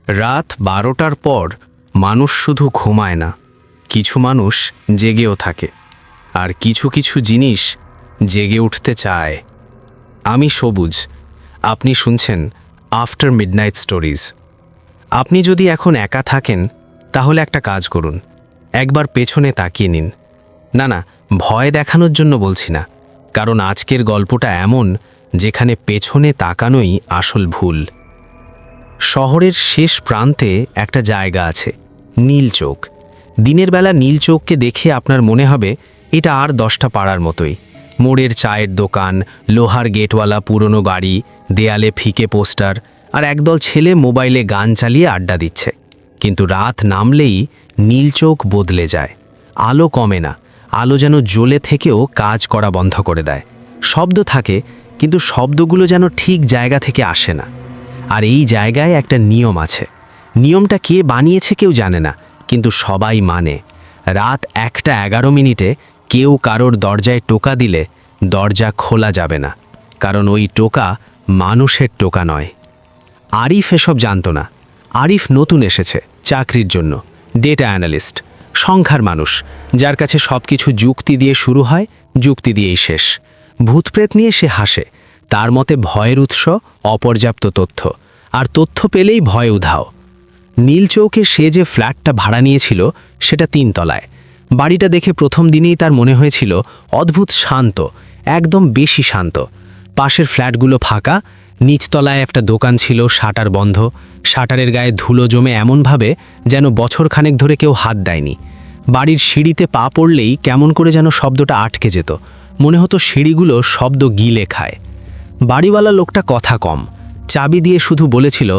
রাত 12টার পর মানুষ শুধু ঘুমায় না, কিছু মানুষ জেগেও থাকে, আর কিছু কিছু জিনিস জেগে উঠতে চায়। আমি সবুজ, আপনি শুনছেন আফটার মিডনাইট স্টোরিজ। আপনি যদি এখন একা থাকেন তাহলে একটা কাজ করুন, একবার পেছনে তাকিয়ে নিন। না না, ভয় দেখানোর জন্য বলছি না, কারণ আজকের গল্পটা এমন যেখানে পেছনে তাকানোই আসল ভুল। শহরের শেষ প্রান্তে একটা জায়গা আছে, নীলচোক। দিনের বেলা নীলচোককে দেখে আপনার মনে হবে এটা আর 10টা পাড়ার মতোই। মোড়ের চায়ের দোকান, লোহার গেটওয়ালা পুরনো বাড়ি, দেয়ালে ফিকে পোস্টার, আর একদল ছেলে মোবাইলে গান চালিয়ে আড্ডা দিচ্ছে। কিন্তু রাত নামলেই নীলচোক বদলে যায়। আলো কমে না, আলো যেন জ্বলে থেকেও কাজ করা বন্ধ করে দেয়। শব্দ থাকে, কিন্তু শব্দগুলো যেন ঠিক জায়গা থেকে আসে না। আর এই জায়গায় একটা নিয়ম আছে। নিয়মটা কে বানিয়েছে কেউ জানে না, কিন্তু সবাই মানে। রাত 1:11 কেউ কারোর দরজায় টোকা দিলে দরজা খোলা যাবে না, কারণ ওই টোকা মানুষের টোকা নয়। আরিফ এসব জানত না। আরিফ নতুন এসেছে চাকরির জন্য, ডেটা অ্যানালিস্ট, সংখ্যার মানুষ, যার কাছে সব কিছু যুক্তি দিয়ে শুরু হয়, যুক্তি দিয়েই শেষ। ভূতপ্রেত নিয়ে সে হাসে। তার মতে ভয়ের উৎস অপর্যাপ্ত তথ্য, আর তথ্য পেলেই ভয় উধাও। নীলচৌকে সে যে ফ্ল্যাটটা ভাড়া নিয়েছিল সেটা 3 তলায়। বাড়িটা দেখে প্রথম দিনেই তার মনে হয়েছিল অদ্ভুত শান্ত, একদম বেশি শান্ত। পাশের ফ্ল্যাটগুলো ফাঁকা, নিচতলায় একটা দোকান ছিল, শাটার বন্ধ। শাটারের গায়ে ধুলো জমে এমনভাবে যেন বছরখানেক ধরে কেউ হাত দেয়নি। বাড়ির সিঁড়িতে পা পড়লেই কেমন করে যেন শব্দটা আটকে যেত, মনে হতো সিঁড়িগুলো শব্দ গিলে খায়। বাড়িওয়ালা লোকটা কথা কম, চাবি দিয়ে শুধু বলেছিল,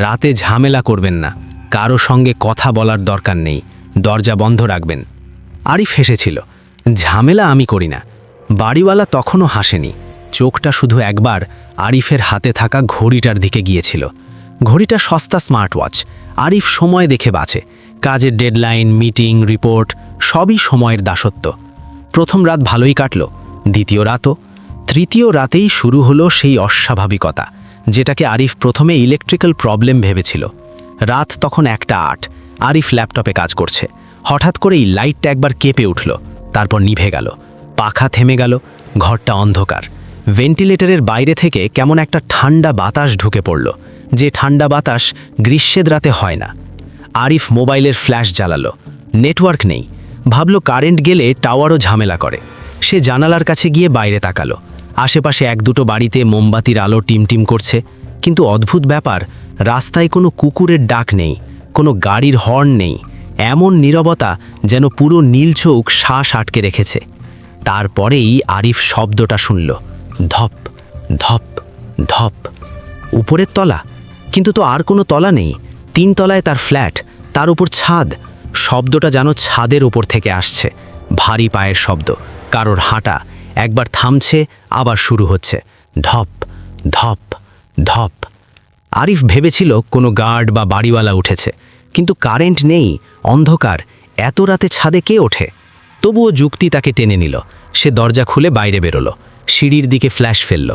রাতে ঝামেলা করবেন না, কারো সঙ্গে কথা বলার দরকার নেই, দরজা বন্ধ রাখবেন। আরিফ হেসেছিল, ঝামেলা আমি করি না। বাড়িওয়ালা তখনও হাসেনি, চোখটা শুধু একবার আরিফের হাতে থাকা ঘড়িটার দিকে গিয়েছিল। ঘড়িটা সস্তা স্মার্ট ওয়াচ। আরিফ সময় দেখে বাঁচে। কাজের ডেডলাইন, মিটিং, রিপোর্ট সবই সময়ের দাসত্ব। প্রথম রাত ভালোই কাটল, দ্বিতীয় রাতও। তৃতীয় রাতেই শুরু হলো সেই অস্বাভাবিকতা, যেটাকে আরিফ প্রথমে ইলেকট্রিক্যাল প্রবলেম ভেবেছিল। রাত তখন 1:08। আরিফ ল্যাপটপে কাজ করছে। হঠাৎ করেই লাইটটা একবার কেঁপে উঠল, তারপর নিভে গেল। পাখা থেমে গেল, ঘরটা অন্ধকার। ভেন্টিলেটরের বাইরে থেকে কেমন একটা ঠান্ডা বাতাস ঢুকে পড়ল, যে ঠান্ডা বাতাস গ্রীষ্মের রাতে হয় না। আরিফ মোবাইলের ফ্ল্যাশ জ্বালালো, নেটওয়ার্ক নেই। ভাবল কারেন্ট গেলে টাওয়ারও ঝামেলা করে। সে জানালার কাছে গিয়ে বাইরে তাকালো। আশেপাশে 1-2 বাড়িতে মোমবাতির আলো টিমটিম করছে, কিন্তু অদ্ভুত ব্যাপার, রাস্তায় কোনো কুকুরের ডাক নেই, কোনো গাড়ির হর্ন নেই। এমন নীরবতা যেন পুরো নীলচৌক শ্বাস আটকে রেখেছে। তারপরেই আরিফ শব্দটা শুনল, ধপ ধপ ধপ। উপরের তলা, কিন্তু তো আর কোনো তলা নেই। 3 তলায় তার ফ্ল্যাট, তার উপর ছাদ। শব্দটা যেন ছাদের উপর থেকে আসছে, ভারী পায়ের শব্দ, কারোর হাঁটা। একবার থামছে, আবার শুরু হচ্ছে, ধপ ধপ ধপ। আরিফ ভেবেছিল কোনো গার্ড বা বাড়িওয়ালা উঠেছে, কিন্তু কারেন্ট নেই, অন্ধকার। এত রাতে ছাদে কে ওঠে? তবুও যুক্তি তাকে টেনে নিল। সে দরজা খুলে বাইরে বেরোলো, সিঁড়ির দিকে ফ্ল্যাশ ফেলল।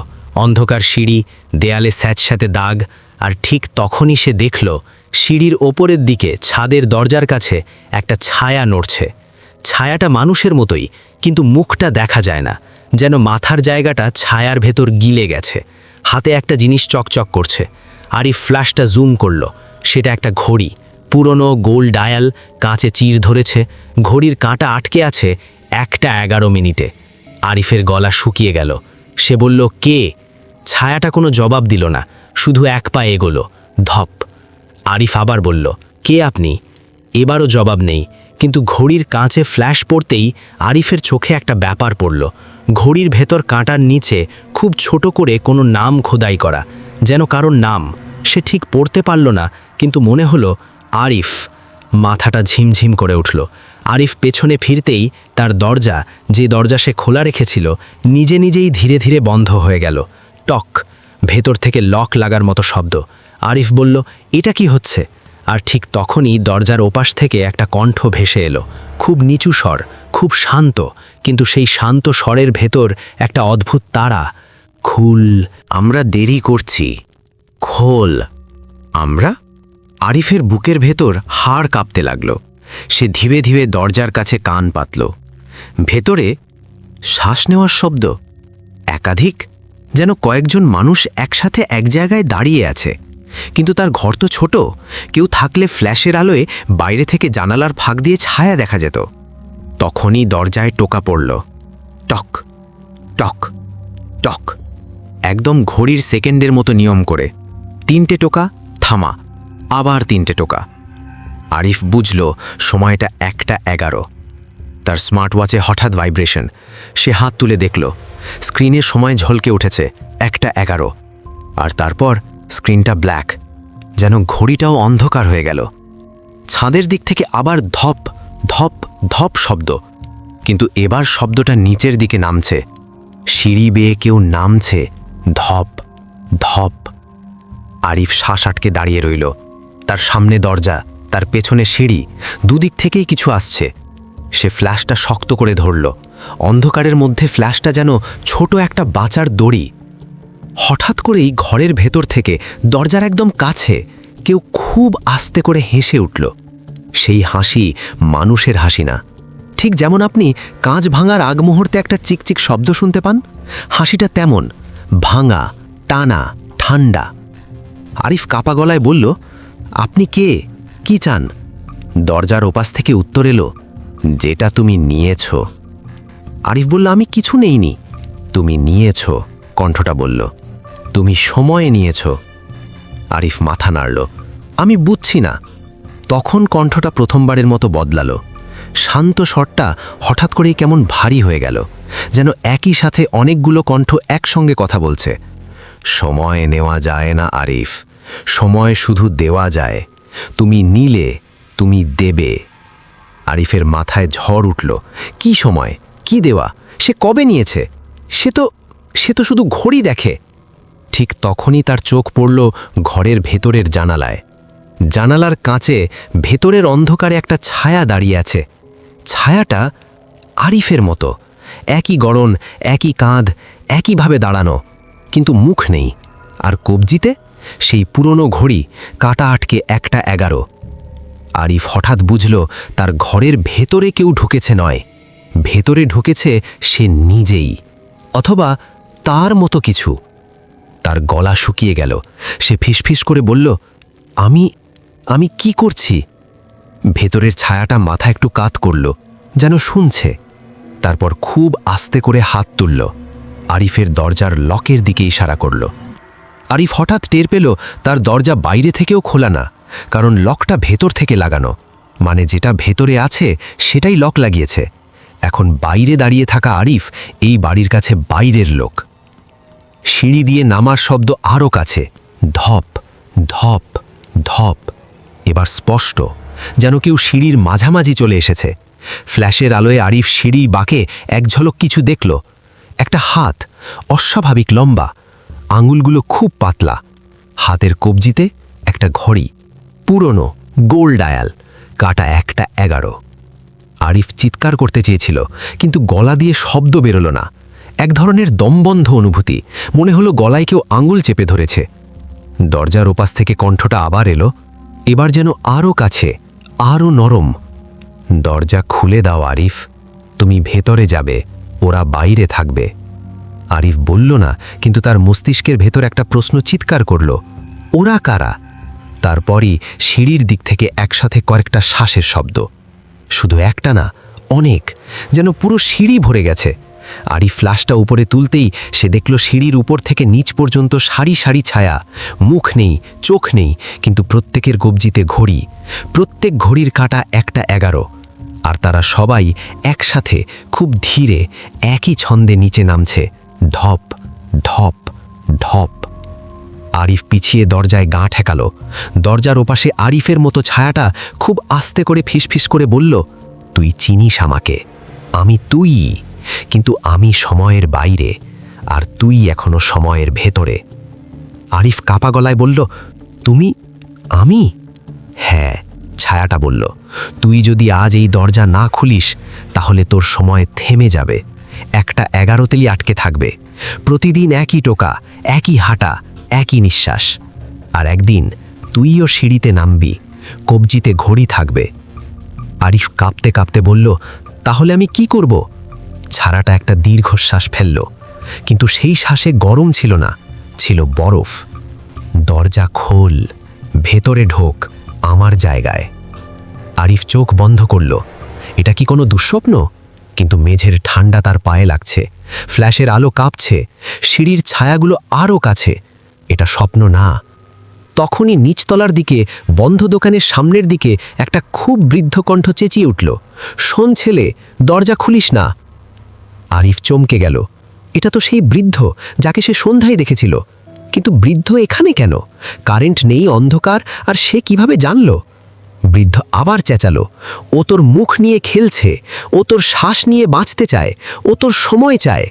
অন্ধকার সিঁড়ি, দেয়ালে স্যাঁতস্যাঁতে দাগ। আর ঠিক তখনই সে দেখল সিঁড়ির ওপরের দিকে ছাদের দরজার কাছে একটা ছায়া নড়ছে। ছায়াটা মানুষের মতোই, কিন্তু মুখটা দেখা যায় না, যেন মাথার জায়গাটা ছায়ার ভেতর গিলে গেছে। হাতে একটা জিনিস চকচক করছে। আরিফ ফ্ল্যাশটা জুম করল। সেটা একটা ঘড়ি, পুরনো গোল ডায়াল, কাঁচে চির ধরেছে। ঘড়ির কাঁটা আটকে আছে 1:11। আরিফের গলা শুকিয়ে গেল। সে বলল, কে? ছায়াটা কোনো জবাব দিল না, শুধু 1 পা এগোলো, ধপ। আরিফ আবার বলল, কে আপনি? এবারও জবাব নেই, কিন্তু ঘড়ির কাঁচে ফ্ল্যাশ পড়তেই আরিফের চোখে একটা ব্যাপার পড়ল। ঘড়ির ভেতর কাঁটার নিচে খুব ছোট করে কোনো নাম খোদাই করা, যেন কারোর নাম। সে ঠিক পড়তে পারল না, কিন্তু মনে হলো আরিফ। মাথাটা ঝিমঝিম করে উঠল। আরিফ পেছনে ফিরতেই তার দরজা, যে দরজা সে খোলা রেখেছিল, নিজে নিজেই ধীরে ধীরে বন্ধ হয়ে গেল। টক, ভেতর থেকে লক লাগার মতো শব্দ। আরিফ বলল, এটা কি হচ্ছে? আর ঠিক তখনই দরজার ওপাশ থেকে একটা কণ্ঠ ভেসে এলো, খুব নিচু স্বর, খুব শান্ত, কিন্তু সেই শান্ত স্বরের ভেতর একটা অদ্ভুত তাড়া। খুল, আমরা দেরি করছি, খোল। আমরা? আরিফের বুকের ভেতর হাড় কাঁপতে লাগল। সে ধীরে ধীরে দরজার কাছে কান পাতল। ভেতরে শ্বাস নেওয়ার শব্দ, একাধিক, যেন কয়েকজন মানুষ একসাথে এক জায়গায় দাঁড়িয়ে আছে। কিন্তু তার ঘর তো ছোট, কেউ থাকলে ফ্ল্যাশের আলোয় বাইরে থেকে জানালার ফাঁক দিয়ে ছায়া দেখা যেত। তখনই দরজায় টোকা পড়ল। টক টক টক, একদম ঘড়ির সেকেন্ডের মতো নিয়ম করে। 3টে টোকা, থামা, আবার 3টে টোকা। আরিফ বুঝল সময়টা 1:11। তার স্মার্ট ওয়াচে হঠাৎ ভাইব্রেশন। সে হাত তুলে দেখল স্ক্রিনে সময় ঝলকে উঠেছে 1:11। আর তারপর স্ক্রিনটা ব্ল্যাক, যেন ঘড়িটাও অন্ধকার হয়ে গেল। ছাদের দিক থেকে আবার ধপ ধপ ধপ শব্দ, কিন্তু এবার শব্দটা নিচের দিকে নামছে। সিঁড়ি বেয়ে কেউ নামছে, ধপ ধপ। আরিফ শ্বাস আটকে দাঁড়িয়ে রইল। তার সামনে দরজা, তার পেছনে সিঁড়ি, দুদিক থেকেই কিছু আসছে। সে ফ্ল্যাশটা শক্ত করে ধরল। অন্ধকারের মধ্যে ফ্ল্যাশটা যেন ছোট একটা বাঁচার দড়ি। হঠাৎ করেই ঘরের ভেতর থেকে দরজার একদম কাছে কেউ খুব আস্তে করে হেসে উঠল। সেই হাসি মানুষের হাসি না, ঠিক যেমন আপনি কাঁচ ভাঙার আগ মুহূর্তে একটা চিকচিক শব্দ শুনতে পান, হাসিটা তেমন, ভাঙা, টানা, ঠান্ডা। আরিফ কাপা গলায় বলল, আপনি কে, কি চান? দরজার ওপাশ থেকে উত্তর এলো, যেটা তুমি নিয়েছ। আরিফ বলল, আমি কিছু নেইনি। তুমি নিয়েছ, কণ্ঠটা বলল, তুমি সময় নিয়েছ। আরিফ মাথা নাড়ল, আমি বুঝছি না। তখন কণ্ঠটা প্রথমবারের মতো বদলালো। শান্ত স্বরটা হঠাৎ করেই কেমন ভারী হয়ে গেল, যেন একই সাথে অনেকগুলো কণ্ঠ একসঙ্গে কথা বলছে। সময় নেওয়া যায় না আরিফ, সময় শুধু দেওয়া যায়। তুমি নিলে, তুমি দেবে। আরিফের মাথায় ঝড় উঠল। কি সময়, কি দেওয়া? সে কবে নিয়েছে? সে তো শুধু ঘড়ি দেখে। ঠিক তখনই তার চোখ পড়ল ঘরের ভেতরের জানালায়। জানালার কাঁচে ভেতরের অন্ধকারে একটা ছায়া দাঁড়িয়ে আছে। ছায়াটা আরিফের মতো, একই গড়ন, একই কাঁধ, একইভাবে দাঁড়ানো, কিন্তু মুখ নেই। আর কবজিতে সেই পুরনো ঘড়ি, কাঁটা আটকে 1:11। আরিফ হঠাৎ বুঝল তার ঘরের ভেতরে কেউ ঢুকেছে নয়, ভেতরে ঢুকেছে সে নিজেই, অথবা তার মতো কিছু। তার গলা শুকিয়ে গেল। সে ফিসফিস করে বলল, আমি কি করছি? ভেতরের ছায়াটা মাথা একটু কাত করল, যেন শুনছে। তারপর খুব আস্তে করে হাত তুলল, আরিফের দরজার লকের দিকে ইশারা করল। আরিফ হঠাৎ টের পেল তার দরজা বাইরে থেকেও খোলা না, কারণ লকটা ভেতর থেকে লাগানো। মানে যেটা ভেতরে আছে সেটাই লক লাগিয়েছে। এখন বাইরে দাঁড়িয়ে থাকা আরিফ এই বাড়ির কাছে বাইরের লোক। সিঁড়ি দিয়ে নামার শব্দ আরও কাছে, ধপ ধপ ধপ। এবার স্পষ্ট, যেন কেউ সিঁড়ির মাঝামাঝি চলে এসেছে। ফ্ল্যাশের আলোয় আরিফ সিঁড়ি বাঁকে এক ঝলক কিছু দেখল। একটা হাত, অস্বাভাবিক লম্বা, আঙুলগুলো খুব পাতলা। হাতের কবজিতে একটা ঘড়ি, পুরনো, গোল ডায়াল, কাঁটা 1:11। আরিফ চিৎকার করতে চেয়েছিল, কিন্তু গলা দিয়ে শব্দ বেরোল না। এক ধরনের দমবন্ধ অনুভূতি, মনে হলো গলায় কেউ আঙুল চেপে ধরেছে। দরজার ওপাশ থেকে কণ্ঠটা আবার এলো, এবার যেন আরও কাছে, আরও নরম। দরজা খুলে দাও আরিফ, তুমি ভেতরে যাবে, ওরা বাইরে থাকবে। আরিফ বলল না, কিন্তু তার মস্তিষ্কের ভেতর একটা প্রশ্ন চিৎকার করল, ওরা কারা? তারপরই সিঁড়ির দিক থেকে একসাথে কয়েকটা শ্বাসের শব্দ, শুধু একটা না, অনেক, যেন পুরো সিঁড়ি ভরে গেছে। আরিফ ফ্ল্যাশটা উপরে তুলতেই সে দেখল সিঁড়ির উপর থেকে নিচ পর্যন্ত সারি সারি ছায়া। মুখ নেই, চোখ নেই, কিন্তু প্রত্যেকের কবজিতে ঘড়ি, প্রত্যেক ঘড়ির কাঁটা 1:11। আর তারা সবাই একসাথে খুব ধীরে একই ছন্দে নিচে নামছে, ধপ ধপ ধপ। আরিফ পিছিয়ে দরজায় গা ঠেকালো। দরজার ওপাশে আরিফের মতো ছায়াটা খুব আস্তে করে ফিসফিস করে বলল, তুই চিনিস আমাকে, আমি তুই, কিন্তু আমি সময়ের বাইরে, আর তুই এখনো সময়ের ভেতরে। আরিফ কাপা গলায় বলল, তুমি? আমি? হ্যাঁ, ছায়াটা বলল, তুই যদি আজ এই দরজা না খুলিস তাহলে তোর সময় থেমে যাবে, 1:11তেই আটকে থাকবে। প্রতিদিন একই টোকা, একই হাঁটা, একই নিঃশ্বাস। আর একদিন তুইও সিঁড়িতে নামবি, কবজিতে ঘড়ি থাকবে। আরিফ কাঁপতে কাঁপতে বলল, তাহলে আমি কি করব? ছাড়াটা একটা দীর্ঘশ্বাস ফেলল, কিন্তু সেই শ্বাসে গরম ছিল না, ছিল বরফ। দরজা খোল, ভেতরে ঢোক, আমার জায়গায়। আরিফ চোখ বন্ধ করল। এটা কি কোনো দুঃস্বপ্ন? কিন্তু মেঝের ঠান্ডা তার পায়ে লাগছে, ফ্ল্যাশের আলো কাঁপছে, সিঁড়ির ছায়াগুলো আরও কাছে। এটা স্বপ্ন না। তখনই নিচতলার দিকে, বন্ধ দোকানের সামনের দিকে একটা খুব বৃদ্ধ কণ্ঠ চেঁচিয়ে উঠল, শোন ছেলে, দরজা খুলিস না। আরিফ চমকে গেল। এটা তো সেই বৃদ্ধ যাকে সে সন্ধ্যায় দেখেছিল। কিন্তু বৃদ্ধ এখানে কেন? কারেন্ট নেই, অন্ধকার, আর সে কিভাবে জানল? বৃদ্ধ আবার চেঁচালো, ও তোর মুখ নিয়ে খেলছে, ও তোর শ্বাস নিয়ে বাঁচতে চায়, ও তোর সময় চায়।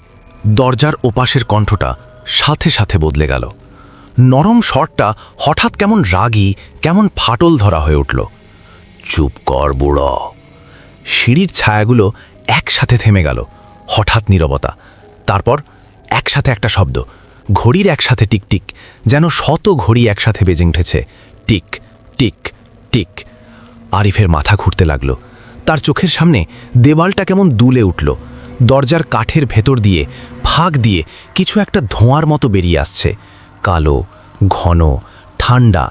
দরজার ওপাশের কণ্ঠটা সাথে সাথে বদলে গেল। নরম স্বরটা হঠাৎ কেমন রাগী, কেমন ফাটল ধরা হয়ে উঠল। চুপ কর বুড়ো। সিঁড়ির ছায়াগুলো একসাথে থেমে গেল। হঠাৎ নীরবতা, তারপর একসাথে একটা শব্দ, ঘড়ির একসাথে টিকটিক, যেন শত ঘড়ি একসাথে বেজে উঠেছে। Tick tick tick. আরিফের মাথা ঘুরতে লাগলো। তার চোখের সামনে দেওয়ালটা কেমন দুলে উঠল। দরজার কাঠের ভেতর দিয়ে, ফাঁক দিয়ে কিছু একটা ধোঁয়ার মতো বেরিয়ে আসছে, কালো, ঘন, ঠান্ডা।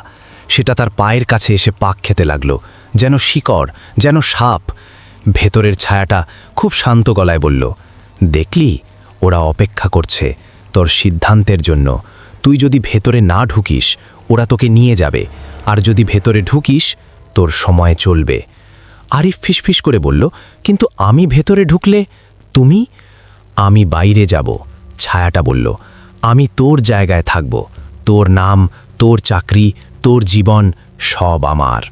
সেটা তার পায়ের কাছে এসে পাক খেতে লাগলো, যেন শিকড়, যেন সাপ। ভেতরের ছায়াটা খুব শান্ত গলায় বলল, দেখলি, ওরা অপেক্ষা করছে তোর সিদ্ধান্তের জন্য। তুই যদি ভেতরে না ঢুকিস, ওরা তোকে নিয়ে যাবে, আর যদি ভেতরে ঢুকিস, তোর সময় চলবে। আরিফ ফিসফিস করে বলল, কিন্তু আমি ভেতরে ঢুকলে? তুমি? আমি বাইরে যাব, ছায়াটা বলল। আমি তোর জায়গায় থাকব, তোর নাম, তোর চাকরি, তোর জীবন, সব আমার।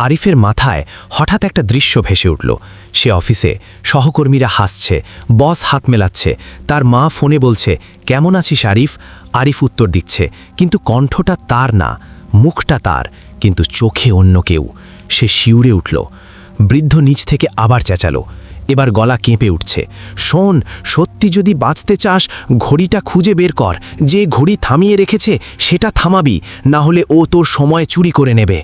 আরিফের মাথায় হঠাৎ একটা দৃশ্য ভেসে উঠল। সে অফিসে, সহকর্মীরা হাসছে, বস হাত মেলাচ্ছে, তার মা ফোনে বলছে, কেমন আছিস আরিফ? আরিফ উত্তর দিচ্ছে, কিন্তু কণ্ঠটা তার না, মুখটা তার, কিন্তু চোখে অন্য কেউ। সে শিউরে উঠল। বৃদ্ধ নিচ থেকে আবার চেঁচালো, এবার গলা কেঁপে উঠছে, শোন, সত্যি যদি বাঁচতে চাস, ঘড়িটা খুঁজে বের কর। যে ঘড়ি থামিয়ে রেখেছে সেটা থামাবি, না হলে ও তোর সময় চুরি করে নেবে।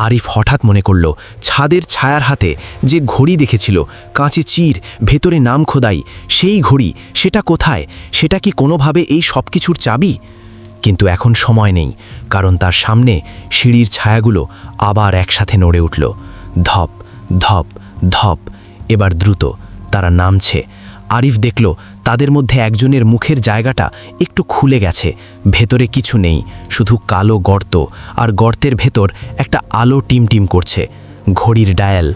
আরিফ হঠাৎ মনে করল, ছাদের ছায়ার হাতে যে ঘড়ি দেখেছিল, কাঁচে চির, ভেতরে নাম খোদাই, সেই ঘড়ি, সেটা কোথায়? সেটা কি কোনোভাবে এই সব কিছুর চাবি? কিন্তু এখন সময় নেই, কারণ তার সামনে সিঁড়ির ছায়াগুলো আবার একসাথে নড়ে উঠল। ধপ ধপ ধপ। এবার দ্রুত তারা নামছে। আরিফ দেখল তাদের মধ্যে একজনের মুখের জায়গাটা একটু খুলে গেছে, ভেতরে কিছু নেই, শুধু কালো গর্ত, আর গর্তের ভেতর একটা আলো টিমটিম করছে। ঘড়ির ডায়াল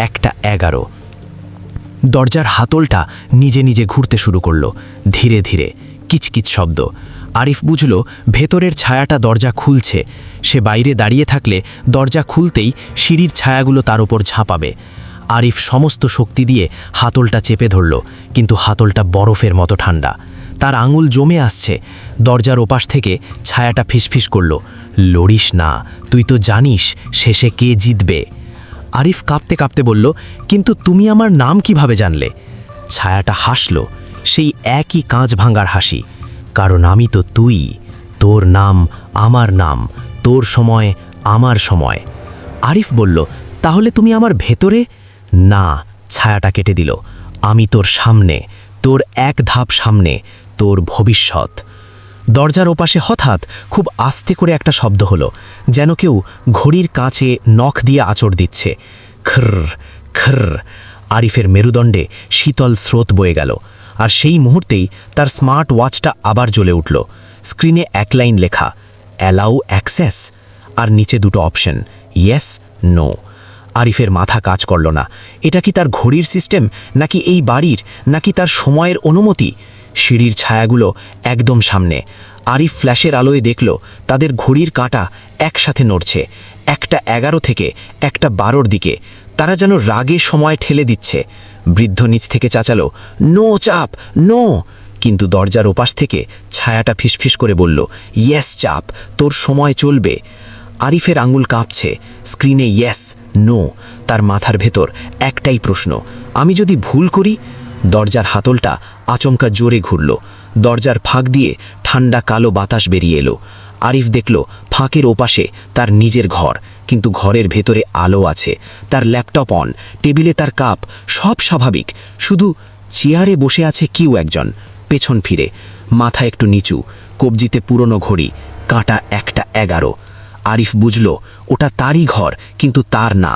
1:11। দরজার হাতলটা নিজে নিজে ঘুরতে শুরু করলো, ধীরে ধীরে, কিচকিচ শব্দ। আরিফ বুঝল ভেতরের ছায়াটা দরজা খুলছে। সে বাইরে দাঁড়িয়ে থাকলে দরজা খুলতেই সিঁড়ির ছায়াগুলো তার ওপর ঝাঁপাবে। আরিফ সমস্ত শক্তি দিয়ে হাতলটা চেপে ধরল, কিন্তু হাতলটা বরফের মতো ঠান্ডা। তার আঙুল জমে আসছে। দরজার ওপাশ থেকে ছায়াটা ফিসফিস করল, লড়িস না, তুই তো জানিস শেষে কে জিতবে। আরিফ কাঁপতে কাঁপতে বলল, কিন্তু তুমি আমার নাম কিভাবে জানলে? ছায়াটা হাসল, সেই একই কাঁচ ভাঙার হাসি, কারণ আমি তো তুই, তোর নাম আমার নাম, তোর সময় আমার সময়। আরিফ বলল, তাহলে তুমি আমার ভেতরে? না, ছায়াটা কেটে দিল, আমি তোর সামনে, তোর এক ধাপ সামনে, তোর ভবিষ্যৎ। দরজার ওপাশে হঠাৎ খুব আস্তে করে একটা শব্দ হলো, যেন কেউ ঘড়ির কাঁচে নখ দিয়ে আঁচড় দিচ্ছে। খর্র খর্র। আরিফের মেরুদণ্ডে শীতল স্রোত বয়ে গেল, আর সেই মুহূর্তেই তার স্মার্ট ওয়াচটা আবার জ্বলে উঠল। স্ক্রিনে এক লাইন লেখা, অ্যালাউ অ্যাক্সেস, আর নিচে দুটো অপশন, ইয়েস, নো। আরিফের মাথা কাজ করল না। এটা কি তার ঘড়ির সিস্টেম, নাকি এই বাড়ির, নাকি তার সময়ের অনুমতি? সিঁড়ির ছায়াগুলো একদম সামনে। আরিফ ফ্ল্যাশের আলোয় দেখল তাদের ঘড়ির কাঁটা একসাথে নড়ছে, 1:11 থেকে 1:12 দিকে। তারা যেন রাগে সময় ঠেলে দিচ্ছে। বৃদ্ধ নিচ থেকে চাচালো, নো চাপ, নো। কিন্তু দরজার ওপাশ থেকে ছায়াটা ফিসফিস করে বলল, ইয়েস চাপ, তোর সময় চলবে। আরিফের আঙুল কাঁপছে, স্ক্রিনে ইয়েস, নো। তার মাথার ভেতর একটাই প্রশ্ন, আমি যদি ভুল করি? দরজার হাতলটা আচমকা জোরে ঘুরল। দরজার ফাঁক দিয়ে ঠান্ডা কালো বাতাস বেরিয়ে এলো। আরিফ দেখল ফাঁকের ওপাশে তার নিজের ঘর, কিন্তু ঘরের ভেতরে আলো আছে, তার ল্যাপটপ অন, টেবিলে তার কাপ, সব স্বাভাবিক। শুধু চেয়ারে বসে আছে কেউ একজন, পেছন ফিরে, মাথা একটু নিচু, কবজিতে পুরনো ঘড়ি, কাঁটা 1:11। আরিফ বুঝল ওটা তারই ঘর, কিন্তু তার না।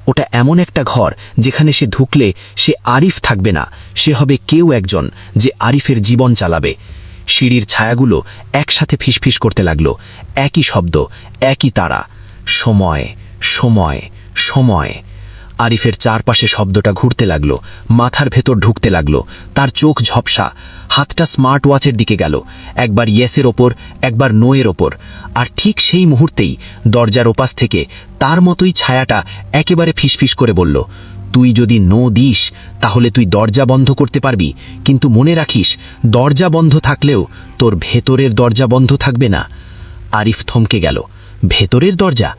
ওটা এমন একটা ঘর যেখানে সে ঢুকলে সে আরিফ থাকবে না, সে হবে কেউ একজন যে আরিফের জীবন চালাবে। সিঁড়ির ছায়াগুলো একসাথে ফিসফিস করতে লাগলো, একই শব্দ, একই তারা, সময়, সময়, সময়। আরিফের চারপাশে শব্দটা ঘুরতে লাগলো, মাথার ভেতর ঢুকতে লাগলো। তার চোখ ঝপসা, হাতটা স্মার্ট ওয়াচের দিকে গেল, একবার ইয়েসের ওপর, একবার নোয়ের ওপর। আর ঠিক সেই মুহূর্তেই দরজার ওপাশ থেকে তার মতোই ছায়াটা একেবারে ফিসফিস করে বলল, তুই যদি নো দিস তাহলে তুই দরজা বন্ধ করতে পারবি, কিন্তু মনে রাখিস দরজা বন্ধ থাকলেও তোর ভেতরের দরজা বন্ধ থাকবে না। আরিফ থমকে গেল। ভেতরের দরজা?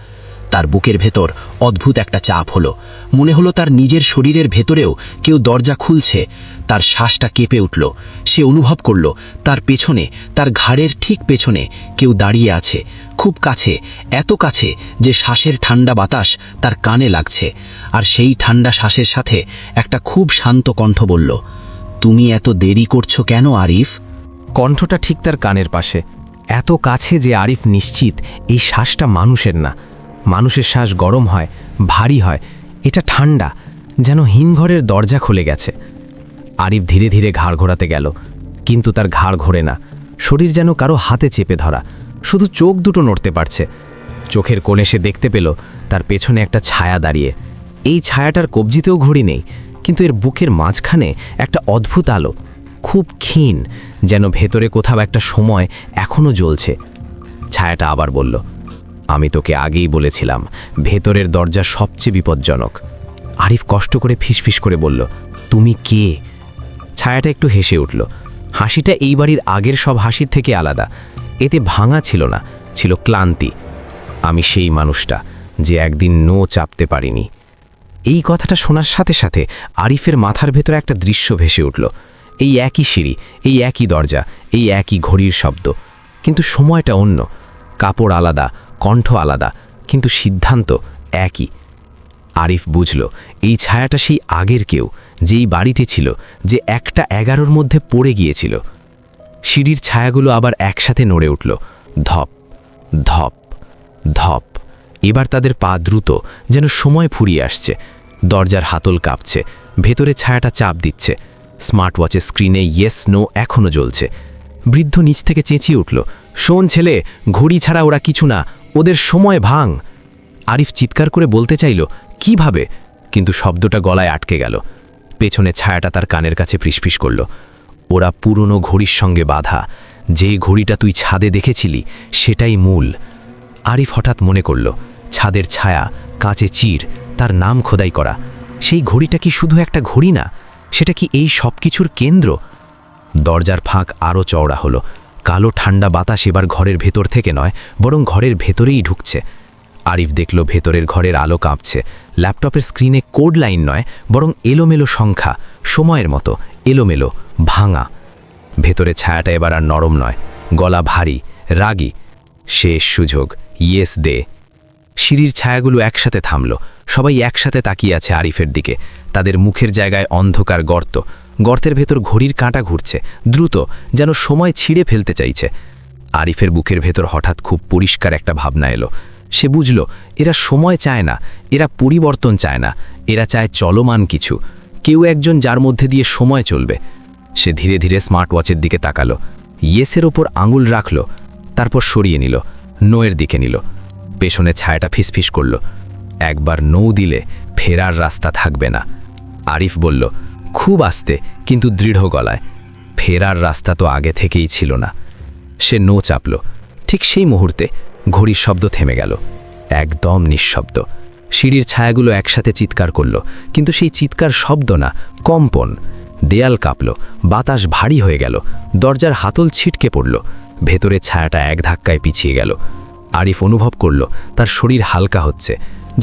তার বুকের ভেতর অদ্ভুত একটা চাপ হলো। মনে হলো তার নিজের শরীরের ভেতরেও কেউ দরজা খুলছে। তার শ্বাসটা কেঁপে উঠল। সে অনুভব করল তার পেছনে, তার ঘাড়ের ঠিক পেছনে কেউ দাঁড়িয়ে আছে, খুব কাছে, এত কাছে যে শ্বাসের ঠান্ডা বাতাস তার কানে লাগছে। আর সেই ঠান্ডা শ্বাসের সাথে একটা খুব শান্ত কণ্ঠ বলল, তুমি এত দেরি করছো কেন আরিফ? কণ্ঠটা ঠিক তার কানের পাশে, এত কাছে যে আরিফ নিশ্চিত এই শ্বাসটা মানুষের না। মানুষের শ্বাস গরম হয়, ভারী হয়, এটা ঠান্ডা, যেন হিমঘরের দরজা খুলে গেছে। আরিফ ধীরে ধীরে ঘাড় ঘোরাতে গেল, কিন্তু তার ঘাড় ঘোরে না। শরীর যেন কারো হাতে চেপে ধরা, শুধু চোখ দুটো নড়তে পারছে। চোখের কোণে সে দেখতে পেল তার পেছনে একটা ছায়া দাঁড়িয়ে। এই ছায়াটার কবজিতেও ঘড়ি নেই, কিন্তু এর বুকের মাঝখানে একটা অদ্ভুত আলো, খুব ক্ষীণ, যেন ভেতরে কোথাও একটা সময় এখনও জ্বলছে। ছায়াটা আবার বলল, আমি তোকে আগেই বলেছিলাম ভেতরের দরজা সবচেয়ে বিপজ্জনক। আরিফ কষ্ট করে ফিসফিস করে বলল, তুমি কে? ছায়াটা একটু হেসে উঠল। হাসিটা এই বাড়ির আগের সব হাসির থেকে আলাদা। এতে ভাঙা ছিল না, ছিল ক্লান্তি। আমি সেই মানুষটা যে একদিন নো চাপতে পারিনি। এই কথাটা শোনার সাথে সাথে আরিফের মাথার ভেতরে একটা দৃশ্য ভেসে উঠল। এই একই সিঁড়ি, এই একই দরজা, এই একই ঘড়ির শব্দ, কিন্তু সময়টা অন্য। কাপড় আলাদা, কণ্ঠ আলাদা, কিন্তু সিদ্ধান্ত একই। আরিফ বুঝল এই ছায়াটা সেই আগের কেউ, যেই বাড়িতে ছিল, যে 1:11 মধ্যে পড়ে গিয়েছিল। সিঁড়ির ছায়াগুলো আবার একসাথে নড়ে উঠল, ধপ ধপ ধপ। এবার তাদের পা দ্রুত, যেন সময় ফুরিয়ে আসছে। দরজার হাতল কাঁপছে, ভেতরে ছায়াটা চাপ দিচ্ছে। স্মার্ট ওয়াচের স্ক্রিনে ইয়েস নো এখনও জ্বলছে। বৃদ্ধ নিচ থেকে চেঁচিয়ে উঠল, শোন ছেলে, ঘড়ি ছাড়া ওরা কিছু না, ওদের সময় ভাঙ। আরিফ চিৎকার করে বলতে চাইল কিভাবে, কিন্তু শব্দটা গলায় আটকে গেল। পেছনে ছায়াটা তার কানের কাছে ফিসফিস করল, ওরা পুরনো ঘড়ির সঙ্গে বাঁধা। যে ঘড়িটা তুই ছাদে দেখেছিলি সেটাই মূল। আরিফ হঠাৎ মনে করল ছাদের ছায়া, কাঁচে চির, তার নাম খোদাই করা। সেই ঘড়িটা কি শুধু একটা ঘড়ি না, সেটা কি এই সব কিছুর কেন্দ্র? দরজার ফাঁক আরও চওড়া হলো। কালো ঠান্ডা বাতাস এবার ঘরের ভেতর থেকে নয়, বরং ঘরের ভেতরেই ঢুকছে। আরিফ দেখল ভেতরের ঘরের আলো কাঁপছে। ল্যাপটপের স্ক্রিনে কোড লাইন নয়, বরং এলোমেলো সংখ্যা, সময়ের মতো এলোমেলো, ভাঙা। ভেতরে ছায়াটা এবার আর নরম নয়, গলা ভারী, রাগী। শেষ সুযোগ, ইয়েস দে। সিঁড়ির ছায়াগুলো একসাথে থামল। সবাই একসাথে তাকিয়ে আছে আরিফের দিকে। তাদের মুখের জায়গায় অন্ধকার গর্ত, গর্তের ভেতর ঘড়ির কাঁটা ঘুরছে দ্রুত, যেন সময় ছিঁড়ে ফেলতে চাইছে। আরিফের বুকের ভেতর হঠাৎ খুব পরিষ্কার একটা ভাবনা এলো। সে বুঝল এরা সময় চায় না, এরা পরিবর্তন চায় না, এরা চায় চলমান কিছু, কেউ একজন যার মধ্যে দিয়ে সময় চলবে। সে ধীরে ধীরে স্মার্ট ওয়াচের দিকে তাকালো, ইয়েসের ওপর আঙুল রাখল, তারপর সরিয়ে নিল, নোয়ের দিকে নিল। পেছনে ছায়াটা ফিসফিস করল, একবার নৌ দিলে ফেরার রাস্তা থাকবে না। আরিফ বলল খুব আস্তে কিন্তু দৃঢ় গলায়, ফেরার রাস্তা তো আগে থেকেই ছিল না। সে নো চাপল। ঠিক সেই মুহূর্তে ঘড়ির শব্দ থেমে গেল, একদম নিঃশব্দ। সিঁড়ির ছায়াগুলো একসাথে চিৎকার করল, কিন্তু সেই চিৎকার শব্দ না, কম্পন। দেয়াল কাঁপল, বাতাস ভারী হয়ে গেল, দরজার হাতল ছিটকে পড়ল। ভেতরে ছায়াটা এক ধাক্কায় পিছিয়ে গেল। আরিফ অনুভব করল তার শরীর হালকা হচ্ছে,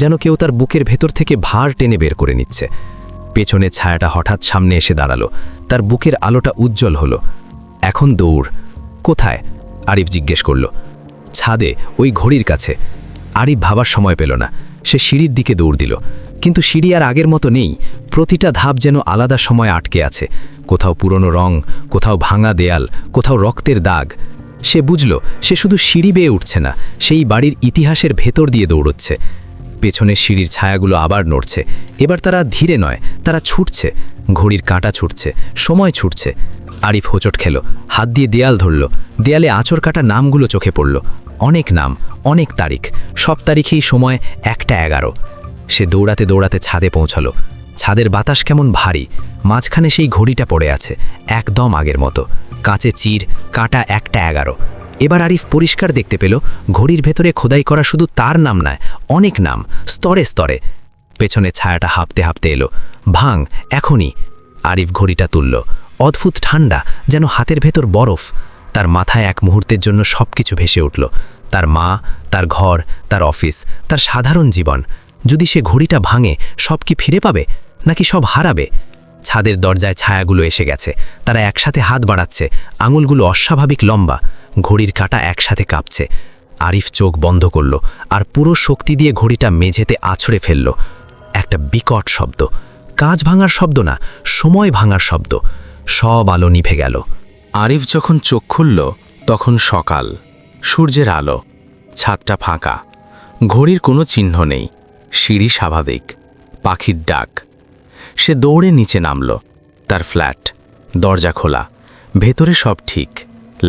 যেন কেউ তার বুকের ভেতর থেকে ভার টেনে বের করে নিচ্ছে। পেছনে ছায়াটা হঠাৎ সামনে এসে দাঁড়ালো, তার বুকের আলোটা উজ্জ্বল হলো। এখন দৌড়। কোথায়? আরিফ জিজ্ঞেস করল। ছাদে ওই ঘড়ির কাছে। আরিফ ভাবার সময় পেল না, সে সিঁড়ির দিকে দৌড় দিল। কিন্তু সিঁড়ি আর আগের মতো নেই, প্রতিটা ধাপ যেন আলাদা সময় আটকে আছে। কোথাও পুরনো রং, কোথাও ভাঙা দেয়াল, কোথাও রক্তের দাগ। সে বুঝল সে শুধু সিঁড়ি বেয়ে উঠছে না, সেই বাড়ির ইতিহাসের ভেতর দিয়ে দৌড়চ্ছে। পেছনের সিঁড়ির ছায়াগুলো আবার নড়ছে। এবার তারা ধীরে নয়, তারা ছুটছে। ঘড়ির কাঁটা ছুটছে, সময় ছুটছে। আরিফ হোঁচট খেল, হাত দিয়ে দেয়াল ধরল। দেয়ালে আঁচড় কাটা নামগুলো চোখে পড়ল। অনেক নাম, অনেক তারিখ, সব তারিখেই সময় 1টা 11। সে দৌড়াতে দৌড়াতে ছাদে পৌঁছালো। ছাদের বাতাস কেমন ভারী, মাঝখানে সেই ঘড়িটা পড়ে আছে, একদম আগের মতো। কাঁচে চির, কাঁটা 1টা 11। এবার আরিফ পরিষ্কার দেখতে পেল ঘড়ির ভেতরে খোদাই করা শুধু তার নাম নয়, অনেক নাম, স্তরে স্তরে। পেছনে ছায়াটা হাঁপতে হাঁপতে এলো। ভাঙ, এখনই। আরিফ ঘড়িটা তুলল। অদ্ভুত ঠান্ডা, যেন হাতের ভেতর বরফ। তার মাথায় এক মুহূর্তের জন্য সবকিছু ভেসে উঠল। তার মা, তার ঘর, তার অফিস, তার সাধারণ জীবন। যদি সে ঘড়িটা ভাঙে, সব কি ফিরে পাবে, নাকি সব হারাবে? ছাদের দরজায় ছায়াগুলো এসে গেছে। তারা একসাথে হাত বাড়াচ্ছে, আঙুলগুলো অস্বাভাবিক লম্বা। ঘড়ির কাঁটা একসাথে কাঁপছে। আরিফ চোখ বন্ধ করল আর পুরো শক্তি দিয়ে ঘড়িটা মেঝেতে আছড়ে ফেলল। একটা বিকট শব্দ, কাঁচ ভাঙার শব্দ না, সময় ভাঙার শব্দ। সব আলো নিভে গেল। আরিফ যখন চোখ খুলল তখন সকাল, সূর্যের আলো, ছাদটা ফাঁকা, ঘড়ির কোনো চিহ্ন নেই। সিঁড়ি স্বাভাবিক, পাখির ডাক। সে দৌড়ে নিচে নামল। তার ফ্ল্যাট, দরজা খোলা, ভেতরে সব ঠিক,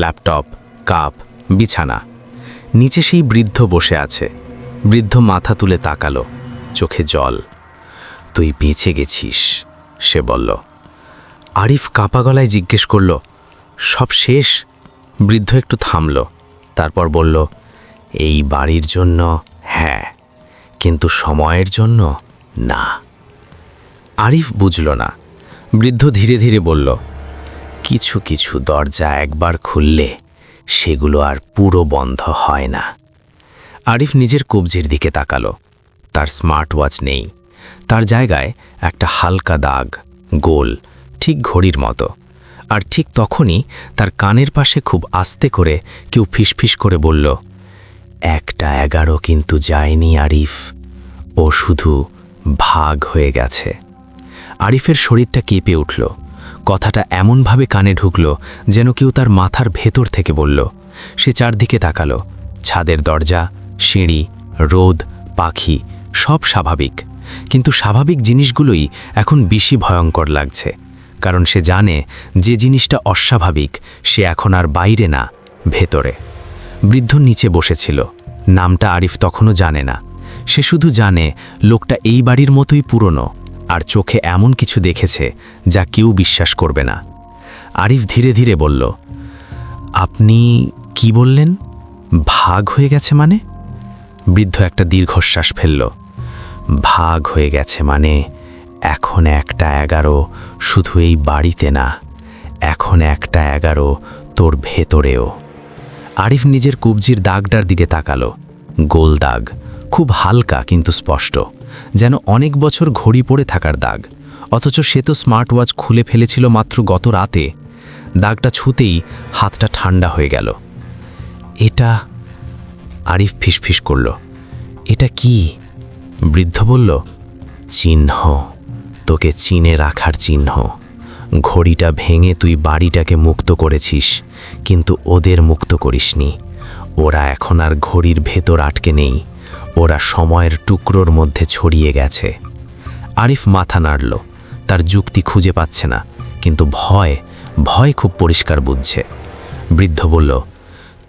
ল্যাপটপ, কাপ, বিছানা। নিচে সেই বৃদ্ধ বসে আছে। বৃদ্ধ মাথা তুলে তাকালো, চোখে জল। তুই বেঁচে গেছিস, সে বলল। আরিফ কাঁপা গলায় জিজ্ঞেস করল, সব শেষ? বৃদ্ধ একটু থামল, তারপর বলল, এই বাড়ির জন্য হ্যাঁ, কিন্তু সময়ের জন্য না। আরিফ বুঝল না। বৃদ্ধ ধীরে ধীরে বলল, কিছু কিছু দরজা একবার খুললে সেগুলো আর পুরো বন্ধ হয় না। আরিফ নিজের কবজির দিকে তাকালো। তার স্মার্ট ওয়াচ নেই। তার জায়গায় একটা হালকা দাগ, গোল, ঠিক ঘড়ির মতো। আর ঠিক তখনই তার কানের পাশে খুব আস্তে করে কেউ ফিসফিস করে বলল, 1টা 11 কিন্তু যায়নি আরিফ, ও শুধু ভাগ হয়ে গেছে। আরিফের শরীরটা কেঁপে উঠল। কথাটা এমনভাবে কানে ঢুকল যেন কেউ তার মাথার ভেতর থেকে বলল। সে চারদিকে তাকালো। ছাদের দরজা, সিঁড়ি, রোদ, পাখি, সব স্বাভাবিক। কিন্তু স্বাভাবিক জিনিসগুলোই এখন বেশি ভয়ঙ্কর লাগছে, কারণ সে জানে যে জিনিসটা অস্বাভাবিক সে এখন আর বাইরে না, ভেতরে। বৃদ্ধ নিচে বসেছিল। নামটা আরিফ তখনও জানে না। সে শুধু জানে লোকটা এই বাড়ির মতোই পুরনো, আর চোখে এমন কিছু দেখেছে যা কেউ বিশ্বাস করবে না। আরিফ ধীরে ধীরে বলল, আপনি কি বললেন? ভাগ হয়ে গেছে মানে? বৃদ্ধ একটা দীর্ঘশ্বাস ফেলল। ভাগ হয়ে গেছে মানে এখন 1টা 11 শুধু এই বাড়িতে না, এখন 1টা 11 তোর ভেতরেও। আরিফ নিজের কবজির দাগটার দিকে তাকালো। গোল দাগ, খুব হালকা কিন্তু স্পষ্ট, যেন অনেক বছর ঘড়ি পড়ে থাকার দাগ। অথচ সে তো স্মার্ট ওয়াচ খুলে ফেলেছিল মাত্র গত রাতে। দাগটা ছুঁতেই হাতটা ঠান্ডা হয়ে গেল। এটা, আরিফ ফিসফিস করল, এটা কি? বৃদ্ধ বলল, চিহ্ন, তোকে চিনে রাখার চিহ্ন। ঘড়িটা ভেঙে তুই বাড়িটাকে মুক্ত করেছিস, কিন্তু ওদের মুক্ত করিসনি। ওরা এখন আর ঘড়ির ভেতর আটকে নেই, ওরা সময়ের টুকরোর মধ্যে ছড়িয়ে গেছে। আরিফ মাথা নাড়ল। তার যুক্তি খুঁজে পাচ্ছে না, কিন্তু ভয় খুব পরিষ্কার বুঝছে। বৃদ্ধ বলল,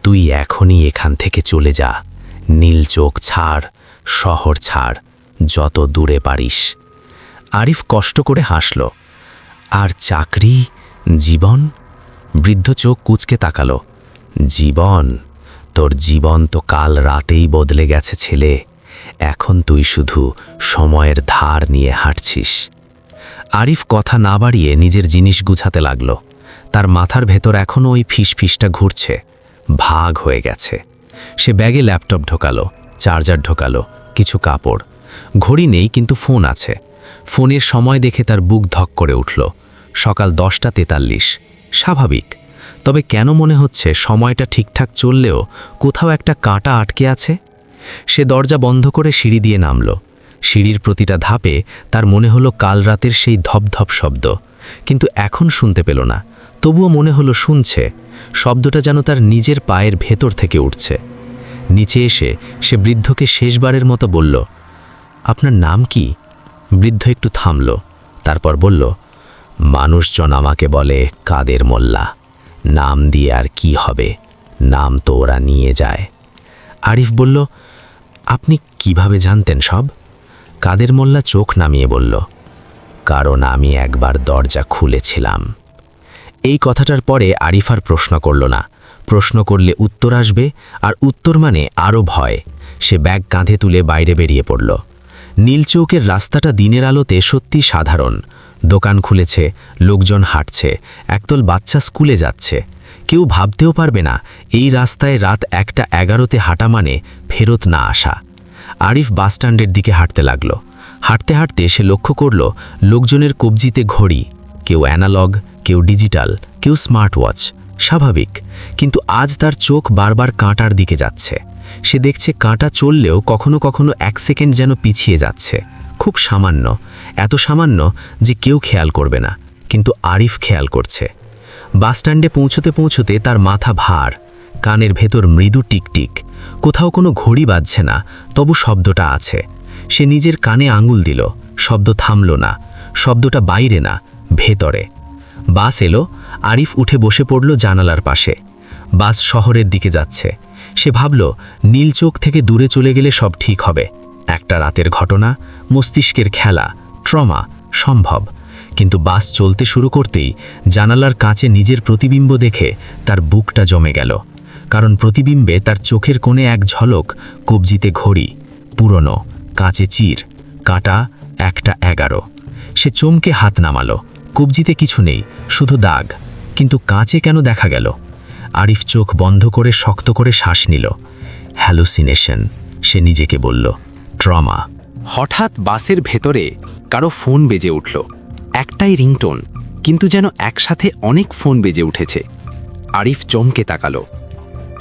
তুই এখনই এখান থেকে চলে যা। নীল চোখ ছাড়, শহর ছাড়, যত দূরে পারিস। আরিফ কষ্ট করে হাসল। আর চাকরি, জীবন? বৃদ্ধ চোখ কুঁচকে তাকালো। জীবন? তোর জীবন তো কাল রাতেই বদলে গেছে ছেলে। এখন তুই শুধু সময়ের ধার নিয়ে হাঁটছিস। আরিফ কথা না বাড়িয়ে নিজের জিনিস গুছাতে লাগল। তার মাথার ভেতর এখনও ওই ফিসফিসটা ঘুরছে। ভাগ হয়ে গেছে। সে ব্যাগে ল্যাপটপ ঢোকালো, চার্জার ঢোকালো, কিছু কাপড়। ঘড়ি নেই, কিন্তু ফোন আছে। ফোনের সময় দেখে তার বুক ধক করে উঠল। সকাল 10টা 43। স্বাভাবিক। তবে কেন মনে হচ্ছে সময়টা ঠিকঠাক চললেও কোথাও একটা কাঁটা আটকে আছে? সে দরজা বন্ধ করে সিঁড়ি দিয়ে নামল। সিঁড়ির প্রতিটা ধাপে তার মনে হলো কাল রাতের সেই ধপধপ শব্দ, কিন্তু এখন শুনতে পেল না। তবুও মনে হলো শুনছে। শব্দটা যেন তার নিজের পায়ের ভেতর থেকে উঠছে। নিচে এসে সে বৃদ্ধকে শেষবারের মতো বলল, আপনার নাম কি? বৃদ্ধ একটু থামল, তারপর বলল, মানুষজন আমাকে বলে কাদের মোল্লা। নাম দিয়ে আর কি হবে, নাম তো ওরা নিয়ে যায়। আরিফ বলল, আপনি কিভাবে জানতেন সব? কাদের মোল্লা চোখ নামিয়ে বলল, কারণ আমি একবার দরজা খুলেছিলাম। এই কথাটার পরে আরিফ আর প্রশ্ন করল না। প্রশ্ন করলে উত্তর আসবে, আর উত্তর মানে আরও ভয়। সে ব্যাগ কাঁধে তুলে বাইরে বেরিয়ে পড়ল। নীলচৌকের রাস্তাটা দিনের আলোতে সত্যি সাধারণ। দোকান খুলেছে, লোকজন হাঁটছে, একদল বাচ্চা স্কুলে যাচ্ছে। কেউ ভাবতেও পারবে না এই রাস্তায় রাত 1:11 হাঁটা মানে ফেরত না আসা। আরিফ বাসস্ট্যান্ডের দিকে হাঁটতে লাগল। হাঁটতে হাঁটতে সে লক্ষ্য করল লোকজনের কবজিতে ঘড়ি, কেউ অ্যানালগ, কেউ ডিজিটাল, কেউ স্মার্ট ওয়াচ। স্বাভাবিক, কিন্তু আজ তার চোখ বারবার কাঁটার দিকে যাচ্ছে। সে দেখছে কাঁটা চললেও কখনো কখনো 1 সেকেন্ড যেন পিছিয়ে যাচ্ছে। খুব সামান্য, এত সামান্য যে কেউ খেয়াল করবে না, কিন্তু আরিফ খেয়াল করছে। বাসস্ট্যান্ডে পৌঁছতে পৌঁছতে তার মাথা ভার, কানের ভেতর মৃদু টিকটিক। কোথাও কোনো ঘড়ি বাজছে না, তবু শব্দটা আছে। সে নিজের কানে আঙুল দিল, শব্দ থামল না। শব্দটা বাইরে না, ভেতরে। বাস এলো। আরিফ উঠে বসে পড়ল জানালার পাশে। বাস শহরের দিকে যাচ্ছে। সে ভাবল নীলচোখ থেকে দূরে চলে গেলে সব ঠিক হবে। একটা রাতের ঘটনা, মস্তিষ্কের খেলা, ট্রমা সম্ভব। কিন্তু বাস চলতে শুরু করতেই জানালার কাঁচে নিজের প্রতিবিম্ব দেখে তার বুকটা জমে গেল। কারণ প্রতিবিম্বে তার চোখের কোণে এক ঝলক, কবজিতে ঘড়ি, পুরনো, কাঁচে চির, কাঁটা 1:11। সে চমকে হাত নামালো। কবজিতে কিছু নেই, শুধু দাগ। কিন্তু কাঁচে কেন দেখা গেল? আরিফ চোখ বন্ধ করে শক্ত করে শ্বাস নিল। হ্যালুসিনেশন, সে নিজেকে বলল, ট্রমা। হঠাৎ বাসের ভেতরে কারো ফোন বেজে উঠল। একটাই রিংটোন, কিন্তু যেন একসাথে অনেক ফোন বেজে উঠেছে। আরিফ চমকে তাকালো।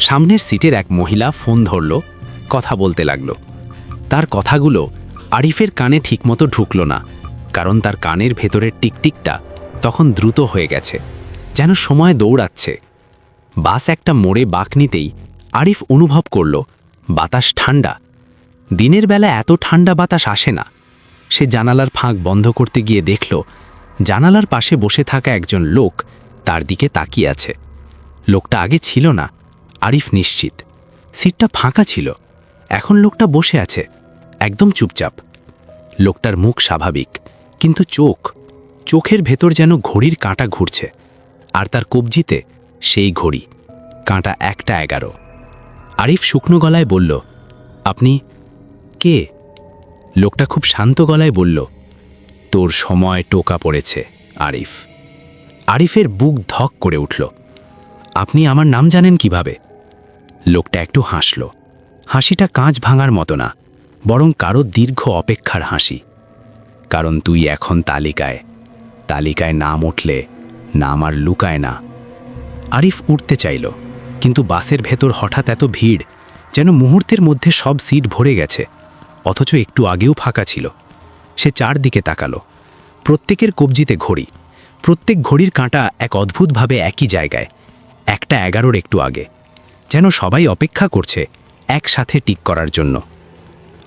সামনের সিটের এক মহিলা ফোন ধরল, কথা বলতে লাগল। তার কথাগুলো আরিফের কানে ঠিকমতো ঢুকল না, কারণ তার কানের ভেতরের টিকটিকটা তখন দ্রুত হয়ে গেছে, যেন সময় দৌড়াচ্ছে। বাস একটা মোড়ে বাঁক নিতেই আরিফ অনুভব করল বাতাস ঠান্ডা। দিনের বেলা এত ঠান্ডা বাতাস আসে না। সে জানালার ফাঁক বন্ধ করতে গিয়ে দেখল জানালার পাশে বসে থাকা একজন লোক তার দিকে তাকিয়ে আছে। লোকটা আগে ছিল না, আরিফ নিশ্চিত। সিটটা ফাঁকা ছিল, এখন লোকটা বসে আছে একদম চুপচাপ। লোকটার মুখ স্বাভাবিক, কিন্তু চোখের ভেতর যেন ঘড়ির কাঁটা ঘুরছে। আর তার কবজিতে সেই ঘড়ি, কাঁটা 1:11। আরিফ শুকনো গলায় বলল, আপনি কে? লোকটা খুব শান্ত গলায় বলল, তোর সময় টোকা পড়েছে আরিফ। আরিফের বুক ধক করে উঠল। আপনি আমার নাম জানেন কিভাবে? লোকটা একটু হাসল। হাসিটা কাঁচ ভাঙার মতো না, বরং কারো দীর্ঘ অপেক্ষার হাসি। কারণ তুই এখন তালিকায় নাম উঠলে নাম আর লুকায় না। আরিফ উঠতে চাইল, কিন্তু বাসের ভেতর হঠাৎ এত ভিড়, যেন মুহূর্তের মধ্যে সব সিট ভরে গেছে, অথচ একটু আগেও ফাঁকা ছিল। সে চারদিকে তাকালো। প্রত্যেকের কবজিতে ঘড়ি, প্রত্যেক ঘড়ির কাঁটা এক অদ্ভুতভাবে একই জায়গায়, 1:11 একটু আগে। যেন সবাই অপেক্ষা করছে একসাথে টিক করার জন্য।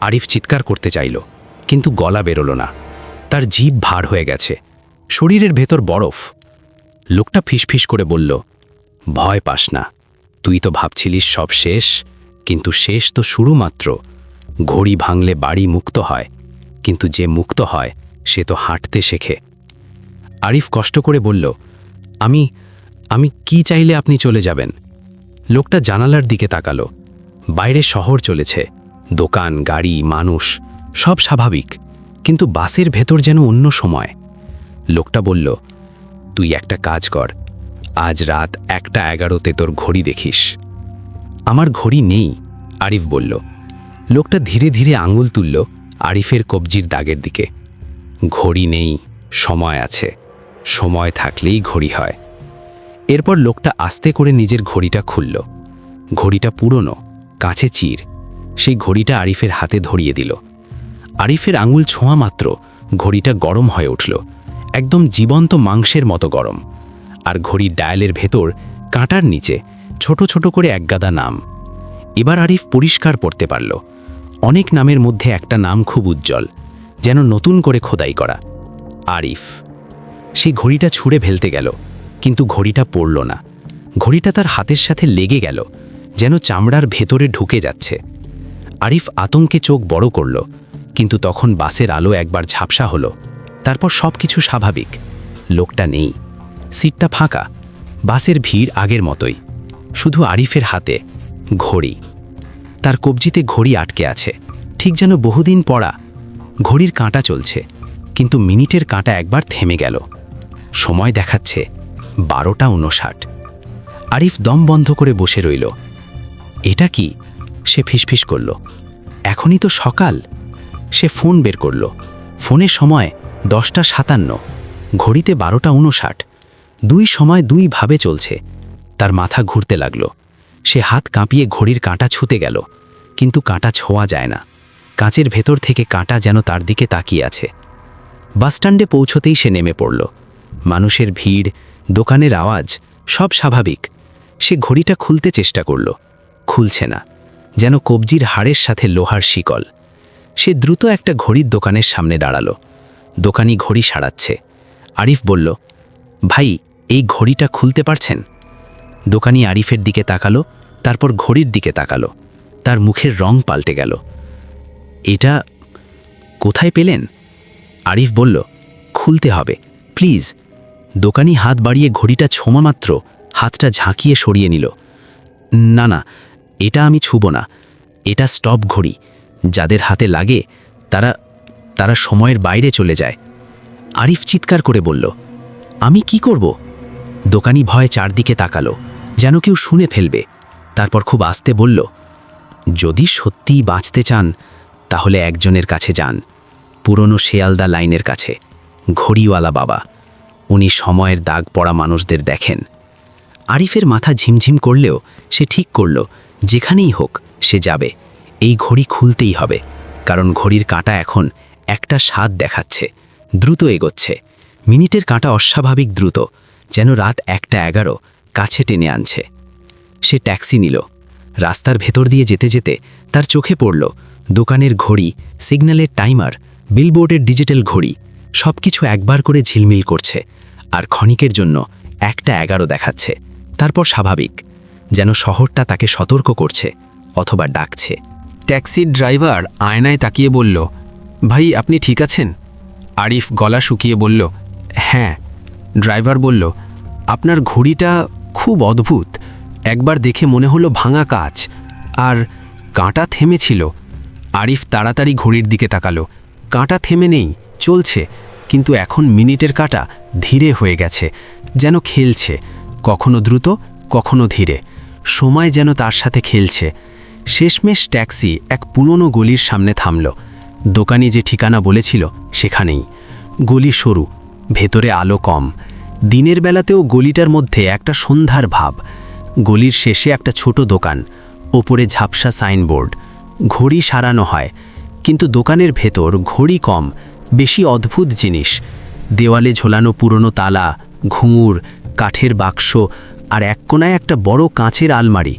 আরিফ চিৎকার করতে চাইল, কিন্তু গলা বেরোল না। তার জিভ ভার হয়ে গেছে, শরীরের ভেতর বরফ। লোকটা ফিসফিস করে বলল, ভয় পাস না, তুই তো ভাবছিলিস সব শেষ, কিন্তু শেষ তো শুরু মাত্র। ঘড়ি ভাঙলে বাড়ি মুক্ত হয়, কিন্তু যে মুক্ত হয় সে তো হাঁটতে শেখে। আরিফ কষ্ট করে বলল, আমি কি চাইলে আপনি চলে যাবেন? লোকটা জানালার দিকে তাকালো। বাইরে শহর চলেছে, দোকান, গাড়ি, মানুষ, সব স্বাভাবিক, কিন্তু বাসের ভেতর যেন অন্য সময়। লোকটা বলল, তুই একটা কাজ কর, আজ রাত 1:11 তোর ঘড়ি দেখিস। আমার ঘড়ি নেই, আরিফ বলল। লোকটা ধীরে ধীরে আঙুল তুলল আরিফের কবজির দাগের দিকে। ঘড়ি নেই, সময় আছে, সময় থাকলেই ঘড়ি হয়। এরপর লোকটা আস্তে করে নিজের ঘড়িটা খুলল। ঘড়িটা পুরনো, কাঁচে চির। সেই ঘড়িটা আরিফের হাতে ধরিয়ে দিল। আরিফের আঙুল ছোঁয়া মাত্র ঘড়িটা গরম হয়ে উঠল, একদম জীবন্ত মাংসের মতো গরম। আর ঘড়ির ডায়ালের ভেতর কাঁটার নিচে ছোট ছোট করে একগাদা নাম। এবার আরিফ পরিষ্কার পড়তে পারল। অনেক নামের মধ্যে একটা নাম খুব উজ্জ্বল, যেন নতুন করে খোদাই করা, আরিফ। সেই ঘড়িটা ছুঁড়ে ফেলতে গেল, কিন্তু ঘড়িটা পড়ল না। ঘড়িটা তার হাতের সাথে লেগে গেল, যেন চামড়ার ভেতরে ঢুকে যাচ্ছে। আরিফ আতঙ্কে চোখ বড় করল, কিন্তু তখন বাসের আলো একবার ঝাপসা হলো। তারপর সব কিছু স্বাভাবিক। লোকটা নেই, সিটটা ফাঁকা, বাসের ভিড় আগের মতোই। শুধু আরিফের হাতে ঘড়ি। তার কবজিতে ঘড়ি আটকে আছে, ঠিক যেন বহুদিন পড়া। ঘড়ির কাঁটা চলছে, কিন্তু মিনিটের কাঁটা একবার থেমে গেল। সময় দেখাচ্ছে 12:59। আরিফ দম বন্ধ করে বসে রইল। এটা কি? সে ফিসফিস করল। এখনই তো সকাল। সে ফোন বের করল। ফোনের সময় 10:57, ঘড়িতে 12:59। দুই সময় দুই ভাবে চলছে। তার মাথা ঘুরতে লাগল। সে হাত কাঁপিয়ে ঘড়ির কাঁটা ছুঁতে গেল, কিন্তু কাঁটা ছোঁয়া যায় না। কাঁচের ভেতর থেকে কাঁটা যেন তার দিকে তাকিয়ে আছে। বাসস্ট্যান্ডে পৌঁছতেই সে নেমে পড়ল। মানুষের ভিড়, দোকানের আওয়াজ, সব স্বাভাবিক। সে ঘড়িটা খুলতে চেষ্টা করল, খুলছে না, যেন কবজির হাড়ের সাথে লোহার শিকল। সে দ্রুত একটা ঘড়ির দোকানের সামনে দাঁড়ালো। দোকানি ঘড়ি সারাচ্ছে। আরিফ বলল, ভাই, এই ঘড়িটা খুলতে পারছেন? দোকানি আরিফের দিকে তাকালো, তারপর ঘড়ির দিকে তাকালো। তার মুখের রং পাল্টে গেল। এটা কোথায় পেলেন? আরিফ বলল, খুলতে হবে, প্লিজ। দোকানি হাত বাড়িয়ে ঘড়িটা ছোঁয়া মাত্র হাতটা ঝাঁকিয়ে সরিয়ে নিল। না না, এটা আমি ছুব না। এটা স্টপ ঘড়ি। যাদের হাতে লাগে তারা সময়ের বাইরে চলে যায়। আরিফ চিৎকার করে বলল, আমি কি করব? দোকানি ভয়ে চারদিকে তাকালো, যেন কেউ শুনে ফেলবে। তারপর খুব আস্তে বলল, যদি সত্যিই বাঁচতে চান তাহলে একজনের কাছে যান, পুরনো শেয়ালদা লাইনের কাছে, ঘড়িওয়ালা বাবা। উনি সময়ের দাগ পড়া মানুষদের দেখেন। আরিফের মাথা ঝিমঝিম করলেও সে ঠিক করল, যেখানেই হোক সে যাবে। এই ঘড়ি খুলতেই হবে, কারণ ঘড়ির কাঁটা এখন 1:07 দেখাচ্ছে, দ্রুত এগোচ্ছে। মিনিটের কাঁটা অস্বাভাবিক দ্রুত, যেন রাত 1:11 কাছে টেনে আনছে। সে ট্যাক্সি নিল। রাস্তার ভেতর দিয়ে যেতে যেতে তার চোখে পড়ল দোকানের ঘড়ি, সিগন্যালের টাইমার, বিলবোর্ডের ডিজিটাল ঘড়ি। সব কিছু একবার করে ঝিলমিল করছে, আর ক্ষণিকের জন্য 1:11 দেখাচ্ছে। তারপর স্বাভাবিক, যেন শহরটা তাকে সতর্ক করছে অথবা ডাকছে। ট্যাক্সির ড্রাইভার আয়নায় তাকিয়ে বলল, ভাই, আপনি ঠিক আছেন? আরিফ গলা শুকিয়ে বলল, হ্যাঁ। ড্রাইভার বলল, আপনার ঘড়িটা খুব অদ্ভুত। একবার দেখে মনে হলো ভাঙা কাচ, আর কাঁটা থেমেছিল। আরিফ তাড়াতাড়ি ঘড়ির দিকে তাকালো। কাঁটা থেমে নেই, চলছে, কিন্তু এখন মিনিটের কাঁটা ধীরে হয়ে গেছে, যেন খেলছে, কখনো দ্রুত, কখনো ধীরে। সময় যেন তার সাথে খেলছে। শেষমেশ ট্যাক্সি এক পুরনো গলির সামনে থামল। দোকানি যে ঠিকানা বলেছিল সেখানেই। গলি সরু, ভেতরে আলো কম। দিনের বেলাতেও গলিটার মধ্যে একটা সন্ধ্যার ভাব। গলির শেষে একটা ছোট দোকান, ওপরে ঝাপসা সাইনবোর্ড, ঘড়ি সারানো হয়, কিন্তু দোকানের ভেতর ঘড়ি কম, বেশি অদ্ভুত জিনিস। দেওয়ালে ঝোলানো পুরনো তালা, ঘুঙুর, কাঠের বাক্স, আর এক কোনায় একটা বড় কাঁচের আলমারি।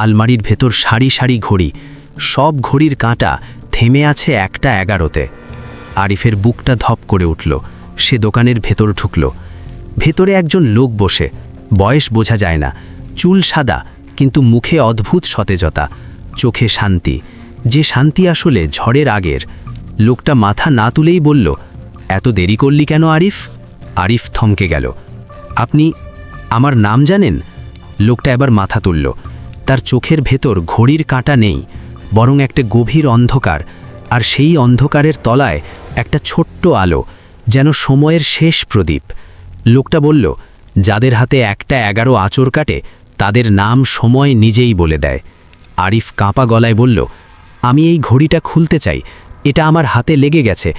আলমারির ভেতর সারি সারি ঘড়ি। সব ঘড়ির কাঁটা থেমে আছে 1:11-তে। আরিফের বুকটা ধপ করে উঠল। সে দোকানের ভেতর ঢুকল। ভেতরে একজন লোক বসে, বয়স বোঝা যায় না, চুল সাদা, কিন্তু মুখে অদ্ভুত সতেজতা, চোখে শান্তি, যে শান্তি আসলে ঝড়ের আগের। লোকটা মাথা না তুলেই বলল, এত দেরি করলি কেন আরিফ? আরিফ থমকে গেল। আপনি আমার নাম জানেন? লোকটা এবার মাথা তুলল। তার চোখের ভেতর ঘড়ির কাঁটা নেই, বরং একটা গভীর অন্ধকার, আর সেই অন্ধকারের তলায় একটা ছোট্ট আলো, যেন সময়ের শেষ প্রদীপ। লোকটা বলল, যাদের হাতে 1:11 আঁচড় কাটে তাদের নাম সময় নিজেই বলে দেয়। আরিফ কাঁপা গলায় বলল, আমি এই ঘড়িটা খুলতে চাই, এটা আমার হাতে লেগে গেছে,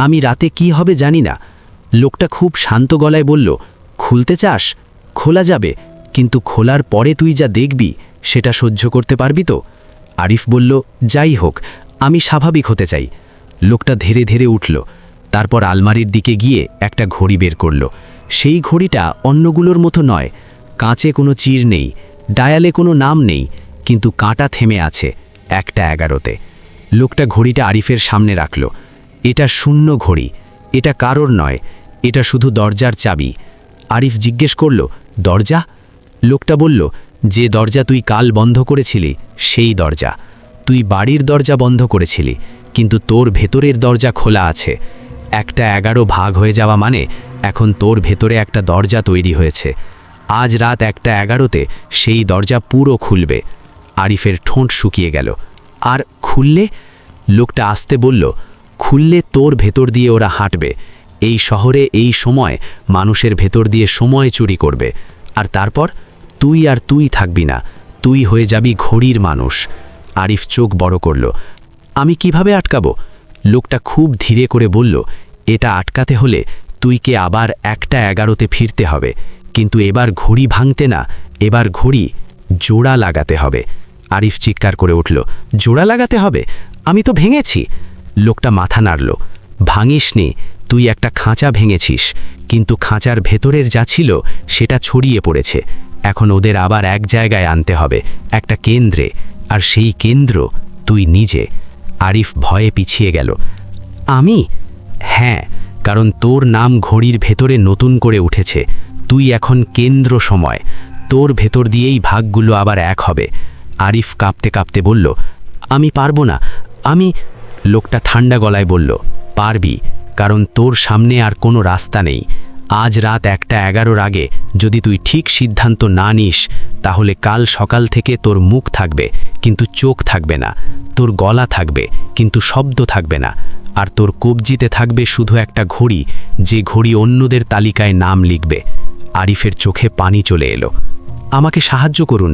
আমি রাতে কি হবে জানি না। লোকটা খুব শান্ত গলায় বলল, খুলতে চাস খোলা যাবে, কিন্তু খোলার পরে তুই যা দেখবি সেটা সহ্য করতে পারবি তো? আরিফ বলল, যাই হোক, আমি স্বাভাবিক হতে চাই। লোকটা ধীরে ধীরে উঠল, তারপর আলমারির দিকে গিয়ে একটা ঘড়ি বের করল। সেই ঘড়িটা অন্যগুলোর মতো নয়, কাঁচে কোনো চির নেই, ডায়ালে কোনো নাম নেই, কিন্তু কাঁটা থেমে আছে 1:11-তে। লোকটা ঘড়িটা আরিফের সামনে রাখল। এটা শূন্য ঘড়ি, এটা কারোর নয়, এটা শুধু দরজার চাবি। আরিফ জিজ্ঞেস করল, দরজা? লোকটা বলল, যে দরজা তুই কাল বন্ধ করেছিলি সেই দরজা। তুই বাড়ির দরজা বন্ধ করেছিলি, কিন্তু তোর ভেতরের দরজা খোলা আছে। 1:11 ভাগ হয়ে যাওয়া মানে এখন তোর ভেতরে একটা দরজা তৈরি হয়েছে। আজ রাত 1:11-তে সেই দরজা পুরো খুলবে। আরিফের ঠোঁট শুকিয়ে গেল। আর খুললে? লোকটা আসতে বলল, খুললে তোর ভেতর দিয়ে ওরা হাঁটবে। এই শহরে এই সময় মানুষের ভেতর দিয়ে সময় চুরি করবে। আর তারপর তুই থাকবি না, তুই হয়ে যাবি ঘড়ির মানুষ। আরিফ চোখ বড় করল। আমি কিভাবে আটকাবো? লোকটা খুব ধীরে করে বলল, এটা আটকাতে হলে তুইকে আবার 1:11-তে ফিরতে হবে, কিন্তু এবার ঘড়ি ভাঙতে না, এবার ঘড়ি জোড়া লাগাতে হবে। আরিফ চিৎকার করে উঠল, জোড়া লাগাতে হবে? আমি তো ভেঙেছি। লোকটা মাথা নাড়ল। ভাঙিসনি, তুই একটা খাঁচা ভেঙেছিস, কিন্তু খাঁচার ভেতরের যা ছিল সেটা ছড়িয়ে পড়েছে। এখন ওদের আবার এক জায়গায় আনতে হবে, একটা কেন্দ্রে, আর সেই কেন্দ্র তুই নিজে। আরিফ ভয়ে পিছিয়ে গেল। আমি? হ্যাঁ, কারণ তোর নাম ঘড়ির ভেতরে নতুন করে উঠেছে। তুই এখন কেন্দ্র সময়, তোর ভেতর দিয়েই ভাগগুলো আবার এক হবে। আরিফ কাঁপতে কাঁপতে বলল, আমি পারবো না, আমি। লোকটা ঠান্ডা গলায় বলল, পারবি, কারণ তোর সামনে আর কোনো রাস্তা নেই। আজ রাত 1:11-র আগে যদি তুই ঠিক সিদ্ধান্ত না নিস, তাহলে কাল সকাল থেকে তোর মুখ থাকবে কিন্তু চোখ থাকবে না, তোর গলা থাকবে কিন্তু শব্দ থাকবে না, আর তোর কবজিতে থাকবে শুধু একটা ঘড়ি, যে ঘড়ি অন্যদের তালিকায় নাম লিখবে। আরিফের চোখে পানি চলে এলো। আমাকে সাহায্য করুন।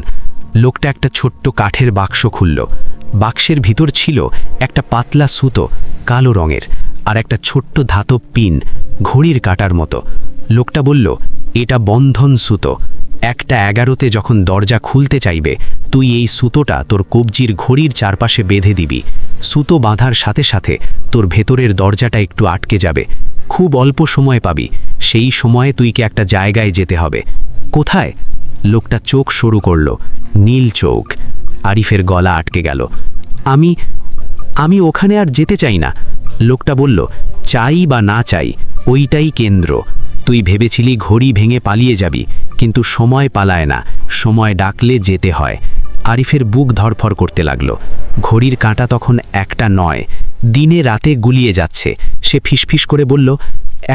লোকটা একটা ছোট্ট কাঠের বাক্স খুলল। বাক্সের ভিতর ছিল একটা পাতলা সুতো, কালো রঙের, আর একটা ছোট্ট ধাতব পিন, ঘড়ির কাঁটার মতো। লোকটা বলল, এটা বন্ধন সুতো। 1:11-তে যখন দরজা খুলতে চাইবে, তুই এই সুতোটা তোর কবজির ঘড়ির চারপাশে বেঁধে দিবি। সুতো বাঁধার সাথে সাথে তোর ভেতরের দরজাটা একটু আটকে যাবে। খুব অল্প সময় পাবি। সেই সময়ে তুইকে একটা জায়গায় যেতে হবে। কোথায়? লোকটা চোখ সরু করল, নীল চোখ। আরিফের গলা আটকে গেল। আমি ওখানে আর যেতে চাই না। লোকটা বলল, চাই বা না চাই, ওইটাই কেন্দ্র। তুই ভেবেছিলি ঘড়ি ভেঙে পালিয়ে যাবি, কিন্তু সময় পালায় না, সময় ডাকলে যেতে হয়। আরিফের বুক ধরফর করতে লাগলো। ঘড়ির কাঁটা তখন একটা নয়, দিনে রাতে গুলিয়ে যাচ্ছে। সে ফিসফিস করে বলল,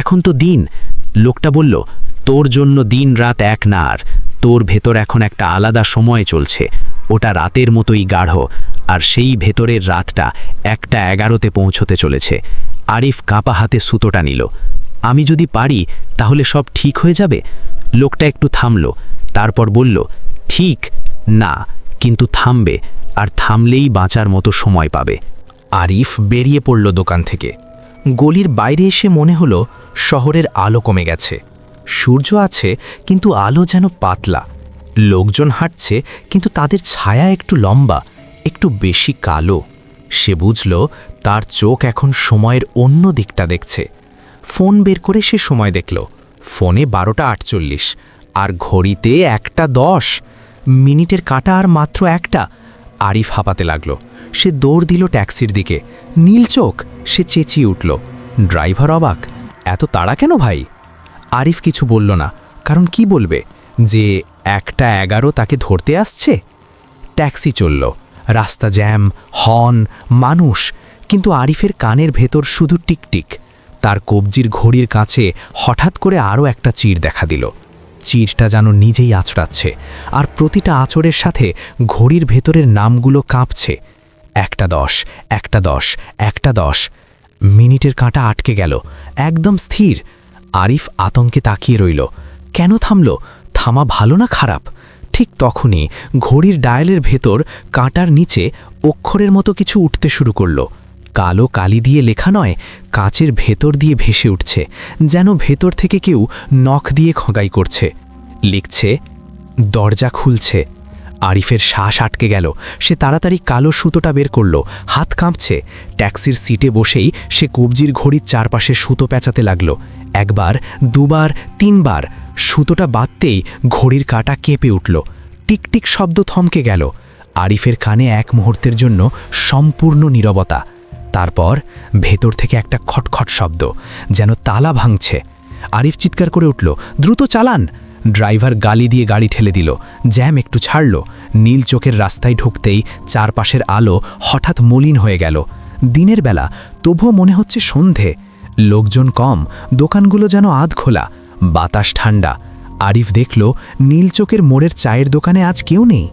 এখন তো দিন। লোকটা বলল, তোর জন্য দিন রাত এক না, আর তোর ভেতর এখন একটা আলাদা সময় চলছে। ওটা রাতের মতোই গাঢ়, আর সেই ভেতরের রাতটা 1:11-তে পৌঁছতে চলেছে। আরিফ কাঁপা হাতে সুতোটা নিল। আমি যদি পারি তাহলে সব ঠিক হয়ে যাবে। লোকটা একটু থামল, তারপর বলল, ঠিক না, কিন্তু থামবে, আর থামলেই বাঁচার মতো সময় পাবে। আরিফ বেরিয়ে পড়ল দোকান থেকে। গলির বাইরে এসে মনে হলো শহরের আলো কমে গেছে। সূর্য আছে, কিন্তু আলো যেন পাতলা। লোকজন হাঁটছে, কিন্তু তাদের ছায়া একটু লম্বা, একটু বেশি কালো। সে বুঝল তার চোখ এখন সময়ের অন্য দিকটা দেখছে। ফোন বের করে সে সময় দেখল। ফোনে 12:48, আর ঘড়িতে 1:10। মিনিটের কাঁটা আর মাত্র একটা। আরিফ হাঁপাতে লাগল। সে দৌড় দিল ট্যাক্সির দিকে। নীল চোখ। সে চেঁচিয়ে উঠল। ড্রাইভার অবাক, এত তাড়া কেন ভাই? আরিফ কিছু বলল না, কারণ কি বলবে, যে 1:11 তাকে ধরতে আসছে। ট্যাক্সি চলল। রাস্তা জ্যাম, হর্ন, মানুষ, কিন্তু আরিফের কানের ভেতর শুধু টিকটিক। তার কবজির ঘড়ির কাছে হঠাৎ করে আরও একটা চির দেখা দিল। চিরটা যেন নিজেই আঁচড়াচ্ছে, আর প্রতিটা আঁচড়ের সাথে ঘড়ির ভেতরের নামগুলো কাঁপছে। 1:10, 1:10, 1:10। মিনিটের কাঁটা আটকে গেল, একদম স্থির। আরিফ আতঙ্কে তাকিয়ে রইল। কেন থামল? থামা ভালো না খারাপ? ঠিক তখনই ঘড়ির ডায়ালের ভেতর কাঁটার নিচে অক্ষরের মতো কিছু উঠতে শুরু করল। কালো কালি দিয়ে লেখা নয়, কাঁচের ভেতর দিয়ে ভেসে উঠছে, যেন ভেতর থেকে কেউ নখ দিয়ে খগাই করছে। লিখছে, দরজা খুলছে। আরিফের শ্বাস আটকে গেল। সে তাড়াতাড়ি কালো সুতোটা বের করল, হাত কাঁপছে। ট্যাক্সির সিটে বসেই সে কবজির ঘড়ির চারপাশে সুতো পেঁচাতে লাগল। একবার, দুবার, তিনবার। সুতোটা বাঁধতেই ঘড়ির কাঁটা কেঁপে উঠল। টিকটিক শব্দ থমকে গেল। আরিফের কানে এক মুহূর্তের জন্য সম্পূর্ণ নীরবতা। তারপর ভেতর থেকে একটা খটখট শব্দ, যেন তালা ভাঙছে। আরিফ চিৎকার করে উঠল, দ্রুত চালান! ড্রাইভার গালি দিয়ে গাড়ি ঠেলে দিল। জ্যাম একটু ছাড়ল। নীল চোখের রাস্তায় ঢুকতেই চারপাশের আলো হঠাৎ মলিন হয়ে গেল। দিনের বেলা, তবুও মনে হচ্ছে সন্ধে। লোকজন কম, দোকানগুলো যেন আধ খোলা, বাতাস ঠান্ডা। আরিফ দেখল, নীল চোখের মোড়ের চায়ের দোকানে আজ কেউ নেই।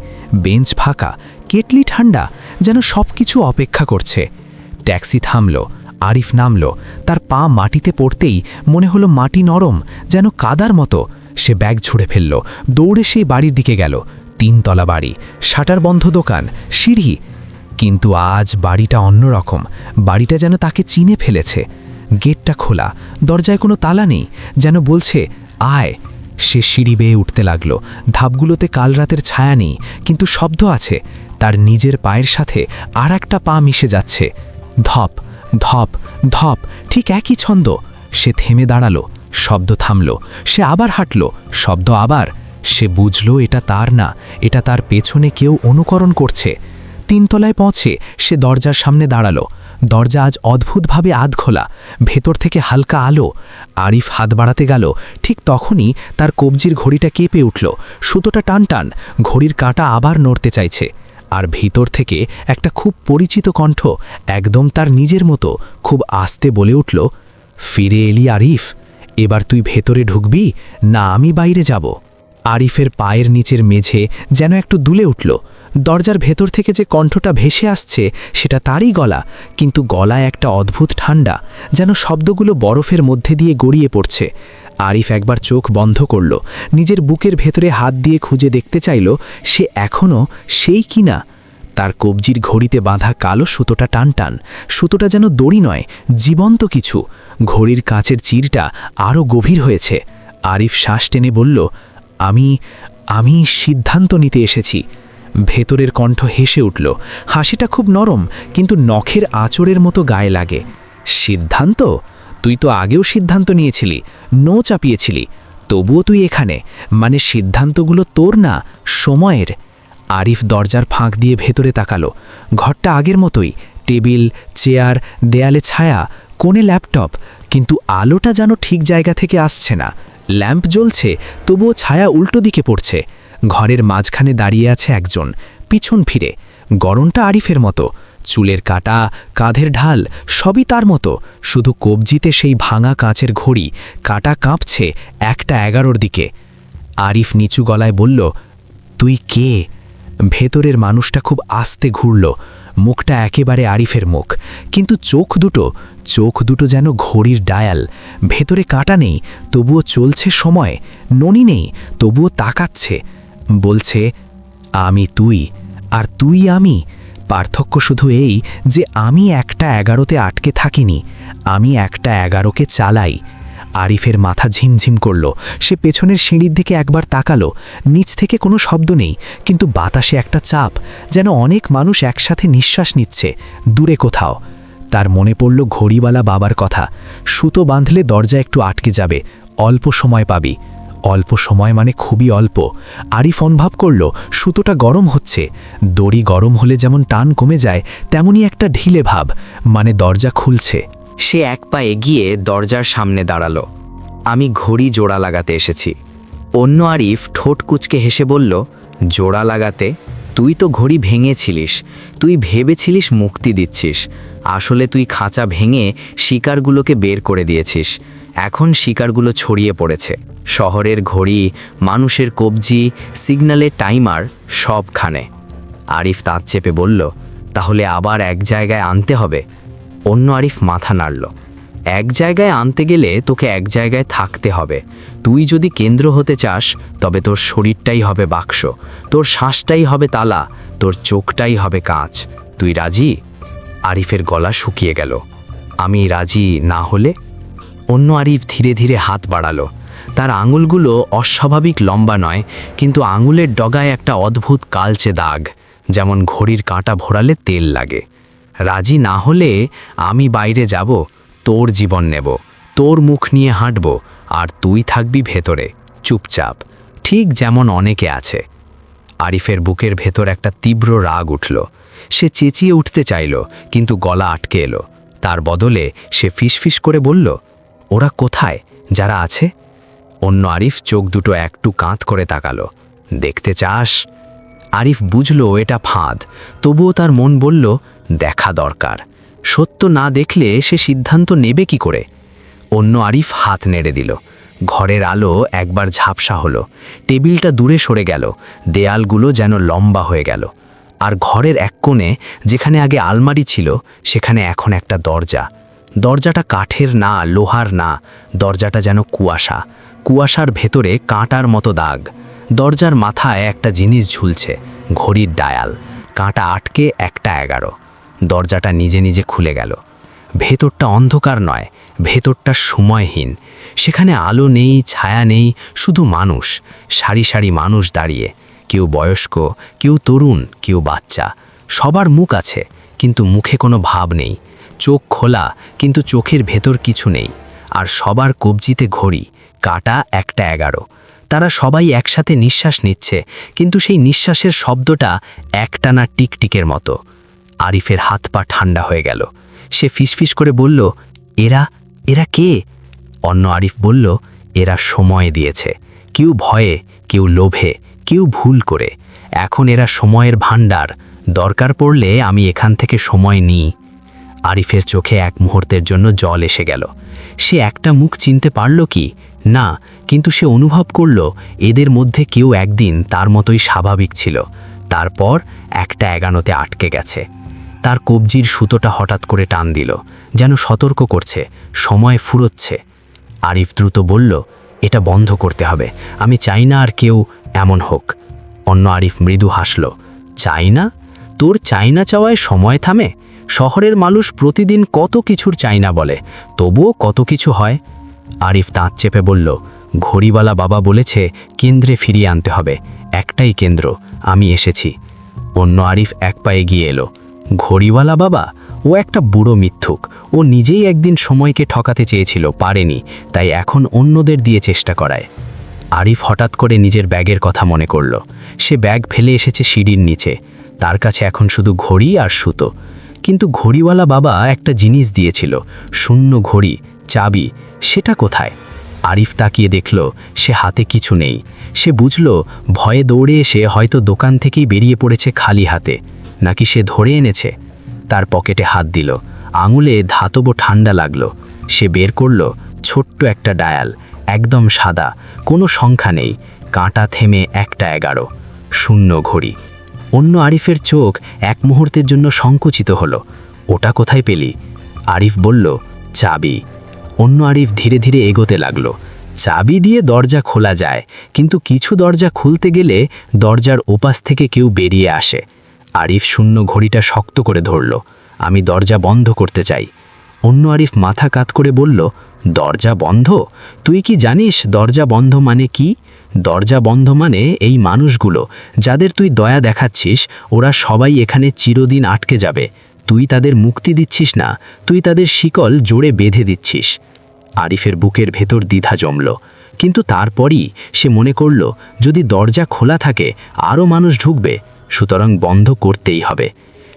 বেঞ্চ ফাঁকা, কেটলি ঠান্ডা, যেন সব কিছু অপেক্ষা করছে। ট্যাক্সি থামল। আরিফ নামল। তার পা মাটিতে পড়তেই মনে হলো মাটি নরম, যেন কাদার মতো। সে ব্যাগ ছুঁড়ে ফেলল, দৌড়ে সেই বাড়ির দিকে গেল। 3 তলা বাড়ি, শাটার বন্ধ দোকান, সিঁড়ি। কিন্তু আজ বাড়িটা অন্যরকম। বাড়িটা যেন তাকে চিনে ফেলেছে। গেটটা খোলা, দরজায় কোনো তালা নেই, যেন বলছে, আয়। সে সিঁড়ি বেয়ে উঠতে লাগল। ধাপগুলোতে কাল রাতের ছায়া নেই, কিন্তু শব্দ আছে। তার নিজের পায়ের সাথে আর একটা পা মিশে যাচ্ছে। ধপ ধপ ধপ, ঠিক একই ছন্দ। সে থেমে দাঁড়ালো। শব্দ থামল। সে আবার হাঁটল। শব্দ আবার। সে বুঝল এটা তার না, এটা তার পেছনে কেউ অনুকরণ করছে। 3 তলায় পৌঁছে সে দরজার সামনে দাঁড়ালো। দরজা আজ অদ্ভুতভাবে আধ খোলা, ভেতর থেকে হালকা আলো। আরিফ হাত বাড়াতে গেল, ঠিক তখনই তার কবজির ঘড়িটা কেঁপে উঠল। সুতোটা টান টান, ঘড়ির কাঁটা আবার নড়তে চাইছে। আর ভিতর থেকে একটা খুব পরিচিত কণ্ঠ, একদম তার নিজের মতো, খুব আস্তে বলে উঠল, ফিরে এলি আরিফ? এবার তুই ভেতরে ঢুকবি না আমি বাইরে যাব? আরিফের পায়ের নিচের মেঝে যেন একটু দুলে উঠল। দরজার ভেতর থেকে যে কণ্ঠটা ভেসে আসছে সেটা তারই গলা, কিন্তু গলায় একটা অদ্ভুত ঠান্ডা, যেন শব্দগুলো বরফের মধ্যে দিয়ে গড়িয়ে পড়ছে। আরিফ একবার চোখ বন্ধ করল, নিজের বুকের ভেতরে হাত দিয়ে খুঁজে দেখতে চাইল সে এখনও সেই কিনা। তার কবজির ঘড়িতে বাঁধা কালো সুতোটা টান টান, সুতোটা যেন দড়ি নয়, জীবন্ত কিছু। ঘড়ির কাঁচের চিরটা আরও গভীর হয়েছে। আরিফ শ্বাস টেনে বলল, আমি সিদ্ধান্ত নিতে এসেছি। ভেতরের কণ্ঠ হেসে উঠল। হাসিটা খুব নরম, কিন্তু নখের আঁচড়ের মতো গায়ে লাগে। সিদ্ধান্ত? তুই তো আগেও সিদ্ধান্ত নিয়েছিলি, নো চাপিয়েছিলি। তবুও তুই এখানে, মানে সিদ্ধান্তগুলো তোর না, সময়ের। আরিফ দরজার ফাঁক দিয়ে ভেতরে তাকালো। ঘরটা আগের মতোই, টেবিল, চেয়ার, দেয়ালে ছায়া, কোণে ল্যাপটপ, কিন্তু আলোটা যেন ঠিক জায়গা থেকে আসছে না। ল্যাম্প জ্বলছে, তবুও ছায়া উল্টো দিকে পড়ছে। ঘরের মাঝখানে দাঁড়িয়ে আছে একজন, পিছন ফিরে। গড়নটা আরিফের মতো, চুলের কাটা, কাঁধের ঢাল, সবই তার মতো, শুধু কবজিতে সেই ভাঙা কাঁচের ঘড়ি, কাঁটা কাঁপছে 1:11 দিকে। আরিফ নিচু গলায় বলল, তুই কে? ভেতরের মানুষটা খুব আস্তে ঘুরল। মুখটা একেবারে আরিফের মুখ, কিন্তু চোখ দুটো যেন ঘড়ির ডায়াল। ভেতরে কাঁটা নেই, তবুও চলছে সময়। ননি নেই, তবুও তাকাচ্ছে। বলছে, আমি তুই, আর তুই আমি। পার্থক্য শুধু এই যে আমি 1:11 আটকে থাকিনি, আমি 1:11 চালাই। আরিফের মাথা ঝিমঝিম করল। সে পেছনের সিঁড়ির দিকে একবার তাকালো। নিচ থেকে কোনো শব্দ নেই, কিন্তু বাতাসে একটা চাপ, যেন অনেক মানুষ একসাথে নিঃশ্বাস নিচ্ছে, দূরে কোথাও। তার মনে পড়ল ঘড়িওয়ালা বাবার কথা, সুতো বাঁধলে দরজা একটু আটকে যাবে, অল্প সময় পাবি। অল্প সময় মানে খুবই অল্প। আরিফ অনুভব করল সুতোটা গরম হচ্ছে। দড়ি গরম হলে যেমন টান কমে যায়, তেমনি একটা ঢিলে ভাব, মানে দরজা খুলছে। সে এক পা এগিয়ে দরজার সামনে দাঁড়ালো। আমি ঘড়ি জোড়া লাগাতে এসেছি। অন্য আরিফ ঠোঁট কুঁচকে হেসে বলল, জোড়া লাগাতে? তুই তো ঘড়ি ভেঙেছিলিস, তুই ভেবেছিলিস মুক্তি দিচ্ছিস। আসলে তুই খাঁচা ভেঙে শিকারগুলোকে বের করে দিয়েছিস। এখন শিকারগুলো ছড়িয়ে পড়েছে, শহরের ঘড়ি, মানুষের কবজি, সিগন্যালের টাইমার, সবখানে। আরিফ তাঁত চেপে বলল, তাহলে আবার এক জায়গায় আনতে হবে? অন্য আরিফ মাথা নাড়ল। এক জায়গায় আনতে গেলে তোকে এক জায়গায় থাকতে হবে। তুই যদি কেন্দ্র হতে চাস, তবে তোর শরীরটাই হবে বাক্স, তোর শ্বাসটাই হবে তালা, তোর চোখটাই হবে কাঁচ। তুই রাজি? আরিফের গলা শুকিয়ে গেল। আমি রাজি না হলে? অন্য আরিফ ধীরে ধীরে হাত বাড়ালো। তার আঙুলগুলো অস্বাভাবিক লম্বা নয়, কিন্তু আঙুলের ডগায় একটা অদ্ভুত কালচে দাগ, যেমন ঘড়ির কাঁটা ভোরালে তেল লাগে। রাজি না হলে আমি বাইরে যাব, তোর জীবন নেব, তোর মুখ নিয়ে হাঁটব, আর তুই থাকবি ভেতরে চুপচাপ, ঠিক যেমন অনেকে আছে। আরিফের বুকের ভেতর একটা তীব্র রাগ উঠল। সে চেঁচিয়ে উঠতে চাইল, কিন্তু গলা আটকে এলো। তার বদলে সে ফিসফিস করে বলল, ওরা কোথায় যারা আছে? অন্য আরিফ চোখ দুটো একটু কাঁত করে তাকালো। দেখতে চাস? আরিফ বুঝল এটা ফাঁদ, তবুও তার মন বলল দেখা দরকার। সত্য না দেখলে সে সিদ্ধান্ত নেবে কি করে? অন্য আরিফ হাত নেড়ে দিল। ঘরের আলো একবার ঝাপসা হলো। টেবিলটা দূরে সরে গেল, দেয়ালগুলো যেন লম্বা হয়ে গেল। আর ঘরের এক কোণে, যেখানে আগে আলমারি ছিল, সেখানে এখন একটা দরজা। দরজাটা কাঠের না, লোহার না, দরজাটা যেন কুয়াশা। কুয়াশার ভেতরে কাঁটার মতো দাগ। দরজার মাথায় একটা জিনিস ঝুলছে, ঘড়ির ডায়াল। কাঁটা আটকে 1:11। দরজাটা নিজে নিজে খুলে গেল। ভেতরটা অন্ধকার নয়, ভেতরটা সময়হীন। সেখানে আলো নেই, ছায়া নেই, শুধু মানুষ, সারি সারি মানুষ দাঁড়িয়ে। কেউ বয়স্ক, কেউ তরুণ, কেউ বাচ্চা। সবার মুখ আছে, কিন্তু মুখে কোনো ভাব নেই। চোখ খোলা, কিন্তু চোখের ভেতর কিছু নেই। আর সবার কবজিতে ঘড়ি, কাঁটা 1:11। তারা সবাই একসাথে নিঃশ্বাস নিচ্ছে, কিন্তু সেই নিঃশ্বাসের শব্দটা একটানা টিকটিকের মতো। আরিফের হাত পা ঠান্ডা হয়ে গেল। সে ফিসফিস করে বলল, এরা এরা কে? অন্য আরিফ বলল, এরা সময় দিয়েছে, কেউ ভয়ে, কেউ লোভে, কেউ ভুল করে। এখন এরা সময়ের ভাণ্ডার। দরকার পড়লে আমি এখান থেকে সময় নিই। আরিফের চোখে এক মুহূর্তের জন্য জল এসে গেল। সে একটা মুখ চিনতে পারল কি না, কিন্তু সে অনুভব করল এদের মধ্যে কেউ একদিন তার মতোই স্বাভাবিক ছিল, তারপর 1:11 আটকে গেছে। তার কবজির সুতোটা হঠাৎ করে টান দিল, যেন সতর্ক করছে সময় ফুরোচ্ছে। আরিফ দ্রুত বলল, এটা বন্ধ করতে হবে, আমি চাই না আর কেউ এমন হোক। অন্য আরিফ মৃদু হাসল, চাই না? তোর চাই না চাওয়ায় সময় থামে? শহরের মানুষ প্রতিদিন কত কিছুর চাই না বলে, তবুও কত কিছু হয়। আরিফ দাঁত চেপে বলল, ঘড়িওয়ালা বাবা বলেছে কেন্দ্রে ফিরিয়ে আনতে হবে, একটাই কেন্দ্র, আমি এসেছি। অন্য আরিফ এক পা এগিয়ে এলো। ঘড়িওয়ালা বাবা? ও একটা বুড়ো মিথ্যুক। ও নিজেই একদিন সময়কে ঠকাতে চেয়েছিল, পারেনি, তাই এখন অন্যদের দিয়ে চেষ্টা করায়। আরিফ হঠাৎ করে নিজের ব্যাগের কথা মনে করল। সে ব্যাগ ফেলে এসেছে সিঁড়ির নিচে। তার কাছে এখন শুধু ঘড়ি আর সুতো। কিন্তু ঘড়িওয়ালা বাবা একটা জিনিস দিয়েছিল, শূন্য ঘড়ি, চাবি, সেটা কোথায়? আরিফ তাকিয়ে দেখল সে হাতে কিছু নেই। সে বুঝল ভয়ে দৌড়ে এসে হয়তো দোকান থেকেই বেরিয়ে পড়েছে খালি হাতে, নাকি সে ধরে এনেছে। তার পকেটে হাত দিল, আঙুলে ধাতব ঠান্ডা লাগলো। সে বের করল ছোট্ট একটা ডায়াল, একদম সাদা, কোনো সংখ্যা নেই, কাঁটা থেমে 1:11, শূন্য ঘড়ি। অন্য আরিফের চোখ এক মুহূর্তের জন্য সংকুচিত হলো। ওটা কোথায় পেলি? আরিফ বলল, চাবি। অন্য আরিফ ধীরে ধীরে এগোতে লাগলো। চাবি দিয়ে দরজা খোলা যায়, কিন্তু কিছু দরজা খুলতে গেলে দরজার ওপাশ থেকে কেউ বেরিয়ে আসে। আরিফ শূন্য ঘড়িটা শক্ত করে ধরল। আমি দরজা বন্ধ করতে চাই। অন্য আরিফ মাথা কাত করে বলল, দরজা বন্ধ? তুই কি জানিস দরজা বন্ধ মানে কি? দরজা বন্ধ মানে এই মানুষগুলো যাদের তুই দয়া দেখাচ্ছিস, ওরা সবাই এখানে চিরদিন আটকে যাবে। তুই তাদের মুক্তি দিচ্ছিস না, তুই তাদের শিকল জোরে বেঁধে দিচ্ছিস। আরিফের বুকের ভেতর দ্বিধা জমল, কিন্তু তারপরই সে মনে করল যদি দরজা খোলা থাকে আরও মানুষ ঢুকবে, সুতরাং বন্ধ করতেই হবে।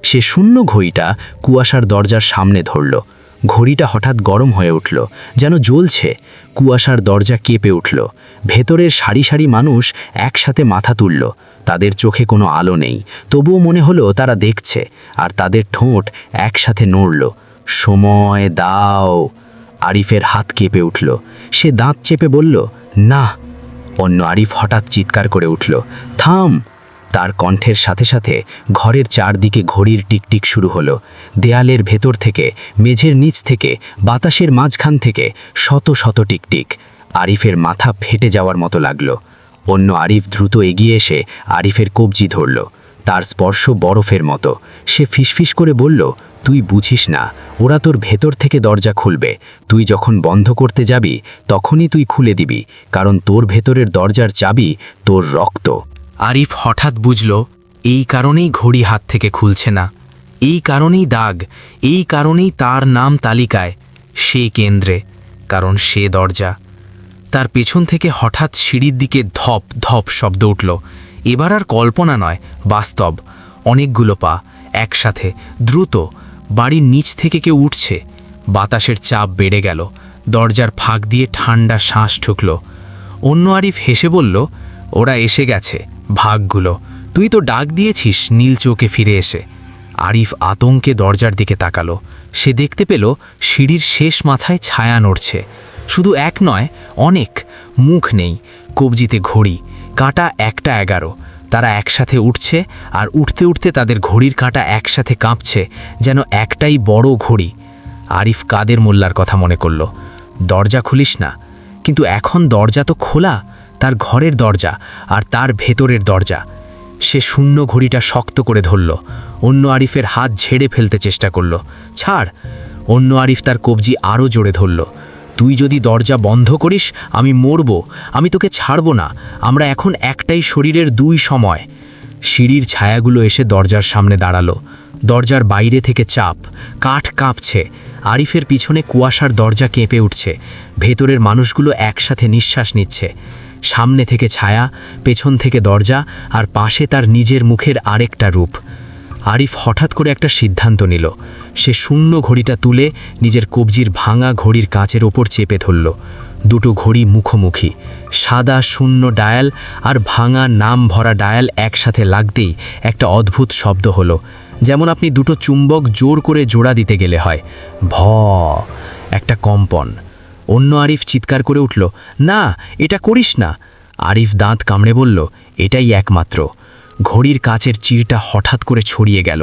সে শূন্য ঘড়িটা কুয়াশার দরজার সামনে ধরল। ঘড়িটা হঠাৎ গরম হয়ে উঠল, যেন জ্বলছে। কুয়াশার দরজা কেঁপে উঠল। ভেতরের সারি সারি মানুষ একসাথে মাথা তুলল। তাদের চোখে কোনো আলো নেই, তবুও মনে হলো তারা দেখছে, আর তাদের ঠোঁট একসাথে নড়ল। সময় দাও। আরিফের হাত কেঁপে উঠল। সে দাঁত চেপে বলল, না। অন্য আরিফ হঠাৎ চিৎকার করে উঠল, থাম। তার কণ্ঠের সাথে সাথে ঘরের চারদিকে ঘড়ির টিকটিক শুরু হলো। দেয়ালের ভেতর থেকে, মেঝের নিচ থেকে, বাতাসের মাঝখান থেকে শত শত টিকটিক। আরিফের মাথা ফেটে যাওয়ার মতো লাগলো। অন্য আরিফ দ্রুত এগিয়ে এসে আরিফের কবজি ধরল। তার স্পর্শ বরফের মতো। সে ফিসফিস করে বলল, তুই বুঝিস না, ওরা তোর ভেতর থেকে দরজা খুলবে। তুই যখন বন্ধ করতে যাবি তখনই তুই খুলে দিবি, কারণ তোর ভেতরের দরজার চাবি তোর রক্ত। আরিফ হঠাৎ বুঝল এই কারণেই ঘড়ি হাত থেকে খুলছে না, এই কারণেই দাগ, এই কারণেই তার নাম তালিকায়, সে কেন্দ্রে, কারণ সে দরজা। তার পেছন থেকে হঠাৎ সিঁড়ির দিকে ধপ ধপ শব্দ উঠল। এবার আর কল্পনা নয়, বাস্তব। অনেকগুলো পা একসাথে, দ্রুত। বাড়ির নিচ থেকে কেউ উঠছে। বাতাসের চাপ বেড়ে গেল, দরজার ফাঁক দিয়ে ঠান্ডা শ্বাস ঢুকল। অন্য আরিফ হেসে বলল, ওরা এসে গেছে, ভাগগুলো। তুই তো ডাক দিয়েছিস নীল চোখে ফিরে এসে। আরিফ আতঙ্কে দরজার দিকে তাকালো। সে দেখতে পেল সিঁড়ির শেষ মাথায় ছায়া নড়ছে। শুধু এক নয়, অনেক। মুখ নেই, কবজিতে ঘড়ি, কাঁটা 1টা 11। তারা একসাথে উঠছে, আর উঠতে উঠতে তাদের ঘড়ির কাঁটা একসাথে কাঁপছে, যেন একটাই বড় ঘড়ি। আরিফ কাদের মোল্লার কথা মনে করল। দরজা খুলিস না, কিন্তু এখন দরজা তো খোলা, তার ঘরের দরজা আর তার ভেতরের দরজা। সে শূন্য ঘড়িটা শক্ত করে ধরল। অন্য আরিফের হাত ঝেড়ে ফেলতে চেষ্টা করল। ছাড়। অন্য আরিফ তার কবজি আরও জোরে ধরল। তুই যদি দরজা বন্ধ করিস আমি মরব, আমি তোকে ছাড়ব না। আমরা এখন একটাই শরীরের 2 সময়। সিঁড়ির ছায়াগুলো এসে দরজার সামনে দাঁড়ালো। দরজার বাইরে থেকে চাপ, কাঠ কাঁপছে। আরিফের পিছনে কুয়াশার দরজা কেঁপে উঠছে। ভেতরের মানুষগুলো একসাথে নিঃশ্বাস নিচ্ছে। সামনে থেকে ছায়া, পেছন থেকে দরজা, আর পাশে তার নিজের মুখের আরেকটা রূপ। আরিফ হঠাৎ করে একটা সিদ্ধান্ত নিল। সে শূন্য ঘড়িটা তুলে নিজের কবজির ভাঙা ঘড়ির কাঁচের ওপর চেপে ধরল। দুটো ঘড়ি মুখোমুখি, সাদা শূন্য ডায়াল আর ভাঙা নাম ভরা ডায়াল একসাথে লাগতেই একটা অদ্ভুত শব্দ হলো, যেমন আপনি দুটো চুম্বক জোর করে জোড়া দিতে গেলে হয়। ভ, একটা কম্পন। অন্য আরিফ চিৎকার করে উঠল, না, এটা করিস না। আরিফ দাঁত কামড়ে বলল, এটাই একমাত্র। ঘড়ির কাচের চিরটা হঠাৎ করে ছড়িয়ে গেল।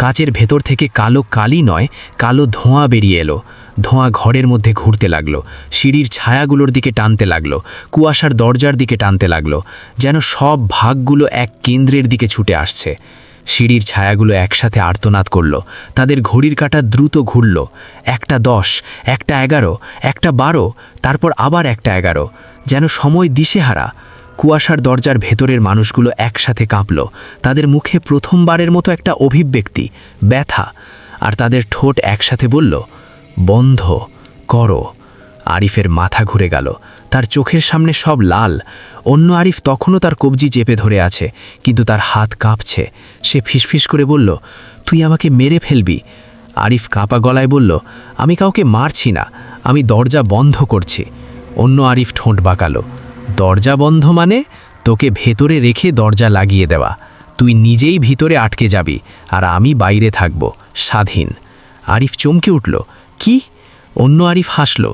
কাচের ভেতর থেকে কালো কালি নয়, কালো ধোঁয়া বেরিয়ে এলো। ধোঁয়া ঘরের মধ্যে ঘুরতে লাগলো, সিঁড়ির ছায়াগুলোর দিকে টানতে লাগলো, কুয়াশার দরজার দিকে টানতে লাগলো, যেন সব ভাগগুলো এক কেন্দ্রের দিকে ছুটে আসছে। সিঁড়ির ছায়াগুলো একসাথে আর্তনাদ করল। তাদের ঘড়ির কাঁটা দ্রুত ঘুরল। একটা 10, একটা 11, একটা 12, তারপর আবার একটা 11, যেন সময় দিশেহারা। কুয়াশার দরজার ভেতরের মানুষগুলো একসাথে কাঁপল। তাদের মুখে প্রথমবারের মতো একটা অভিব্যক্তি, ব্যথা, আর তাদের ঠোঁট একসাথে বলল, বন্ধ করো। আরিফের মাথা ঘুরে গেল। তার চোখের সামনে সব লাল। অন্য আরিফ তখনও তার কবজি চেপে ধরে আছে, কিন্তু তার হাত কাঁপছে। সে ফিসফিস করে বলল, তুই আমাকে মেরে ফেলবি। আরিফ কাঁপা গলায় বলল, আমি কাউকে মারছি না, আমি দরজা বন্ধ করছি। অন্য আরিফ ঠোঁট বাঁকালো, দরজা বন্ধ মানে? তোকে ভেতরে রেখে দরজা লাগিয়ে দেওয়া। তুই নিজেই ভিতরে আটকে যাবি, আর আমি বাইরে থাকব, স্বাধীন। আরিফ চমকে উঠল, কি? অন্য আরিফ হাসল,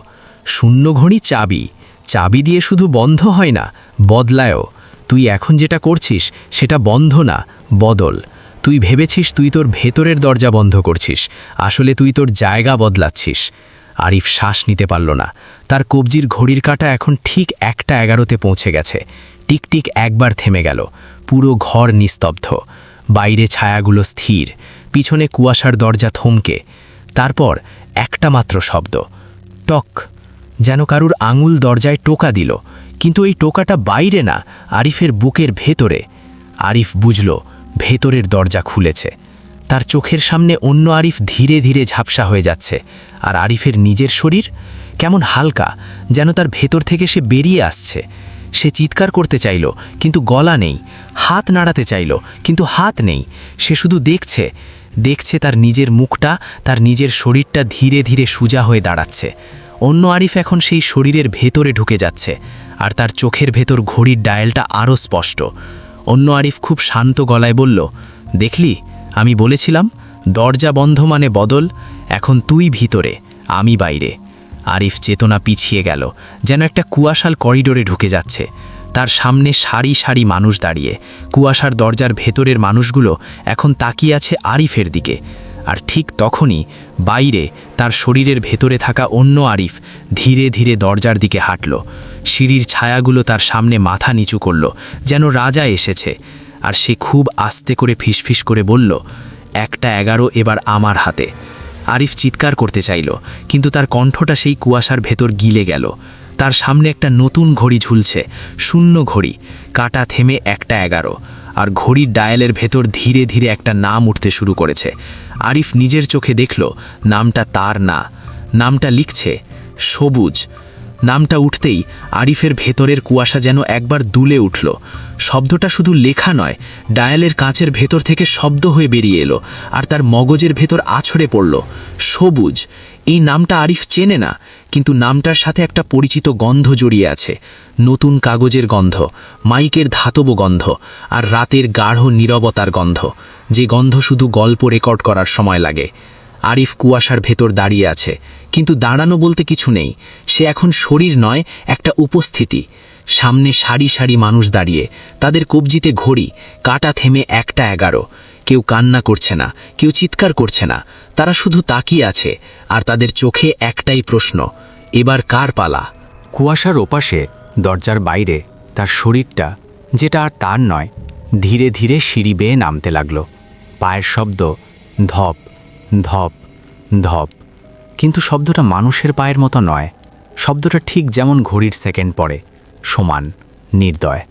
শূন্য ঘড়ি চাবি, চাবি দিয়ে শুধু বন্ধ হয় না, বদলায়ও। তুই এখন যেটা করছিস সেটা বন্ধ না, বদল। তুই ভেবেছিস তুই তোর ভেতরের দরজা বন্ধ করছিস, আসলে তুই তোর জায়গা বদলাচ্ছিস। আরিফ শ্বাস নিতে পারল না। তার কবজির ঘড়ির কাঁটা এখন ঠিক 1টা 11-তে পৌঁছে গেছে। টিকটিক একবার থেমে গেল। পুরো ঘর নিস্তব্ধ। বাইরে ছায়াগুলো স্থির, পিছনে কুয়াশার দরজা থমকে। তারপর একটা মাত্র শব্দ, টক, যেন কারুর আঙুল দরজায় টোকা দিল। কিন্তু এই টোকাটা বাইরে না, আরিফের বুকের ভেতরে। আরিফ বুঝল ভেতরের দরজা খুলেছে। তার চোখের সামনে অন্য আরিফ ধীরে ধীরে ঝাপসা হয়ে যাচ্ছে, আর আরিফের নিজের শরীর কেমন হালকা, যেন তার ভেতর থেকে সে বেরিয়ে আসছে। সে চিৎকার করতে চাইল, কিন্তু গলা নেই। হাত নাড়াতে চাইল, কিন্তু হাত নেই। সে শুধু দেখছে, দেখছে তার নিজের মুখটা, তার নিজের শরীরটা ধীরে ধীরে সোজা হয়ে দাঁড়াচ্ছে। অন্য আরিফ এখন সেই শরীরের ভেতরে ঢুকে যাচ্ছে, আর তার চোখের ভেতর ঘড়ির ডায়ালটা আরও স্পষ্ট। অন্য আরিফ খুব শান্ত গলায় বলল, দেখলি, আমি বলেছিলাম দরজা বন্ধ মানে বদল। এখন তুই ভিতরে, আমি বাইরে। আরিফ চেতনা পিছিয়ে গেল, যেন একটা কুয়াশাল করিডোরে ঢুকে যাচ্ছে। তার সামনে সারি সারি মানুষ দাঁড়িয়ে। কুয়াশার দরজার ভেতরের মানুষগুলো এখন তাকিয়ে আছে আরিফের দিকে। আর ঠিক তখনই বাইরে তার শরীরের ভেতরে থাকা অন্য আরিফ ধীরে ধীরে দরজার দিকে হাঁটল। সিঁড়ির ছায়াগুলো তার সামনে মাথা নিচু করল, যেন রাজা এসেছে। আর সে খুব আস্তে করে ফিসফিস করে বলল, একটা 11 এবার আমার হাতে। আরিফ চিৎকার করতে চাইল, কিন্তু তার কণ্ঠটা সেই কুয়াশার ভেতর গিলে গেল। তার সামনে একটা নতুন ঘড়ি ঝুলছে, শূন্য ঘড়ি, কাটা থেমে একটা 11, আর ঘড়ির ডায়ালের ভেতর ধীরে ধীরে একটা নাম উঠতে শুরু করেছে। আরিফ নিজের চোখে দেখল নামটা তার না, নামটা লিখছে সবুজ। নামটা উঠতেই আরিফের ভেতরের কুয়াশা যেন একবার দুলে উঠল। শব্দটা শুধু লেখা নয়, ডায়ালের কাঁচের ভেতর থেকে শব্দ হয়ে বেরিয়ে এলো, আর তার মগজের ভেতর আছড়ে পড়ল সবুজ। এই নামটা আরিফ চেনে না, কিন্তু নামটার সাথে একটা পরিচিত গন্ধ জড়িয়ে আছে। নতুন কাগজের গন্ধ, মাইকের ধাতব গন্ধ, আর রাতের গাঢ় নীরবতার গন্ধ, যে গন্ধ শুধু গল্প রেকর্ড করার সময় লাগে। আরিফ কুয়াশার ভেতর দাঁড়িয়ে আছে, কিন্তু দাঁড়ানো বলতে কিছু নেই। সে এখন শরীর নয়, একটা উপস্থিতি। সামনে সারি সারি মানুষ দাঁড়িয়ে, তাদের কবজিতে ঘড়ি, কাটা থেমে একটা 11। কেউ কান্না করছে না, কেউ চিৎকার করছে না, তারা শুধু তাকিয়ে আছে, আর তাদের চোখে একটাই প্রশ্ন, এবার কার পালা? কুয়াশার ওপাশে দরজার বাইরে তার শরীরটা, যেটা আর তার নয়, ধীরে ধীরে সিঁড়ি বেয়ে নামতে লাগলো। পায়ের শব্দ, ধপ ধপ ধপ, কিন্তু শব্দটা মানুষের পায়ের মতো নয়। শব্দটা ঠিক যেমন ঘড়ির সেকেন্ড পরে, সমান, নির্দয়।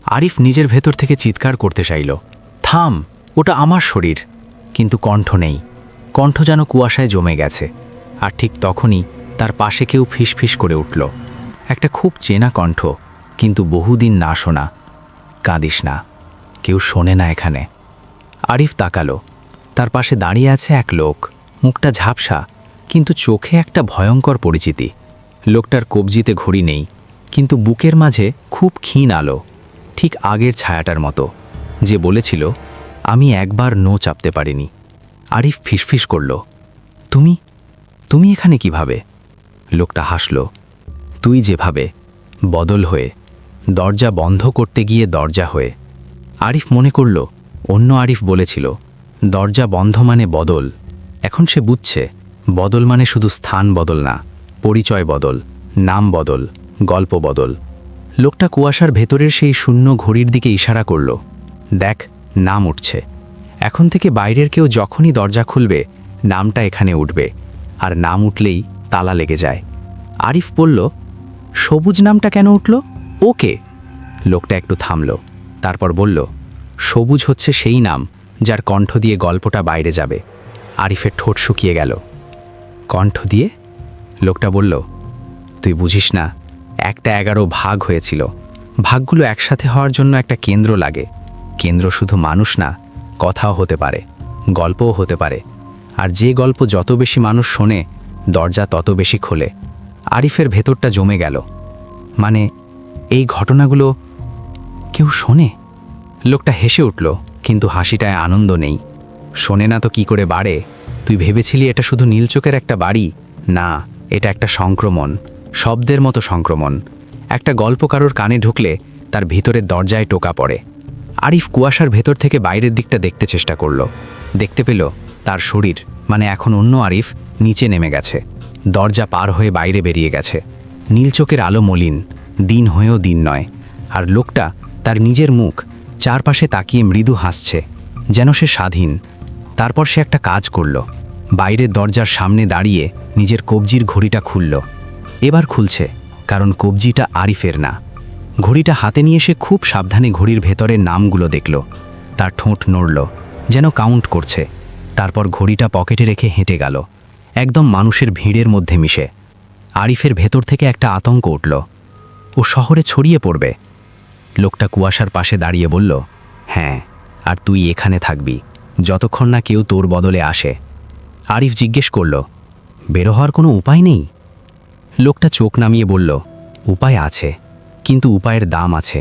আরিফ নিজের ভেতর থেকে চিৎকার করতে চাইল, থাম, ওটা আমার শরীর। কিন্তু কণ্ঠ নেই, কণ্ঠ যেন কুয়াশায় জমে গেছে। আর ঠিক তখনই তার পাশে কেউ ফিসফিস করে উঠল, একটা খুব চেনা কণ্ঠ, কিন্তু বহুদিন না শোনা, কাঁদিস না, কেউ শোনে না এখানে। আরিফ তাকালো, তার পাশে দাঁড়িয়ে আছে এক লোক, মুখটা ঝাপসা, কিন্তু চোখে একটা ভয়ঙ্কর পরিচিতি। লোকটার কবজিতে ঘড়ি নেই, কিন্তু বুকের মাঝে খুব ক্ষীণ আলো, ঠিক আগের ছায়াটার মতো, যে বলেছিল, আমি একবার নো চাপতে পারিনি। আরিফ ফিসফিস করল, তুমি তুমি এখানে কিভাবে? লোকটা হাসল, তুই যেভাবে, বদল হয়ে, দরজা বন্ধ করতে গিয়ে দরজা হয়ে। আরিফ মনে করল অন্য আরিফ বলেছিল, দরজা বন্ধ মানে বদল। এখন সে বুঝছে, বদল মানে শুধু স্থান বদল না, পরিচয় বদল, নাম বদল, গল্প বদল। লোকটা কুয়াশার ভেতরের সেই শূন্য ঘড়ির দিকে ইশারা করল, দেখ, নাম উঠছে। এখন থেকে বাইরের কেউ যখনই দরজা খুলবে, নামটা এখানে উঠবে, আর নাম উঠলেই তালা লেগে যায়। আরিফ বলল, সবুজ নামটা কেন উঠল? ওকে। লোকটা একটু থামল, তারপর বলল, সবুজ হচ্ছে সেই নাম যার কণ্ঠ দিয়ে গল্পটা বাইরে যাবে। আরিফের ঠোঁট শুকিয়ে গেল। কণ্ঠ দিয়ে? লোকটা বলল, তুই বুঝিস না, একটা 11 ভাগ হয়েছিল। ভাগগুলো একসাথে হওয়ার জন্য একটা কেন্দ্র লাগে। কেন্দ্র শুধু মানুষ না, কথাও হতে পারে, গল্পও হতে পারে। আর যে গল্প যত বেশি মানুষ শোনে, দরজা তত বেশি খোলে। আরিফের ভেতরটা জমে গেল। মানে, এই ঘটনাগুলো কেউ শোনে? লোকটা হেসে উঠল, কিন্তু হাসিটায় আনন্দ নেই। শোনে না তো কি করে বাড়ে? তুই ভেবেছিলি এটা শুধু নীলচোখের একটা বাড়ি? না, এটা একটা সংক্রমণ, শব্দের মতো সংক্রমণ। একটা গল্প কারোর কানে ঢুকলে তার ভিতরের দরজায় টোকা পড়ে। আরিফ কুয়াশার ভেতর থেকে বাইরের দিকটা দেখতে চেষ্টা করল। দেখতে পেল তার শরীর, মানে এখন অন্য আরিফ, নিচে নেমে গেছে, দরজা পার হয়ে বাইরে বেরিয়ে গেছে। নীলচোখের আলো মলিন, দিন হয়েও দিন নয়। আর লোকটা তার নিজের মুখ, চারপাশে তাকিয়ে মৃদু হাসছে, যেন সে স্বাধীন। তারপর সে একটা কাজ করল, বাইরের দরজার সামনে দাঁড়িয়ে নিজের কবজির ঘড়িটা খুলল। এবার খুলছে, কারণ কবজিটা আরিফের না। ঘড়িটা হাতে নিয়ে সে খুব সাবধানে ঘড়ির ভেতরের নামগুলো দেখল। তার ঠোঁট নড়ল, যেন কাউন্ট করছে। তারপর ঘড়িটা পকেটে রেখে হেঁটে গেল, একদম মানুষের ভিড়ের মধ্যে মিশে। আরিফের ভেতর থেকে একটা আতঙ্ক উঠল, ও শহরে ছড়িয়ে পড়বে। লোকটা কুয়াশার পাশে দাঁড়িয়ে বলল, হ্যাঁ, আর তুই এখানে থাকবি যতক্ষণ না কেউ তোর বদলে আসে। আরিফ জিজ্ঞেস করল, বেরো হওয়ার কোনো উপায় নেই? লোকটা চোখ নামিয়ে বলল, উপায় আছে, কিন্তু উপায়ের দাম আছে।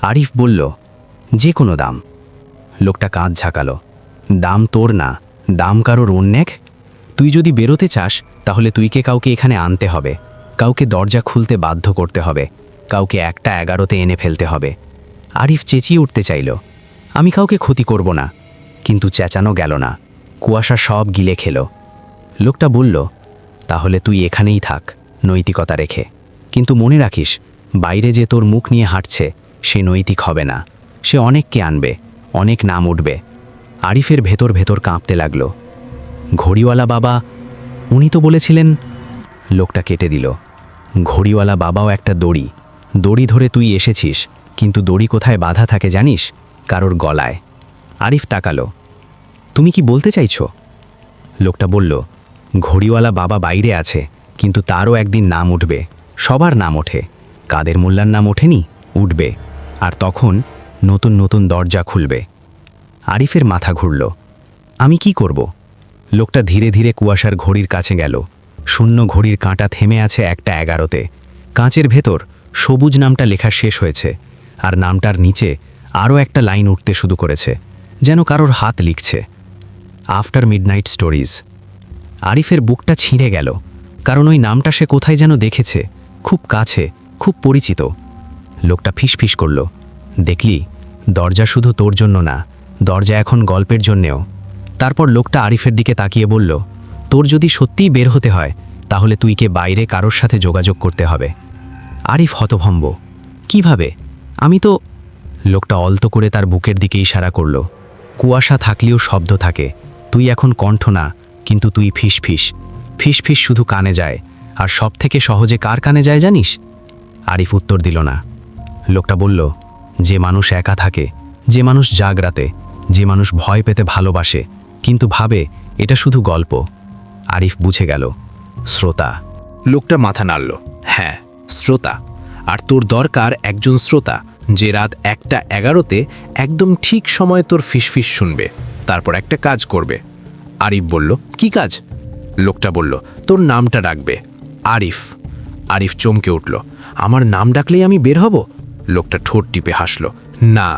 আরিফ বলল, যে কোনো দাম? লোকটা কাঁধ ঝাঁকালো, দাম তোর না, দাম কারোর অন্যেক। তুই যদি বেরোতে চাস, তাহলে তুইকে কাউকে এখানে আনতে হবে, কাউকে দরজা খুলতে বাধ্য করতে হবে, কাউকে একটা 11তে এনে ফেলতে হবে। আরিফ চেঁচিয়ে উঠতে চাইল, আমি কাউকে ক্ষতি করব না, কিন্তু চেঁচানো গেল না। কুয়াশা সব গিলে খেল। লোকটা বলল, তাহলে তুই এখানেই থাক, নৈতিকতা রেখে, কিন্তু মনে রাখিস, বাইরে যে তোর মুখ নিয়ে হাঁটছে, সে নৈতিক হবে না। সে অনেককে আনবে, অনেক নাম উঠবে। আরিফের ভেতর ভেতর কাঁপতে লাগল। ঘড়িওয়ালা বাবা, উনি তো বলেছিলেন। লোকটা কেটে দিল। ঘড়িওয়ালা বাবাও একটা দড়ি। দড়ি ধরে তুই এসেছিস, কিন্তু দড়ি কোথায় বাঁধা থাকে জানিস? কারোর গলায়। আরিফ তাকালো। তুমি কি বলতে চাইছো? লোকটা বলল, ঘড়িওয়ালা বাবা বাইরে আছে, কিন্তু তারও একদিন নাম উঠবে। সবার নাম ওঠে, কাদের মোল্লার নাম ওঠেনি? উঠবে। আর তখন নতুন নতুন দরজা খুলবে। আরিফের মাথা ঘুরল। আমি কি করব? লোকটা ধীরে ধীরে কুয়াশার ঘড়ির কাছে গেল। শূন্য ঘড়ির কাঁটা থেমে আছে একটা 11-তে। কাঁচের ভেতর সবুজ নামটা লেখা শেষ হয়েছে, আর নামটার নিচে আরও একটা লাইন উঠতে শুরু করেছে, যেন কারোর হাত লিখছে, আফটার মিডনাইট স্টোরিজ। আরিফের বুকটা ছিঁড়ে গেল, কারণ ওই নামটা সে কোথায় যেন দেখেছে, খুব কাছে, খুব পরিচিত। লোকটা ফিসফিস করল, দেখলি, দরজা শুধু তোর জন্য না, দরজা এখন গল্পের জন্যেও। তারপর লোকটা আরিফের দিকে তাকিয়ে বলল, তোর যদি সত্যিই বের হতে হয়, তাহলে তুইকে বাইরে কারোর সাথে যোগাযোগ করতে হবে। আরিফ হতভম্ব। কিভাবে? আমি তো। লোকটা অলতো করে তার বুকের দিকে ইশারা করল। কুয়াশা থাকলেও শব্দ থাকে। তুই এখন কণ্ঠ না, কিন্তু তুই ফিসফিস। ফিসফিস শুধু কানে যায়, আর সব থেকে সহজে কার কানে যায় জানিস? আরিফ উত্তর দিল না। লোকটা বলল, যে মানুষ একা থাকে, যে মানুষ জাগরাতে, যে মানুষ ভয় পেতে ভালোবাসে, কিন্তু ভাবে এটা শুধু গল্প। আরিফ বুঝে গেল, শ্রোতা। লোকটা মাথা নাড়ল। হ্যাঁ, শ্রোতা। আর তোর দরকার একজন শ্রোতা, যে রাত 1:11-তে একদম ঠিক সময় তোর ফিসফিস শুনবে, তারপর একটা কাজ করবে। আরিফ বলল, কি কাজ? লোকটা বলল, তোর নামটা ডাকবে। আরিফ। আরিফ চমকে উঠল। আমার নাম ডাকলেই আমি বের হব? লোকটা ঠোঁট টিপে হাসল। না,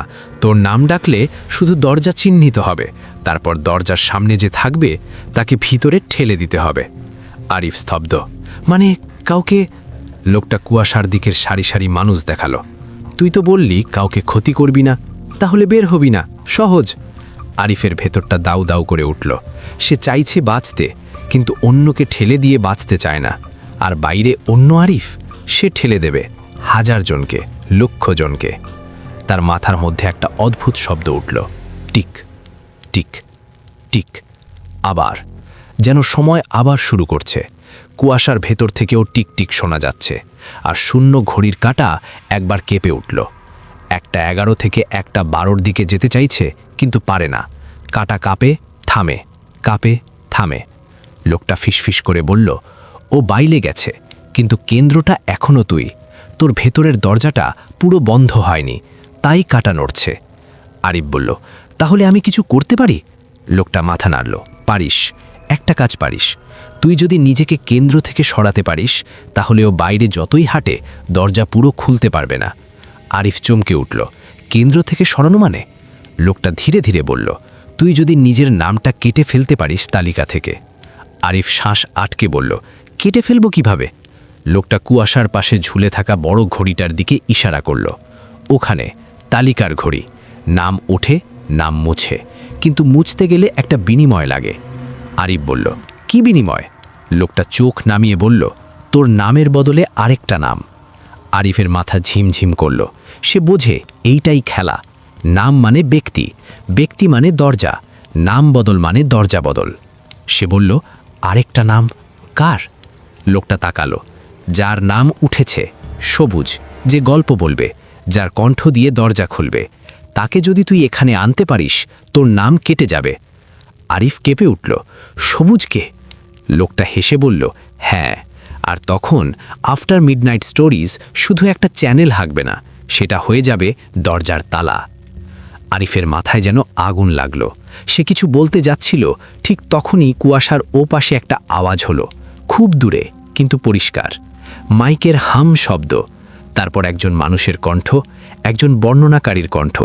তোর নাম ডাকলে শুধু দরজা চিহ্নিত হবে, তারপর দরজার সামনে যে থাকবে তাকে ভিতরে ঠেলে দিতে হবে। আরিফ স্তব্ধ। মানে কাউকে? লোকটা কুয়াশার দিকের সারি সারি মানুষ দেখালো। তুই তো বললি কাউকে ক্ষতি করবি না, তাহলে বের হবি না, সহজ। আরিফের ভেতরটা দাউ দাউ করে উঠল। সে চাইছে বাঁচতে, কিন্তু অন্যকে ঠেলে দিয়ে বাঁচতে চায় না। আর বাইরে অন্য আরিফ, সে ঠেলে দেবে 1000 জনকে, লক্ষ জনকে। তার মাথার মধ্যে একটা অদ্ভুত শব্দ উঠল, টিক টিক টিক। আবার যেন সময় আবার শুরু করছে। কুয়াশার ভেতর থেকেও টিক টিক শোনা যাচ্ছে, আর শূন্য ঘড়ির কাঁটা একবার কেঁপে উঠল। 1:11 থেকে 1:12-র দিকে যেতে চাইছে, কিন্তু পারে না। কাঁটা কাঁপে, থামে, কাঁপে, থামে। লোকটা ফিসফিস করে বলল, ও বাইলে গেছে, কিন্তু কেন্দ্রটা এখনও তুই। তোর ভেতরের দরজাটা পুরো বন্ধ হয়নি, তাই কাঁটা নড়ছে। আরিফ বলল, তাহলে আমি কিছু করতে পারি? লোকটা মাথা নাড়ল। পারিস, একটা কাজ পারিস। তুই যদি নিজেকে কেন্দ্র থেকে সরাতে পারিস, তাহলে ও বাইরে যতই হাঁটে দরজা পুরো খুলতে পারবে না। আরিফ চমকে উঠল। কেন্দ্র থেকে সরানো মানে? লোকটা ধীরে ধীরে বলল, তুই যদি নিজের নামটা কেটে ফেলতে পারিস তালিকা থেকে। আরিফ শ্বাস আটকে বলল, কেটে ফেলবো কিভাবে? লোকটা কুয়াশার পাশে ঝুলে থাকা বড় ঘড়িটার দিকে ইশারা করল। ওখানে তালিকার ঘড়ি। নাম ওঠে, নাম মুছে, কিন্তু মুছতে গেলে একটা বিনিময় লাগে। আরিফ বলল, কি বিনিময়? লোকটা চোখ নামিয়ে বলল, তোর নামের বদলে আরেকটা নাম। আরিফের মাথা ঝিমঝিম করল। সে বোঝে এইটাই খেলা। নাম মানে ব্যক্তি, ব্যক্তি মানে দরজা, নাম বদল মানে দরজা বদল। সে বলল, আরেকটা নাম কার? লোকটা তাকালো। যার নাম উঠেছে, সবুজ, যে গল্প বলবে, যার কণ্ঠ দিয়ে দরজা খুলবে, তাকে যদি তুই এখানে আনতে পারিস, তোর নাম কেটে যাবে। আরিফ কেঁপে উঠল, সবুজকে? লোকটা হেসে বলল, হ্যাঁ। আর তখন আফটার মিডনাইট স্টোরিজ শুধু একটা চ্যানেল হাঁকবে না, সেটা হয়ে যাবে দরজার তালা। আরিফের মাথায় যেন আগুন লাগল। সে কিছু বলতে যাচ্ছিল, ঠিক তখনই কুয়াশার ওপাশে একটা আওয়াজ হলো, খুব দূরে কিন্তু পরিষ্কার। মাইকের হাম শব্দ, তারপর একজন মানুষের কণ্ঠ, একজন বর্ণনাকারীর কণ্ঠ,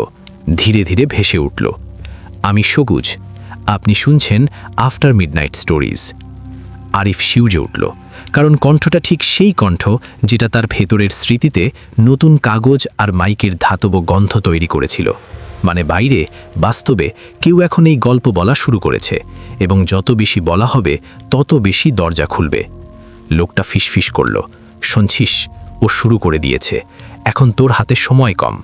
ধীরে ধীরে ভেসে উঠল, আমি সবুজ, আপনি শুনছেন আফটার মিডনাইট স্টোরিজ। আরিফ শিউজে উঠল, কারণ কণ্ঠটা ঠিক সেই কণ্ঠ যেটা তার ভেতরের স্মৃতিতে নতুন কাগজ আর মাইকের ধাতব গন্ধ তৈরি করেছিল। মানে বাইরে, বাস্তবে কেউ এখন এই গল্প বলা শুরু করেছে, এবং যত বেশি বলা হবে তত বেশি দরজা খুলবে। লোকটা ফিসফিস করল, শুনছিস, ও শুরু করে দিয়েছে, এখন তোর হাতে সময় কম।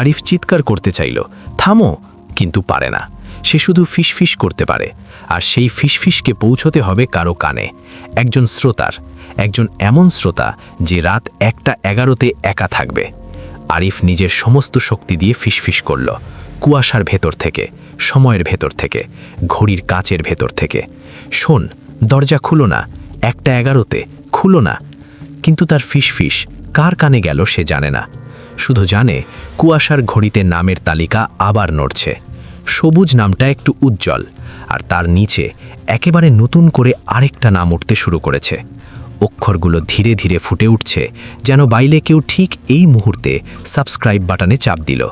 আরিফ চিৎকার করতে চাইল, থামো, কিন্তু পারে না। সে শুধু ফিসফিস করতে পারে, আর সেই ফিসফিসকে পৌঁছতে হবে কারো কানে, একজন শ্রোতার, একজন এমন শ্রোতা যে রাত 1:11 একা থাকবে। আরিফ নিজের সমস্ত শক্তি দিয়ে ফিসফিস করল, কুয়াশার ভেতর থেকে, সময়ের ভেতর থেকে, ঘড়ির কাচের ভেতর থেকে। শোন, দরজা খুলো না, 1:11 খুলো না। কিন্তু তার ফিসফিস কার কানে গেল সে জানে না, শুধু জানে কুয়াশার ঘড়িতে নামের তালিকা আবার নড়ছে। সবুজ নামটা একটু উজ্জ্বল, আর তার নিচে একেবারে নতুন করে আরেকটা নাম উঠতে শুরু করেছে। অক্ষরগুলো ধীরে ধীরে ফুটে উঠছে, যেন বাইরে কেউ ঠিক এই মুহূর্তে সাবস্ক্রাইব বাটনে চাপ দিল।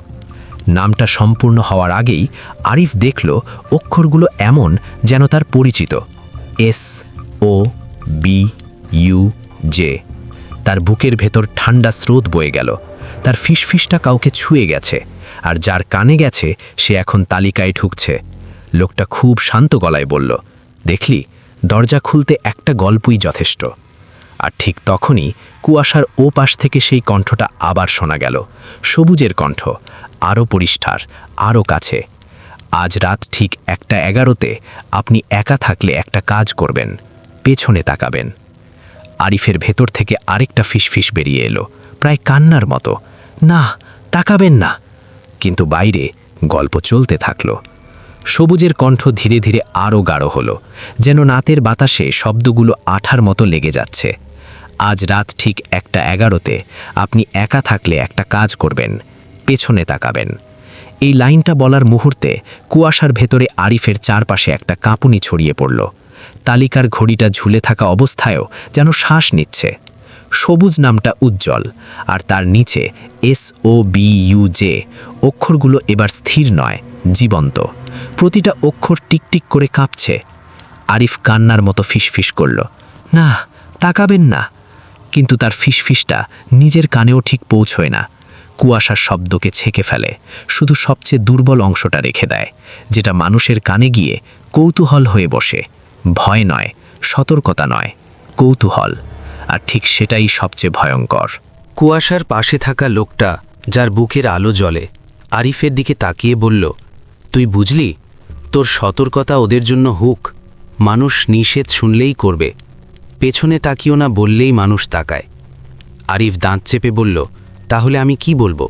নামটা সম্পূর্ণ হওয়ার আগেই আরিফ দেখল অক্ষরগুলো এমন যেন তার পরিচিত, SOBUJ। তার বুকের ভেতর ঠান্ডা স্রোত বয়ে গেল, তার ফিসফিসটা কাউকে ছুঁয়ে গেছে, আর যার কানে গেছে সে এখন তালিকায় ঢুকছে। লোকটা খুব শান্ত গলায় বলল, দেখলি, দরজা খুলতে একটা গল্পই যথেষ্ট। আর ঠিক তখনই কুয়াশার ও পাশ থেকে সেই কণ্ঠটা আবার শোনা গেল, সবুজের কণ্ঠ, আরও পরিষ্কার, আরও কাছে। আজ রাত ঠিক 1:11 আপনি একা থাকলে একটা কাজ করবেন, পেছনে তাকাবেন। আরিফের ভেতর থেকে আরেকটা ফিসফিস বেরিয়ে এলো, প্রায় কান্নার মতো, না, তাকাবেন না। কিন্তু বাইরে গল্প চলতে থাকলো। সবুজের কণ্ঠ ধীরে ধীরে আরও গাঢ় হলো, যেন নাতের বাতাসে শব্দগুলো আঠার মতো লেগে যাচ্ছে। আজ রাত ঠিক 1:11 আপনি একা থাকলে একটা কাজ করবেন, পেছনে তাকাবেন। এই লাইনটা বলার মুহূর্তে কুয়াশার ভেতরে আরিফের চারপাশে একটা কাঁপুনি ছড়িয়ে পড়ল। তালিকার ঘড়িটা ঝুলে থাকা অবস্থায়ও যেন শ্বাস নিচ্ছে। সবুজ নামটা উজ্জ্বল, আর তার নিচে SOBUJ। অক্ষরগুলো এবার স্থির নয়, জীবন্ত। প্রতিটা অক্ষর টিকটিক করে কাঁপছে। আরিফ কান্নার মতো ফিসফিস করল, না, তাকাবেন না। কিন্তু তার ফিসফিসটা নিজের কানেও ঠিক পৌঁছয় না। কুয়াশার শব্দকে ছেঁকে ফেলে, শুধু সবচেয়ে দুর্বল অংশটা রেখে দেয়, যেটা মানুষের কানে গিয়ে কৌতূহল হয়ে বসে। ভয় নয়, সতর্কতা নয়, কৌতূহল। আর ঠিক সেটাই সবচেয়ে ভয়ঙ্কর। কুয়াশার পাশে থাকা লোকটা, যার বুকের আলো জ্বলে, আরিফের দিকে তাকিয়ে বলল, তুই বুঝলি, তোর সতর্কতা ওদের জন্য হুক। মানুষ নিষেধ শুনলেই করবে, পেছনে তাকিও না বললেই মানুষ তাকায়। আরিফ দাঁত চেপে বলল, তাহলে আমি কি বলবো?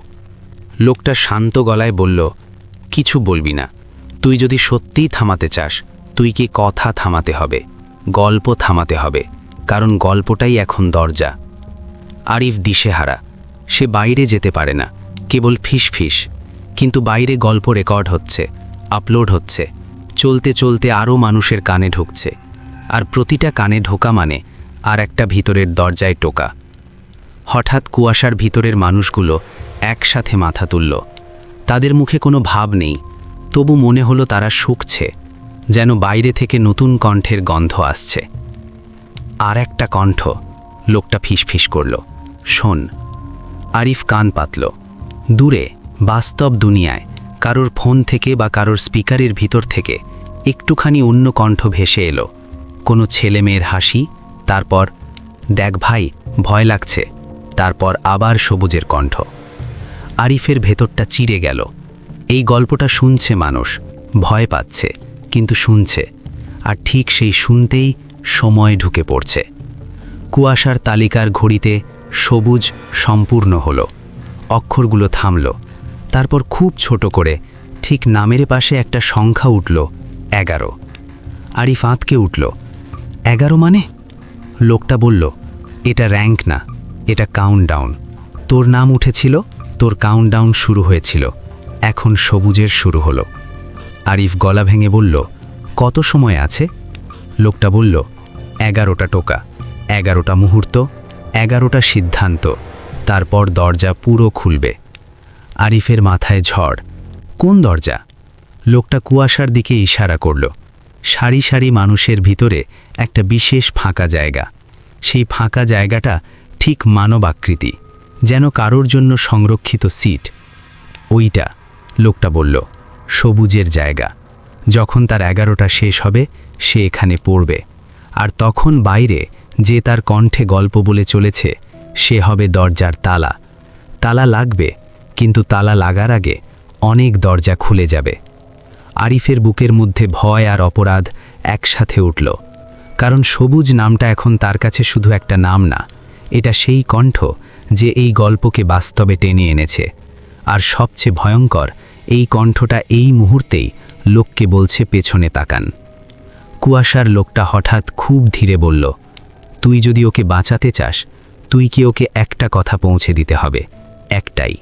লোকটা শান্ত গলায় বলল, কিছু বলবি না। তুই যদি সত্যিই থামাতে চাস, তুই কি কথা থামাতে হবে, গল্প থামাতে হবে, কারণ গল্পটাই এখন দরজা। আরিফ দিশেহারা, সে বাইরে যেতে পারে না, কেবল ফিসফিস। কিন্তু বাইরে গল্প রেকর্ড হচ্ছে, আপলোড হচ্ছে, চলতে চলতে আরও মানুষের কানে ঢুকছে। আর প্রতিটা কানে ঢোকা মানে আর একটা ভিতরের দরজায় টোকা। হঠাৎ কুয়াশার ভিতরের মানুষগুলো একসাথে মাথা তুলল। তাদের মুখে কোনো ভাব নেই, তবু মনে হলো তারা শুকছে, যেন বাইরে থেকে নতুন কণ্ঠের গন্ধ আসছে। আর একটা কণ্ঠ, লোকটা ফিসফিস করল, শোন। আরিফ কান পাতল। দূরে, বাস্তব দুনিয়ায়, কারোর ফোন থেকে বা কারোর স্পিকারের ভিতর থেকে একটুখানি অন্য কণ্ঠ ভেসে এলো, কোনো ছেলে মেয়ের হাসি, তারপর, দেখ ভাই, ভয় লাগছে, তারপর আবার সবুজের কণ্ঠ। আরিফের ভেতরটা চিড়ে গেল। এই গল্পটা শুনছে মানুষ, ভয় পাচ্ছে, কিন্তু শুনছে। আর ঠিক সেই শুনতেই সময় ঢুকে পড়ছে। কুয়াশার তালিকার ঘড়িতে সবুজ সম্পূর্ণ হলো, অক্ষরগুলো থামল। তারপর খুব ছোট করে ঠিক নামের পাশে একটা সংখ্যা উঠল, 11। আরিফ আঁতকে উঠল, 11 মানে? লোকটা বলল, এটা র্যাঙ্ক না, এটা কাউন্টডাউন। তোর নাম উঠেছিল, তোর কাউন্টডাউন শুরু হয়েছিল, এখন সবুজের শুরু হলো। আরিফ গলা ভেঙে বলল, কত সময় আছে? লোকটা বলল, 11টা টোকা, 11টা মুহূর্ত, 11টা সিদ্ধান্ত, তারপর দরজা পুরো খুলবে। আরিফের মাথায় ঝড়। কোন দরজা? লোকটা কুয়াশার দিকে ইশারা করল। সারি সারি মানুষের ভিতরে একটা বিশেষ ফাঁকা জায়গা। সেই ফাঁকা জায়গাটা ঠিক মানবাকৃতি, যেন কারোর জন্য সংরক্ষিত সিট। ওইটা, লোকটা বলল, সবুজের জায়গা। যখন তার 11টা শেষ হবে, সে এখানে পড়বে। আর তখন বাইরে যে তার কণ্ঠে গল্প বলে চলেছে, সে হবে দরজার তালা। তালা লাগবে, কিন্তু তালা লাগার আগে অনেক দরজা খুলে যাবে। আরিফের বুকের মধ্যে ভয় আর অপরাধ একসাথে উঠল, কারণ সবুজ নামটা এখন তার কাছে শুধু একটা নাম না, এটা সেই কণ্ঠ যে এই গল্পকে বাস্তবে টেনে এনেছে। আর সবচেয়ে ভয়ঙ্কর, এই কণ্ঠটা এই মুহূর্তেই লোককে বলছে পেছনে তাকান। কুয়াশার লোকটা হঠাৎ খুব ধীরে বলল, তুই যদি ওকে বাঁচাতে চাস, তুই কি ওকে একটা কথা পৌঁছে দিতে হবে, একটাই।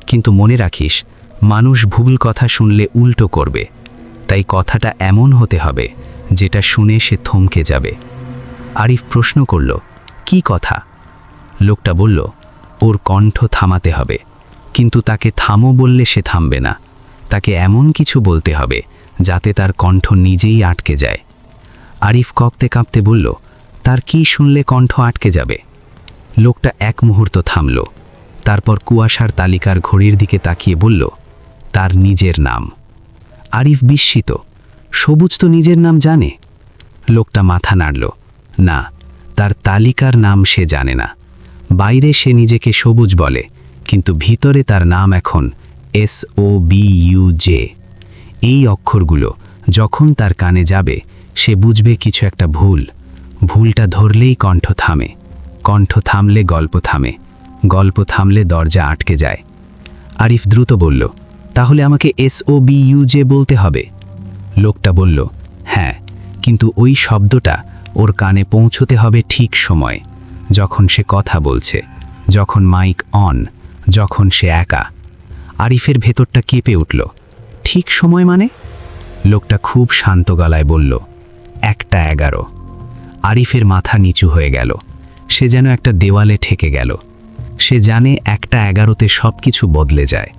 কিন্তু মনে রাখিস, মানুষ ভুল কথা শুনলে উল্টো করবে, তাই কথাটা এমন হতে হবে যেটা শুনে সে থমকে যাবে। আরিফ প্রশ্ন করল, কি কথা? লোকটা বলল, ওর কণ্ঠ থামাতে হবে, কিন্তু তাকে থামো বললে সে থামবে না, তাকে এমন কিছু বলতে হবে যাতে তার কণ্ঠ নিজেই আটকে যায়। আরিফ কাঁপতে কাঁপতে বলল, তার কি শুনলে কণ্ঠ আটকে যাবে? লোকটা এক মুহূর্ত থামল, তারপর কুয়াশার তালিকার ঘড়ির দিকে তাকিয়ে বলল, তার নিজের নাম। আরিফ বিস্মিত, সবুজ তো নিজের নাম জানে। লোকটা মাথা নাড়ল, না, তার তালিকার নাম সে জানে না। বাইরে সে নিজেকে সবুজ বলে, কিন্তু ভিতরে তার নাম এখন SOBUJ। এই অক্ষরগুলো যখন তার কানে যাবে, সে বুঝবে কিছু একটা ভুল। ভুলটা ধরলেই কণ্ঠ থামে, কণ্ঠ থামলে গল্প থামে, গল্প থামলে দরজা আটকে যায়। আরিফ দ্রুত বলল, তাহলে আমাকে SOBUJ বলতে হবে? লোকটা বলল, হ্যাঁ, কিন্তু ওই শব্দটা ওর কানে পৌঁছতে হবে ঠিক সময়, যখন সে কথা বলছে, যখন মাইক অন, যখন সে একা। আরিফের ভেতরটা কেঁপে উঠল। ঠিক সময় মানে? লোকটা খুব শান্ত গলায় বলল, 1:11। আরিফের মাথা নিচু হয়ে গেল, সে যেন একটা দেওয়ালে ঠেকে গেল। সে জানে 1:11তে সব কিছু বদলে যায়,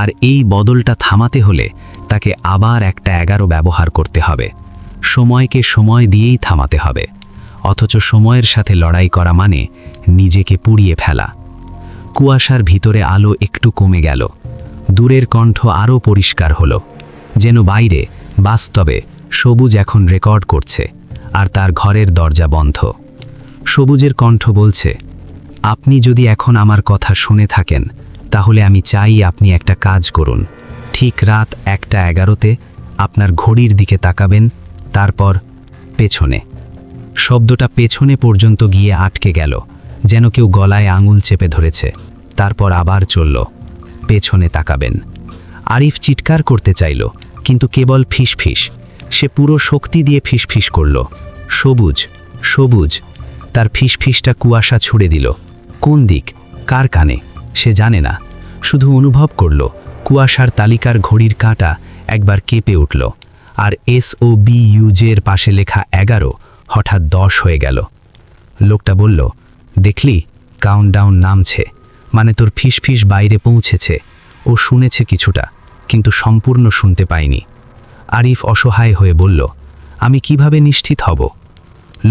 আর এই বদলটা থামাতে হলে তাকে আবার 1:11 ব্যবহার করতে হবে। সময়কে সময় দিয়েই থামাতে হবে, অথচ সময়ের সাথে লড়াই করা মানে নিজেকে পুড়িয়ে ফেলা। কুয়াশার ভিতরে আলো একটু কমে গেল, দূরের কণ্ঠ আরও পরিষ্কার হলো, যেন বাইরে বাস্তবে সবুজ এখন রেকর্ড করছে, আর তার ঘরের দরজা বন্ধ। সবুজের কণ্ঠ বলছে, আপনি যদি এখন আমার কথা শুনে থাকেন, তাহলে আমি চাই আপনি একটা কাজ করুন। ঠিক রাত 1:11তে আপনার ঘড়ির দিকে তাকাবেন, তারপর পেছনে। শব্দটা পেছনে পর্যন্ত গিয়ে আটকে গেল, যেন কেউ গলায় আঙুল চেপে ধরেছে। তারপর আবার চলল, পেছনে তাকাবেন। আরিফ চিৎকার করতে চাইল, কিন্তু কেবল ফিসফিস। সে পুরো শক্তি দিয়ে ফিসফিস করল, সবুজ, সবুজ। তার ফিসফিসটা কুয়াশা ছুড়ে দিল। কোন দিক, কার কানে, সে জানে না, শুধু অনুভব করল কুয়াশার তালিকার ঘড়ির কাঁটা একবার কেঁপে উঠল, আর SOBUJের পাশে লেখা 11 হঠাৎ 10 হয়ে গেল। লোকটা বলল, দেখলি, কাউন্টডাউন নামছে, মানে তোর ফিসফিস বাইরে পৌঁছেছে। ও শুনেছে কিছুটা, কিন্তু সম্পূর্ণ শুনতে পায়নি। আরিফ অসহায় হয়ে বলল, আমি কিভাবে নিশ্চিত হব?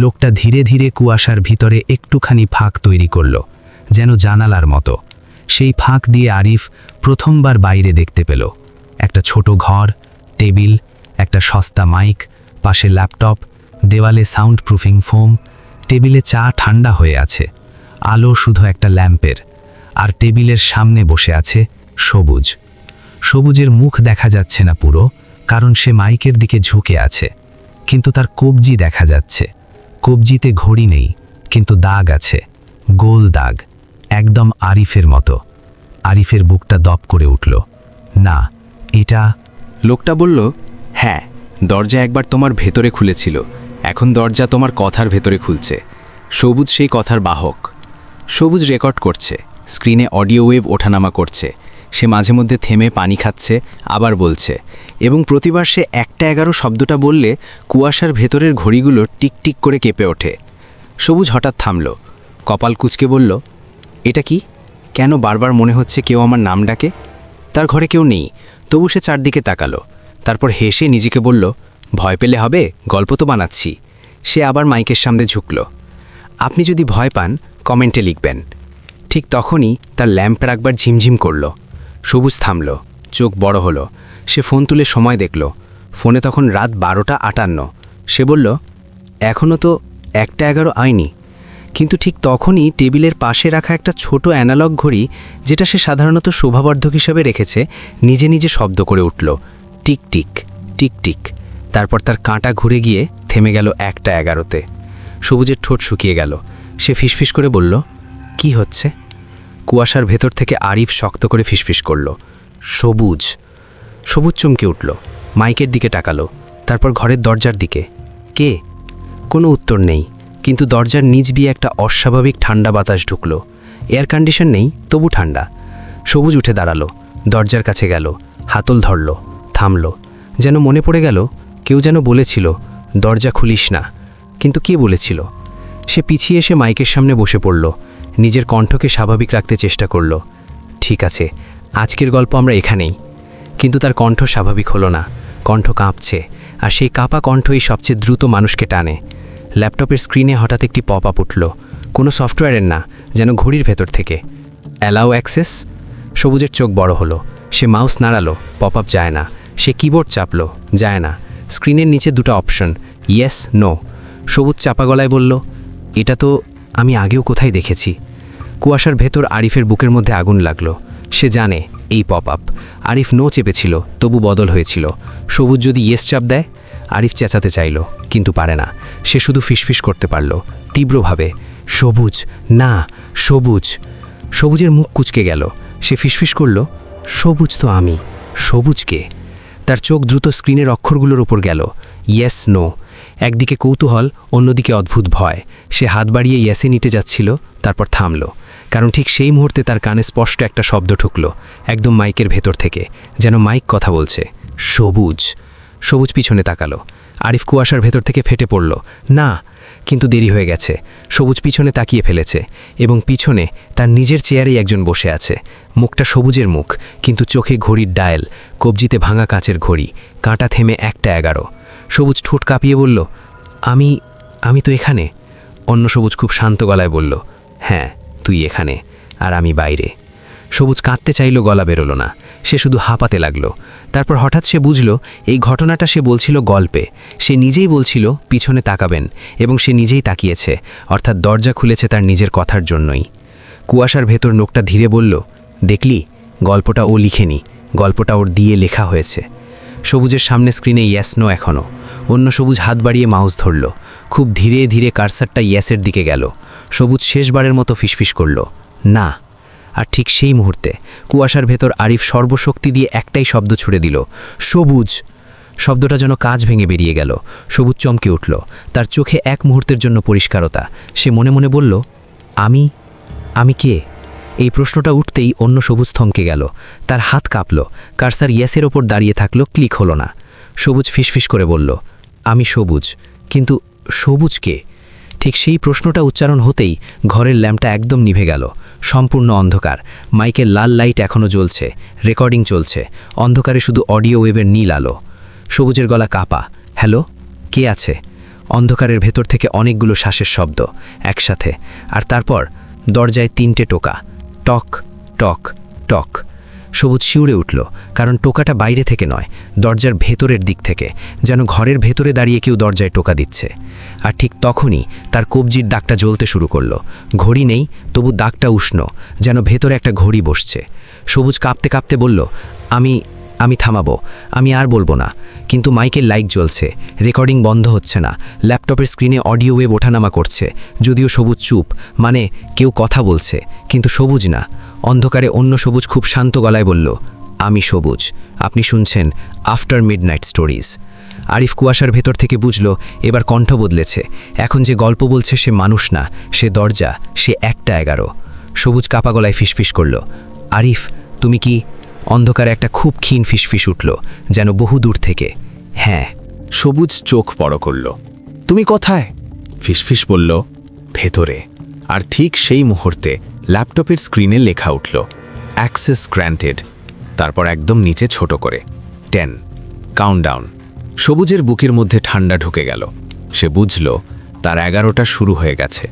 লোকটা ধীরে ধীরে কুয়াশার ভিতরে একটুখানি ফাঁক তৈরি করল, যেন জানালার মতো। সেই ফাঁক দিয়ে আরিফ প্রথমবার বাইরে দেখতে পেল একটা ছোট ঘর, টেবিল, একটা সস্তা মাইক, পাশে ল্যাপটপ, দেওয়ালে সাউন্ড প্রুফিং ফোম। টেবিলে চা ঠান্ডা হয়ে আছে, আলো শুধু একটা ল্যাম্পের, আর টেবিলের সামনে বসে আছে সবুজ। সবুজের মুখ দেখা যাচ্ছে না পুরো, কারণ সে মাইকের দিকে ঝুঁকে আছে, কিন্তু তার কবজি দেখা যাচ্ছে। কবজিতে ঘড়ি নেই, কিন্তু দাগ আছে, গোল দাগ, একদম আরিফের মতো। আরিফের বুকটা দপ করে উঠল। না, এটা... লোকটা বলল, হ্যাঁ, দরজা একবার তোমার ভেতরে খুলেছিল, এখন দরজা তোমার কথার ভেতরে খুলছে। সবুজ সেই কথার বাহক। সবুজ রেকর্ড করছে, স্ক্রিনে অডিও ওয়েভ ওঠানামা করছে। সে মাঝে মধ্যে থেমে পানি খাচ্ছে, আবার বলছে, এবং প্রতিবার সে 1:11 শব্দটা বললে কুয়াশার ভেতরের ঘড়িগুলো টিকটিক করে কেঁপে ওঠে। সবুজ হঠাৎ থামল, কপাল কুঁচকে বলল, এটা কি? কেন বারবার মনে হচ্ছে কেউ আমার নাম ডাকে? তার ঘরে কেউ নেই, তবু সে চারদিকে তাকালো। তারপর হেসে নিজেকে বলল, ভয় পেলে হবে, গল্প তো বানাচ্ছি। সে আবার মাইকের সামনে ঝুঁকল। আপনি যদি ভয় পান, কমেন্টে লিখবেন। ঠিক তখনই তার ল্যাম্পটা একবার ঝিমঝিম করল। সবুজ থামল, চোখ বড় হলো। সে ফোন তুলে সময় দেখল, ফোনে তখন রাত 12:58। সে বলল, এখনও তো 1:11 আয়নি। কিন্তু ঠিক তখনই টেবিলের পাশে রাখা একটা ছোট অ্যানালগ ঘড়ি, যেটা সে সাধারণত শোভাবর্ধক হিসাবে রেখেছে, নিজে নিজে শব্দ করে উঠল, টিক টিক টিক টিক। তারপর তার কাঁটা ঘুরে গিয়ে থেমে গেল 1:11-তে। সবুজের ঠোঁট শুকিয়ে গেল। সে ফিসফিস করে বলল, কি হচ্ছে? কুয়াশার ভেতর থেকে আরিফ শক্ত করে ফিসফিস করল, সবুজ। সবুজ চমকে উঠল, মাইকের দিকে তাকালো, তারপর ঘরের দরজার দিকে। কে? কোনো উত্তর নেই, কিন্তু দরজার নিচ দিয়ে একটা অস্বাভাবিক ঠান্ডা বাতাস ঢুকল। এয়ার কন্ডিশন নেই, তবু ঠান্ডা। সবুজ উঠে দাঁড়ালো, দরজার কাছে গেল, হাতল ধরল, থামল। যেন মনে পড়ে গেল কেউ যেন বলেছিল, দরজা খুলিস না। কিন্তু কে বলেছিল? সে পিছিয়ে এসে মাইকের সামনে বসে পড়ল, নিজের কণ্ঠকে স্বাভাবিক রাখতে চেষ্টা করল। ঠিক আছে, আজকের গল্প আমরা এখানেই। কিন্তু তার কণ্ঠ স্বাভাবিক হলো না, কণ্ঠ কাঁপছে, আর সেই কাঁপা কণ্ঠই সবচেয়ে দ্রুত মানুষকে টানে। ল্যাপটপের স্ক্রিনে হঠাৎ একটি পপ আপ উঠল, কোনো সফটওয়্যারের না, যেন ঘড়ির ভেতর থেকে। Allow access. সবুজের চোখ বড় হলো, সে মাউস নাড়ালো, পপ আপ যায় না। সে কিবোর্ড চাপলো, যায় না। স্ক্রিনের নিচে দুটো অপশন, ইয়েস, নো। সবুজ চাপা গলায় বলল, এটা তো আমি আগেও কোথায় দেখেছি। কুয়াশার ভেতর আরিফের বুকের মধ্যে আগুন লাগলো। সে জানে এই পপ আপ। আরিফ নো চেপেছিল, তবু বদল হয়েছিল। সবুজ যদি ইয়েস চাপ দেয়? আরিফ চেঁচাতে চাইল, কিন্তু পারে না। সে শুধু ফিসফিস করতে পারল, তীব্রভাবে, সবুজ, না, সবুজ। সবুজের মুখ কুঁচকে গেল। সে ফিসফিস করল, সবুজ তো আমি, সবুজকে। তার চোখ দ্রুত স্ক্রিনের অক্ষরগুলোর ওপর গেল, ইয়েস, নো। একদিকে কৌতূহল, অন্যদিকে অদ্ভুত ভয়। সে হাত বাড়িয়ে ইয়েসে নিতে যাচ্ছিল, তারপর থামল, কারণ ঠিক সেই মুহূর্তে তার কানে স্পষ্ট একটা শব্দ ঢুকল, একদম মাইকের ভেতর থেকে, যেন মাইক কথা বলছে, সবুজ। সবুজ পিছনে তাকালো। আরিফ কুয়াশার ভেতর থেকে ফেটে পড়ল, না। কিন্তু দেরি হয়ে গেছে। সবুজ পিছনে তাকিয়ে ফেলেছে, এবং পিছনে তার নিজের চেয়ারেই একজন বসে আছে। মুখটা সবুজের মুখ, কিন্তু চোখে ঘড়ির ডায়াল, কবজিতে ভাঙা কাঁচের ঘড়ি, কাঁটা থেমে 1:11। সবুজ ঠোঁট কাঁপিয়ে বলল, আমি তো এখানে। অন্য সবুজ খুব শান্ত গলায় বলল, হ্যাঁ, তুই এখানে, আর আমি বাইরে। সবুজ কাঁদতে চাইল, গলা বেরোলো না। সে শুধু হাঁপাতে লাগলো। তারপর হঠাৎ সে বুঝল এই ঘটনাটা সে বলছিল গল্পে। সে নিজেই বলছিল পিছনে তাকাবেন, এবং সে নিজেই তাকিয়েছে, অর্থাৎ দরজা খুলেছে তার নিজের কথার জন্যই। কুয়াশার ভেতর নোকটা ধীরে বলল, দেখলি, গল্পটা ও লিখেনি, গল্পটা ওর দিয়ে লেখা হয়েছে। সবুজের সামনে স্ক্রিনে ইয়েস, নো এখনও। অন্য সবুজ হাত বাড়িয়ে মাউস ধরল। খুব ধীরে ধীরে কার্সারটা ইয়েসের দিকে গেল। সবুজ শেষবারের মতো ফিসফিস করল, না। আর ঠিক সেই মুহূর্তে কুয়াশার ভেতর আরিফ সর্বশক্তি দিয়ে একটাই শব্দ ছুড়ে দিল, সবুজ। শব্দটা যেন কাঁচ ভেঙে বেরিয়ে গেল। সবুজ চমকে উঠল, তার চোখে এক মুহূর্তের জন্য পরিষ্কারতা। সে মনে মনে বলল, আমি কে? এই প্রশ্নটা উঠতেই অন্য সবুজ থমকে গেল। তার হাত কাঁপল, কার্সার ইয়েসের ওপর দাঁড়িয়ে থাকলো, ক্লিক হলো না। সবুজ ফিসফিস করে বলল, আমি সবুজ, কিন্তু সবুজ কে? ঠিক সেই প্রশ্নটা উচ্চারণ হতেই ঘরের ল্যাম্পটা একদম নিভে গেল। সম্পূর্ণ অন্ধকার। মাইকের লাল লাইট এখনও জ্বলছে, রেকর্ডিং চলছে। অন্ধকারে শুধু অডিও ওয়েভের নীল আলো। সবুজের গলা কাঁপা, হ্যালো, কে আছে? অন্ধকারের ভেতর থেকে অনেকগুলো শ্বাসের শব্দ একসাথে। আর তারপর দরজায় 3টে টোকা, টক টক টক। সবুজ শিউরে উঠল, কারণ টোকাটা বাইরে থেকে নয়, দরজার ভেতরের দিক থেকে, যেন ঘরের ভেতরে দাঁড়িয়ে কেউ দরজায় টোকা দিচ্ছে। আর ঠিক তখনই তার কবজির দাগটা জ্বলতে শুরু করলো। ঘড়ি নেই, তবু দাগটা উষ্ণ, যেন ভেতরে একটা ঘড়ি বসছে। সবুজ কাঁপতে কাঁপতে বলল, আমি থামাবো, আমি আর বলবো না। কিন্তু মাইকের লাইট জ্বলছে, রেকর্ডিং বন্ধ হচ্ছে না। ল্যাপটপের স্ক্রিনে অডিও ওয়েভ ওঠানামা করছে। যদিও সবুজ চুপ, মানে কেউ কথা বলছে, কিন্তু সবুজ না। অন্ধকারে অন্য সবুজ খুব শান্ত গলায় বলল, আমি সবুজ, আপনি শুনছেন আফটার মিডনাইট স্টোরিজ। আরিফ কুয়াশার ভেতর থেকে বুঝল এবার কণ্ঠ বদলেছে। এখন যে গল্প বলছে সে মানুষ না, সে দরজা, সে 1:11। সবুজ কাপা গলায় ফিসফিস করল, আরিফ, তুমি কি? অন্ধকারে একটা খুব ক্ষীণ ফিসফিস উঠল, যেন বহু দূর থেকে। হ্যাঁ। সবুজ চোখ বড় করল, তুমি কোথায়? ফিসফিস বলল, ভেতরে। আর ঠিক সেই মুহূর্তে ল্যাপটপের স্ক্রিনে লেখা উঠল, অ্যাক্সেস গ্র্যান্টেড। তারপর একদম নিচে ছোট করে 10 কাউন্টডাউন। সবুজের বুকের মধ্যে ঠান্ডা ঢুকে গেল। সে বুঝল তার 11টা শুরু হয়ে গেছে,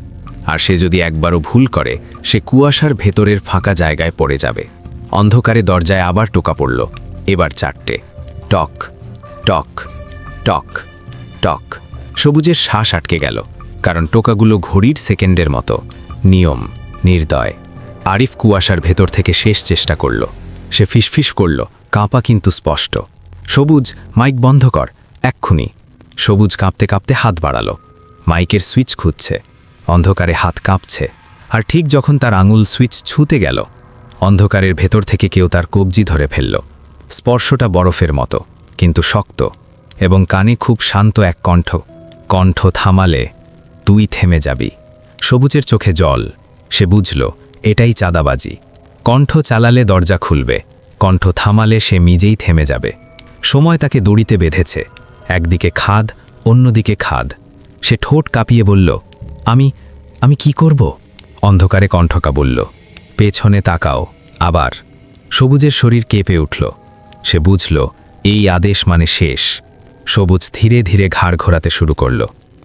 আর সে যদি একবারও ভুল করে সে কুয়াশার ভেতরের ফাঁকা জায়গায় পড়ে যাবে। অন্ধকারে দরজায় আবার টোকা পড়ল, এবার 4টে, টক টক টক টক। সবুজের শ্বাস আটকে গেল, কারণ টোকাগুলো ঘড়ির সেকেন্ডের মতো, নিয়ম, নির্দয়। আরিফ কুয়াশার ভেতর থেকে শেষ চেষ্টা করল। সে ফিসফিস করল, কাঁপা কিন্তু স্পষ্ট, সবুজ, মাইক বন্ধ কর, এক্ষুনি। সবুজ কাঁপতে কাঁপতে হাত বাড়ালো। মাইকের সুইচ খুঁজছে। অন্ধকারে হাত কাঁপছে। আর ঠিক যখন তার আঙুল সুইচ ছুঁতে গেল, অন্ধকারের ভেতর থেকে কেউ তার কবজি ধরে ফেলল। স্পর্শটা বরফের মতো, কিন্তু শক্ত, এবং কানে খুব শান্ত এক কণ্ঠ। কণ্ঠ থামালে তুই থেমে যাবি। সবুজের চোখে জল। সে বুঝল এটাই চাঁদাবাজি। কণ্ঠ চালালে দরজা খুলবে, কণ্ঠ থামালে সে নিজেই থেমে যাবে। সময় তাকে দড়িতে বেঁধেছে, একদিকে খাদ, অন্যদিকে খাদ। সে ঠোঁট কাঁপিয়ে বলল, আমি কি করব? অন্ধকারে কণ্ঠকা বলল, পেছনে তাকাও। আবার। সবুজের শরীর কেঁপে উঠল। সে বুঝল এই আদেশ মানে শেষ। সবুজ ধীরে ধীরে ঘাড় ঘোরাতে শুরু করল,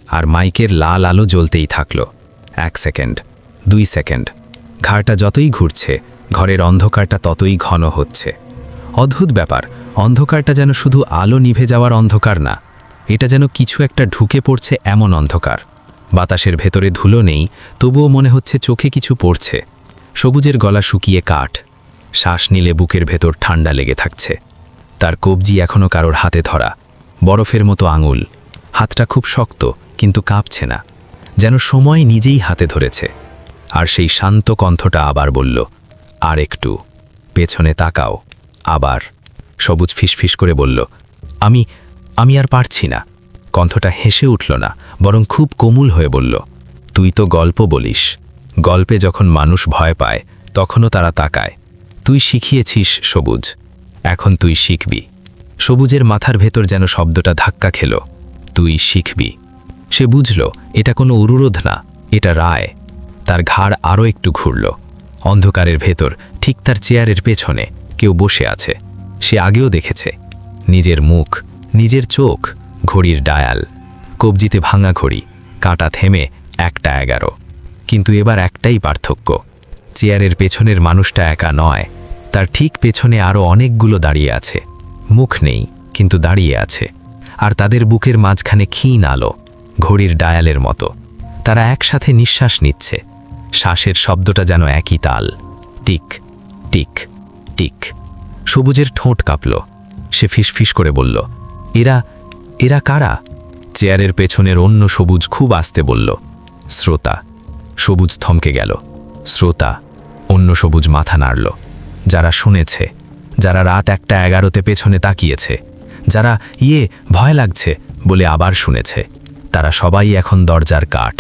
আর মাইকের লাল আলো জ্বলতেই থাকল। 1 সেকেন্ড, 2 সেকেন্ড। ঘাড়টা যতই ঘুরছে, ঘরের অন্ধকারটা ততই ঘন হচ্ছে। অদ্ভুত ব্যাপার, অন্ধকারটা যেন শুধু আলো নিভে যাওয়ার অন্ধকার না, এটা যেন কিছু একটা ঢুকে পড়ছে এমন অন্ধকার। বাতাসের ভেতরে ধুলো নেই, তবুও মনে হচ্ছে চোখে কিছু পড়ছে। সবুজের গলা শুকিয়ে কাঠ। শ্বাস নিলে বুকের ভেতর ঠান্ডা লেগে থাকছে। তার কবজি এখনও কারোর হাতে ধরা, বরফের মতো আঙুল। হাতটা খুব শক্ত, কিন্তু কাঁপছে না, যেন সময় নিজেই হাতে ধরেছে। আর সেই শান্ত কণ্ঠটা আবার বলল, আর একটু, পেছনে তাকাও। আবার। সবুজ ফিসফিস করে বলল, আমি আর পারছি না। কণ্ঠটা হেসে উঠল না, বরং খুব কোমল হয়ে বলল, তুই তো গল্প বলিস। গল্পে যখন মানুষ ভয় পায়, তখনও তারা তাকায়। তুই শিখিয়েছিস সবুজ, এখন তুই শিখবি। সবুজের মাথার ভেতর যেন শব্দটা ধাক্কা খেল, তুই শিখবি। সে বুঝল এটা কোনো অনুরোধ না, এটা রায়। তার ঘাড় আরও একটু ঘুরল। অন্ধকারের ভেতর ঠিক তার চেয়ারের পেছনে কেউ বসে আছে। সে আগেও দেখেছে, নিজের মুখ, নিজের চোখ, ঘড়ির ডায়াল, কবজিতে ভাঙা ঘড়ি, কাঁটা থেমে 1:11। কিন্তু এবার একটাই পার্থক্য, চেয়ারের পেছনের মানুষটা একা নয়, তার ঠিক পেছনে আরও অনেকগুলো দাঁড়িয়ে আছে। মুখ নেই, কিন্তু দাঁড়িয়ে আছে। আর তাদের বুকের মাঝখানে ক্ষীণ আলো, ঘড়ির ডায়ালের মতো। তারা একসাথে নিঃশ্বাস নিচ্ছে। শ্বাসের শব্দটা যেন একই তাল, টিক টিক টিক। সবুজের ঠোঁট কাঁপল। সে ফিসফিস করে বলল, এরা কারা? চেয়ারের পেছনের অন্য সবুজ খুব আস্তে বলল, শ্রোতা। সবুজ থমকে গেল। শ্রোতা। অন্য সবুজ মাথা নাড়ল। যারা শুনেছে, যারা রাত 1:11 পেছনে তাকিয়েছে, যারা ভয় লাগছে বলে আবার শুনেছে, তারা সবাই এখন দরজার কাঠ।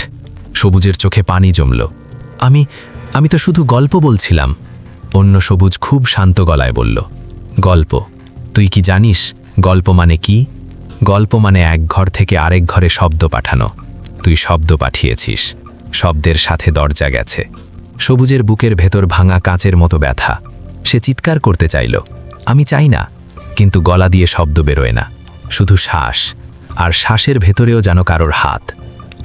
সবুজের চোখে পানি জমল। আমি তো শুধু গল্প বলছিলাম। অন্য সবুজ খুব শান্ত গলায় বলল, গল্প? তুই কি জানিস গল্প মানে কি? গল্প মানে এক ঘর থেকে আরেক ঘরে শব্দ পাঠানো। তুই শব্দ পাঠিয়েছিস, শব্দের সাথে দরজা গেছে। সবুজের বুকের ভেতর ভাঙা কাঁচের মতো ব্যথা। সে চিৎকার করতে চাইল, আমি চাই না, কিন্তু গলা দিয়ে শব্দ বেরোয় না, শুধু শ্বাস। আর শ্বাসের ভেতরেও যেন কারোর হাত।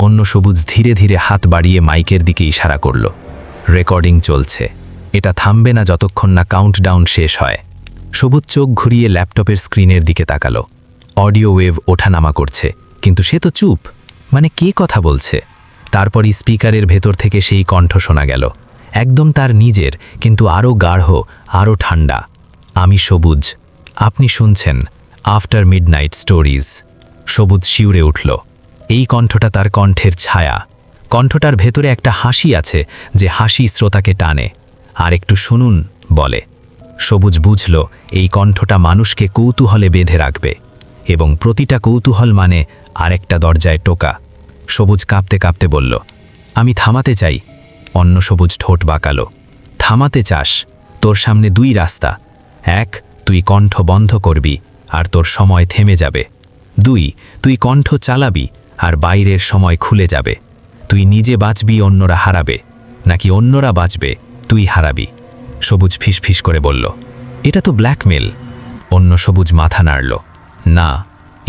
অন্য সবুজ ধীরে ধীরে হাত বাড়িয়ে মাইকের দিকে ইশারা করল। রেকর্ডিং চলছে, এটা থামবে না যতক্ষণ না কাউন্টডাউন শেষ হয়। সবুজ চোখ ঘুরিয়ে ল্যাপটপের স্ক্রিনের দিকে তাকালো। অডিও ওয়েভ ওঠানামা করছে, কিন্তু সে তো চুপ। মানে কে কথা বলছে? তারপরই স্পিকারের ভেতর থেকে সেই কণ্ঠ শোনা গেল, একদম তার নিজের, কিন্তু আরও গাঢ়, আরও ঠান্ডা। আমি সবুজ, আপনি শুনছেন আফটার মিডনাইট স্টোরিজ। সবুজ শিউরে উঠল। এই কণ্ঠটা তার কণ্ঠের ছায়া। কণ্ঠটার ভেতরে একটা হাসি আছে, যে হাসি শ্রোতাকে টানে। আর একটু শুনুন বলে। সবুজ বুঝল এই কণ্ঠটা মানুষকে কৌতূহলে বেঁধে রাখবে, এবং প্রতিটা কৌতূহল মানে আরেকটা দরজায় টোকা। সবুজ কাঁপতে কাঁপতে বলল, আমি থামাতে চাই। অন্য সবুজ ঠোঁট বাঁকালো। থামাতে চাস? তোর সামনে 2 রাস্তা। 1, তুই কণ্ঠ বন্ধ করবি আর তোর সময় থেমে যাবে। 2, তুই কণ্ঠ চালাবি আর বাইরের সময় খুলে যাবে। তুই নিজে বাঁচবি, অন্যরা হারাবে, নাকি অন্যরা বাঁচবে, তুই হারাবি। সবুজ ফিসফিস করে বলল, এটা তো ব্ল্যাকমেল। অন্য সবুজ মাথা নাড়ল, না,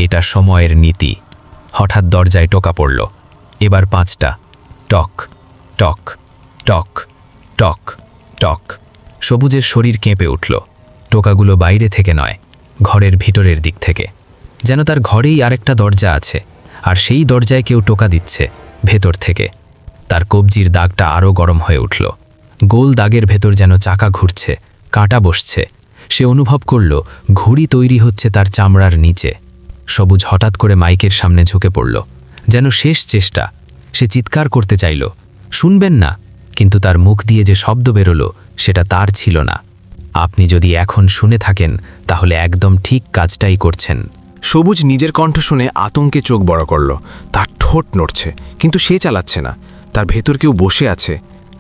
এটা সময়ের নীতি। হঠাৎ দরজায় টোকা পড়ল। এবার 5টা। টক টক টক টক টক। সবুজের শরীর কেঁপে উঠল। টোকাগুলো বাইরে থেকে নয়, ঘরের ভিতরের দিক থেকে। যেন তার ঘরেই আরেকটা দরজা আছে, আর সেই দরজায় কেউ টোকা দিচ্ছে ভেতর থেকে। তার কবজির দাগটা আরও গরম হয়ে উঠল। গোল দাগের ভেতর যেন চাকা ঘুরছে, কাঁটা বসছে। সে অনুভব করল ঘুড়ি তৈরি হচ্ছে তার চামড়ার নিচে। সবুজ হঠাৎ করে মাইকের সামনে ঝুঁকে পড়ল, যেন শেষ চেষ্টা। সে চিৎকার করতে চাইল, শুনবেন না, কিন্তু তার মুখ দিয়ে যে শব্দ বেরোলো সেটা তার ছিল না। আপনি যদি এখন শুনে থাকেন তাহলে একদম ঠিক কাজটাই করছেন। সবুজ নিজের কণ্ঠ শুনে আতঙ্কে চোখ বড় করল। তার ঠোঁট নড়ছে, কিন্তু সে চালাচ্ছে না। তার ভেতর কেউ বসে আছে।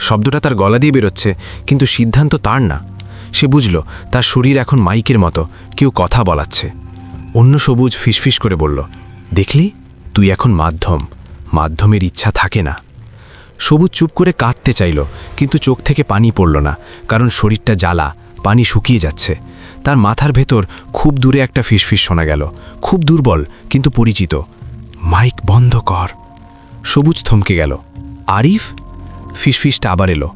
শব্দটা তার গলা দিয়ে বেরোচ্ছে, কিন্তু সিদ্ধান্ত তার না। সে বুঝল তার শরীর এখন মাইকের মতো, কেউ কথা বলাচ্ছে। অন্য সবুজ ফিসফিস করে বলল, দেখলি, তুই এখন মাধ্যমের ইচ্ছা থাকে না। সবুজ চুপ করে কাঁদতে চাইল, কিন্তু চোখ থেকে পানি পড়ল না, কারণ শরীরটা জ্বালা, পানি শুকিয়ে যাচ্ছে। তার মাথার ভেতর খুব দূরে একটা ফিসফিস শোনা গেল, খুব দুর্বল কিন্তু পরিচিত। মাইক বন্ধ কর। সবুজ থমকে গেল। আরিফ? ফিসফিসটা আবার এলো।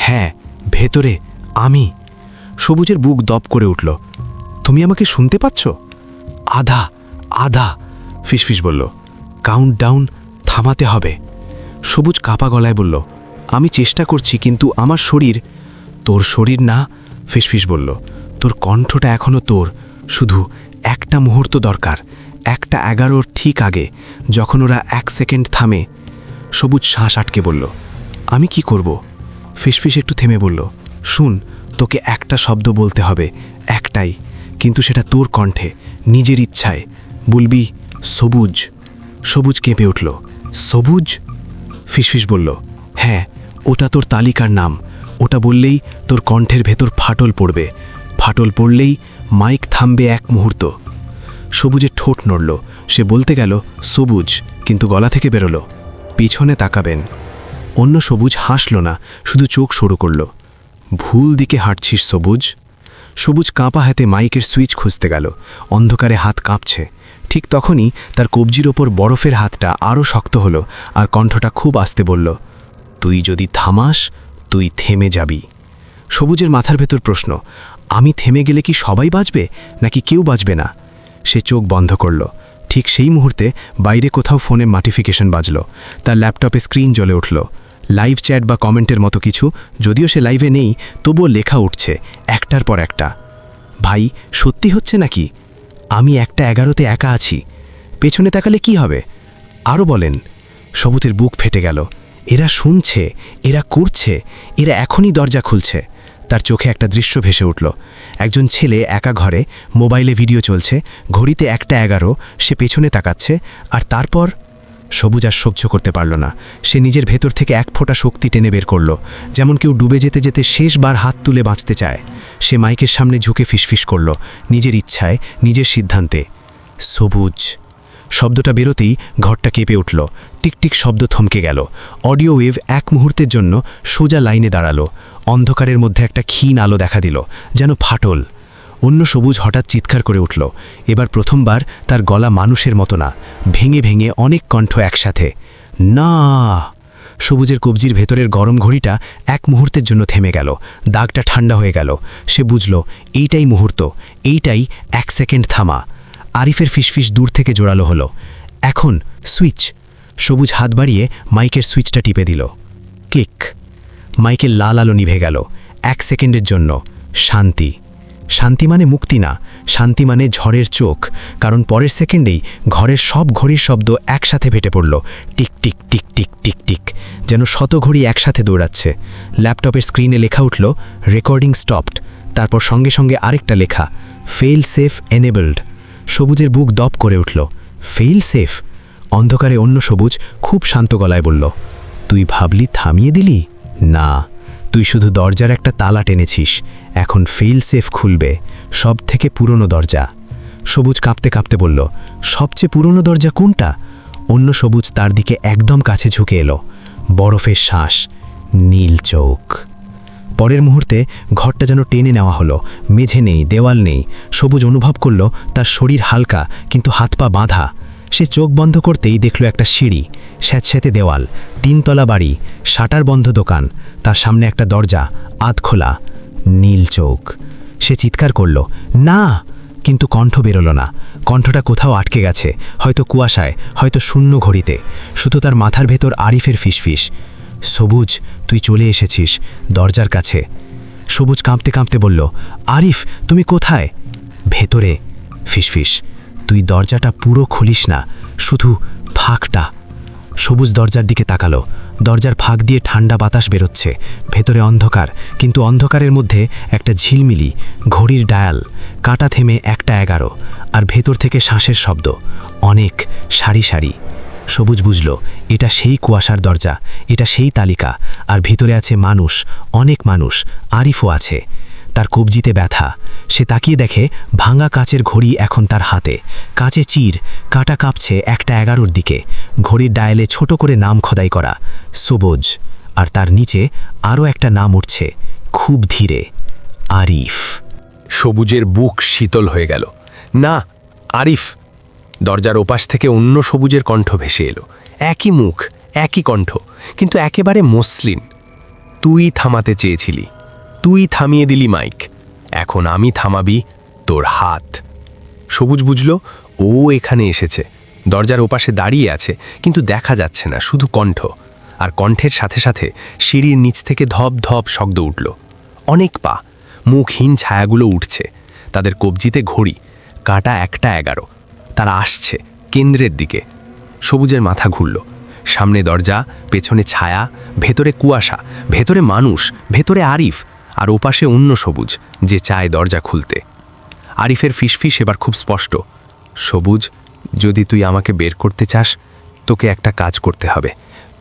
হ্যাঁ, ভেতরে আমি। সবুজের বুক দপ করে উঠল। তুমি আমাকে শুনতে পাচ্ছ? আধা আধা, ফিসফিস বলল। কাউন্ট ডাউন থামাতে হবে। সবুজ কাপা গলায় বলল, আমি চেষ্টা করছি, কিন্তু আমার শরীর। তোর শরীর না, ফিসফিস বলল, তোর কণ্ঠটা এখনো তোর। শুধু একটা মুহূর্ত দরকার, 1:11 ঠিক আগে, যখন ওরা 1 সেকেন্ড থামে। সবুজ শ্বাস আটকে বলল, আমি কি করব? ফিসফিস একটু থেমে বলল, শুন, তোকে একটা শব্দ বলতে হবে, একটাই, কিন্তু সেটা তোর কণ্ঠে, নিজের ইচ্ছায়। বলবি সবুজ। সবুজ কেঁপে উঠল। সবুজ? ফিসফিস বলল, হ্যাঁ, ওটা তোর তালিকার নাম। ওটা বললেই তোর কণ্ঠের ভেতর ফাটল পড়বে। ফাটল পড়লেই মাইক থামবে 1 মুহূর্ত। সবুজের ঠোঁট নড়ল। সে বলতে গেল সবুজ, কিন্তু গলা থেকে বেরোলো, পিছনে তাকাবেন। অন্য সবুজ হাসল না, শুধু চোখ সরু করল। ভুল দিকে হাঁটছিস সবুজ। সবুজ কাঁপা হাতে মাইকের সুইচ খুঁজতে গেল। অন্ধকারে হাত কাঁপছে। ঠিক তখনই তার কবজির ওপর বরফের হাতটা আরও শক্ত হলো, আর কণ্ঠটা খুব আস্তে বলল, তুই যদি থামাস, তুই থেমে যাবি। সবুজের মাথার ভেতর প্রশ্ন, আমি থেমে গেলে কি সবাই বাঁচবে, নাকি কেউ বাঁচবে না? সে চোখ বন্ধ করল। ঠিক সেই মুহূর্তে বাইরে কোথাও ফোনে নোটিফিকেশন বাজল। তার ল্যাপটপে স্ক্রিন জ্বলে উঠল। লাইভ চ্যাট বা কমেন্টের মতো কিছু। যদিও সে লাইভে নেই, তবুও লেখা উঠছে একটার পর একটা। ভাই, সত্যি হচ্ছে নাকি? আমি 1:11 একা আছি। পেছনে তাকালে কি হবে? আরও বলেন। সবুজের বুক ফেটে গেল। এরা শুনছে, এরা করছে, এরা এখনই দরজা খুলছে। তার চোখে একটা দৃশ্য ভেসে উঠল। একজন ছেলে একা ঘরে, মোবাইলে ভিডিও চলছে, ঘড়িতে 1:11, সে পেছনে তাকাচ্ছে। আর তারপর সবুজ আর সহ্য করতে পারল না। সে নিজের ভেতর থেকে এক ফোঁটা শক্তি টেনে বের করল, যেমন কেউ ডুবে যেতে যেতে শেষবার হাত তুলে বাঁচতে চায়। সে মাইকের সামনে ঝুঁকে ফিসফিস করল, নিজের ইচ্ছায়, নিজের সিদ্ধান্তে, সবুজ। শব্দটা বেরোতেই ঘরটা কেঁপে উঠল। টিকটিক শব্দ থমকে গেল। অডিও ওয়েভ 1 মুহূর্তের জন্য সোজা লাইনে দাঁড়ালো। অন্ধকারের মধ্যে একটা ক্ষীণ আলো দেখা দিল, যেন ফাটল। অন্য সবুজ হঠাৎ চিৎকার করে উঠল। এবার প্রথমবার তার গলা মানুষের মতো না, ভেঙে ভেঙে অনেক কণ্ঠ একসাথে, না। সবুজের কবজির ভেতরের গরম ঘড়িটা 1 মুহূর্তের জন্য থেমে গেল। দাগটা ঠান্ডা হয়ে গেল। সে বুঝল, এইটাই মুহূর্ত, এইটাই 1 সেকেন্ড থামা। আরিফের ফিসফিস দূর থেকে জোরালো হলো, এখন সুইচ। সবুজ হাত বাড়িয়ে মাইকের সুইচটা টিপে দিল। ক্লিক। মাইকের লাল আলো নিভে গেল। 1 সেকেন্ডের জন্য শান্তি। শান্তি মানে মুক্তি না, শান্তি মানে ঝড়ের চোখ। কারণ পরের সেকেন্ডেই ঘরের সব ঘড়ির শব্দ একসাথে ফেটে পড়ল। Tick tick tick tick tick tick, যেন শত ঘড়ি একসাথে দৌড়াচ্ছে। ল্যাপটপের স্ক্রিনে লেখা উঠল, রেকর্ডিং স্টপড। তারপর সঙ্গে সঙ্গে আরেকটা লেখা, ফেল সেফ এনেবলড। সবুজের বুক দপ করে উঠল। Fail safe? অন্ধকারে অন্য সবুজ খুব শান্ত গলায় বলল, তুই ভাবলি থামিয়ে দিলি? না, তুই শুধু দরজার একটা তালা টেনেছিস। এখন ফেল সেফ খুলবে, সব থেকে পুরনো দরজা। সবুজ কাঁপতে কাঁপতে বলল, সবচেয়ে পুরনো দরজা কোনটা? অন্য সবুজ তার দিকে একদম কাছে ঝুঁকে এলো। বরফের শ্বাস, নীল চোখ। পরের মুহূর্তে ঘরটা যেন টেনে নেওয়া হলো। মেঝে নেই, দেওয়াল নেই। সবুজ অনুভব করল তার শরীর হালকা, কিন্তু হাত পা বাঁধা। সে চোখ বন্ধ করতেই দেখল একটা সিঁড়ি, স্যাঁতস্যাঁতে দেওয়াল, 3 তলা বাড়ি, শাটার বন্ধ দোকান, তার সামনে একটা দরজা, আধ খোলা, নীল চোখ। সে চিৎকার করল, না, কিন্তু কণ্ঠ বেরোলো না। কণ্ঠটা কোথাও আটকে গেছে, হয়তো কুয়াশায়, হয়তো শূন্য ঘড়িতে। শুধু তার মাথার ভেতর আরিফের ফিসফিস, সবুজ, তুই চলে এসেছিস দরজার কাছে। সবুজ কাঁপতে কাঁপতে বলল, আরিফ তুমি কোথায়? ভেতরে। ফিসফিস, তুই দরজাটা পুরো খুলিস না, শুধু ফাঁকটা। সবুজ দরজার দিকে তাকালো। দরজার ফাঁক দিয়ে ঠান্ডা বাতাস বেরোচ্ছে। ভেতরে অন্ধকার, কিন্তু অন্ধকারের মধ্যে একটা ঝিলমিলি ঘড়ির ডায়াল। কাঁটা থেমে 1:11, আর ভেতর থেকে শ্বাসের শব্দ, অনেক সারি সারি। সবুজ বুঝল এটা সেই কুয়াশার দরজা, এটা সেই তালিকা। আর ভিতরে আছে মানুষ, অনেক মানুষ। আরিফও আছে। তার কবজিতে ব্যথা। সে তাকিয়ে দেখে ভাঙা কাচের ঘড়ি এখন তার হাতে। কাচে চির, কাঁটা কাঁপছে 1:11 দিকে। ঘড়ির ডায়ালে ছোট করে নাম খোদাই করা, সবুজ। আর তার নিচে আরও একটা নাম উঠছে, খুব ধীরে, আরিফ। সবুজের বুক শীতল হয়ে গেল। না, আরিফ। দরজার ওপাশ থেকে অন্য সবুজের কণ্ঠ ভেসে এলো। একই মুখ, একই কণ্ঠ, কিন্তু একেবারে মসৃণ। তুই থামাতে চেয়েছিলি, তুই থামিয়ে দিলি মাইক, এখন আমি থামাবি তোর হাত। সবুজ বুঝল ও এখানে এসেছে। দরজার ওপাশে দাঁড়িয়ে আছে, কিন্তু দেখা যাচ্ছে না, শুধু কণ্ঠ। আর কণ্ঠের সাথে সাথে সিঁড়ির নিচ থেকে ধপ ধপ শব্দ উঠল। অনেক পা, মুখহীন ছায়াগুলো উঠছে। তাদের কবজিতে ঘড়ি, কাঁটা 1:11। তারা আসছে কেন্দ্রের দিকে। সবুজের মাথা ঘুরল। সামনে দরজা, পেছনে ছায়া, ভেতরে কুয়াশা, ভেতরে মানুষ, ভেতরে আরিফ, আর ওপাশে অন্য সবুজ যে চায় দরজা খুলতে। আরিফের ফিসফিস এবার খুব স্পষ্ট। সবুজ, যদি তুই আমাকে বের করতে চাস, তোকে একটা কাজ করতে হবে।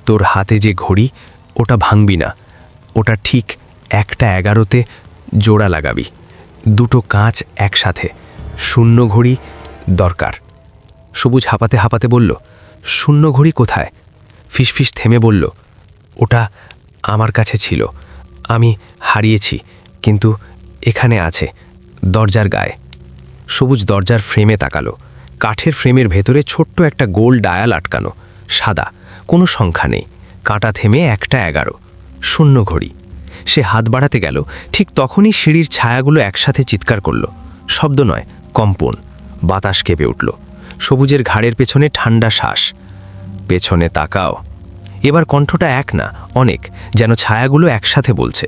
তোর হাতে যে ঘড়ি, ওটা ভাঙবি না। ওটা ঠিক 1:11 জোড়া লাগাবি। দুটো কাঁচ একসাথে। শূন্য ঘড়ি দরকার। সবুজ হাঁপাতে হাঁপাতে বলল, শূন্য ঘড়ি কোথায়? ফিসফিস থেমে বলল, ওটা আমার কাছে ছিল, আমি হারিয়েছি, কিন্তু এখানে আছে, দরজার গায়ে। সবুজ দরজার ফ্রেমে তাকালো। কাঠের ফ্রেমের ভেতরে ছোট্ট একটা গোল ডায়াল আটকানো, সাদা, কোনো সংখ্যা নেই। কাঁটা থেমে 1:11, শূন্য ঘড়ি। সে হাত বাড়াতে গেল, ঠিক তখনই সিঁড়ির ছায়াগুলো একসাথে চিৎকার করল। শব্দ নয়, কম্পন। বাতাস কেঁপে উঠল। সবুজের ঘাড়ের পেছনে ঠান্ডা শ্বাস। পেছনে তাকাও। এবার কণ্ঠটা এক না, অনেক, যেন ছায়াগুলো একসাথে বলছে।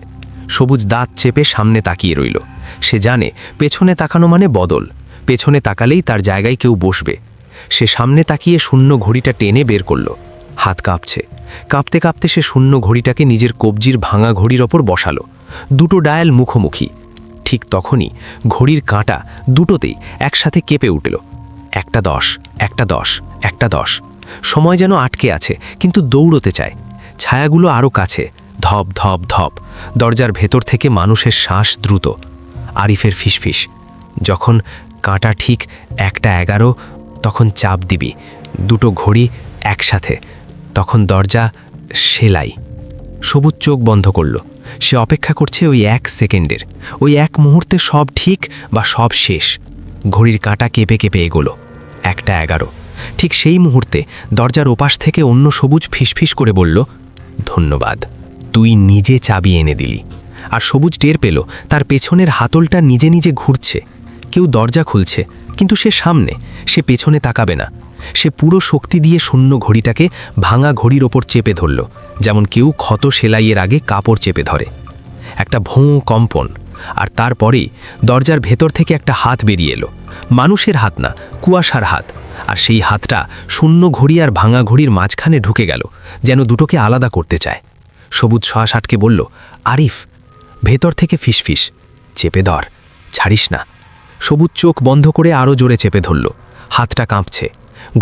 সবুজ দাঁত চেপে সামনে তাকিয়ে রইল। সে জানে পেছনে তাকানো মানে বদল। পেছনে তাকালেই তার জায়গায় কেউ বসবে। সে সামনে তাকিয়ে শূন্য ঘড়িটা টেনে বের করল। হাত কাঁপছে। কাঁপতে কাঁপতে সে শূন্য ঘড়িটাকে নিজের কবজির ভাঙা ঘড়ির ওপর বসালো। দুটো ডায়াল মুখোমুখি। ঠিক তখনই ঘড়ির কাঁটা দুটোতেই একসাথে কেঁপে উঠল। 1:10, 1:10, 1:10। সময় যেন আটকে আছে, কিন্তু দৌড়তে চায়। ছায়াগুলো আরও কাছে, ধপ ধপ ধপ। দরজার ভেতর থেকে মানুষের শ্বাস দ্রুত। আরিফের ফিসফিস, যখন কাঁটা ঠিক 1:11, তখন চাপ দিবি। দুটো ঘড়ি একসাথে, তখন দরজা সেলাই। সবুজ চোখ বন্ধ করল। সে অপেক্ষা করছে ওই 1 সেকেন্ডের, ওই 1 মুহূর্তে সব ঠিক বা সব শেষ। ঘড়ির কাঁটা কেঁপে কেঁপে এগোলো। 1:11। ঠিক সেই মুহূর্তে দরজার ওপাশ থেকে অন্য সবুজ ফিসফিস করে বলল, ধন্যবাদ, তুই নিজে চাবি এনে দিলি। আর সবুজ টের পেল তার পেছনের হাতলটা নিজে নিজে ঘুরছে। কেউ দরজা খুলছে, কিন্তু সে সামনে, সে পেছনে তাকাবে না। সে পুরো শক্তি দিয়ে শূন্য ঘড়িটাকে ভাঙা ঘড়ির ওপর চেপে ধরল, যেমন কেউ ক্ষত সেলাইয়ের আগে কাপড় চেপে ধরে। একটা ভোঁ কম্পন, আর তারপরেই দরজার ভেতর থেকে একটা হাত বেরিয়ে এলো। মানুষের হাত না, কুয়াশার হাত। আর সেই হাতটা শূন্য ঘড়ি আর ভাঙা ঘড়ির মাঝখানে ঢুকে গেল, যেন দুটোকে আলাদা করতে চায়। সবুজ শ্বাস আটকে বলল, আরিফ। ভেতর থেকে ফিসফিস, চেপে ধর, ছাড়িস না। সবুজ চোখ বন্ধ করে আরও জোরে চেপে ধরল। হাতটা কাঁপছে।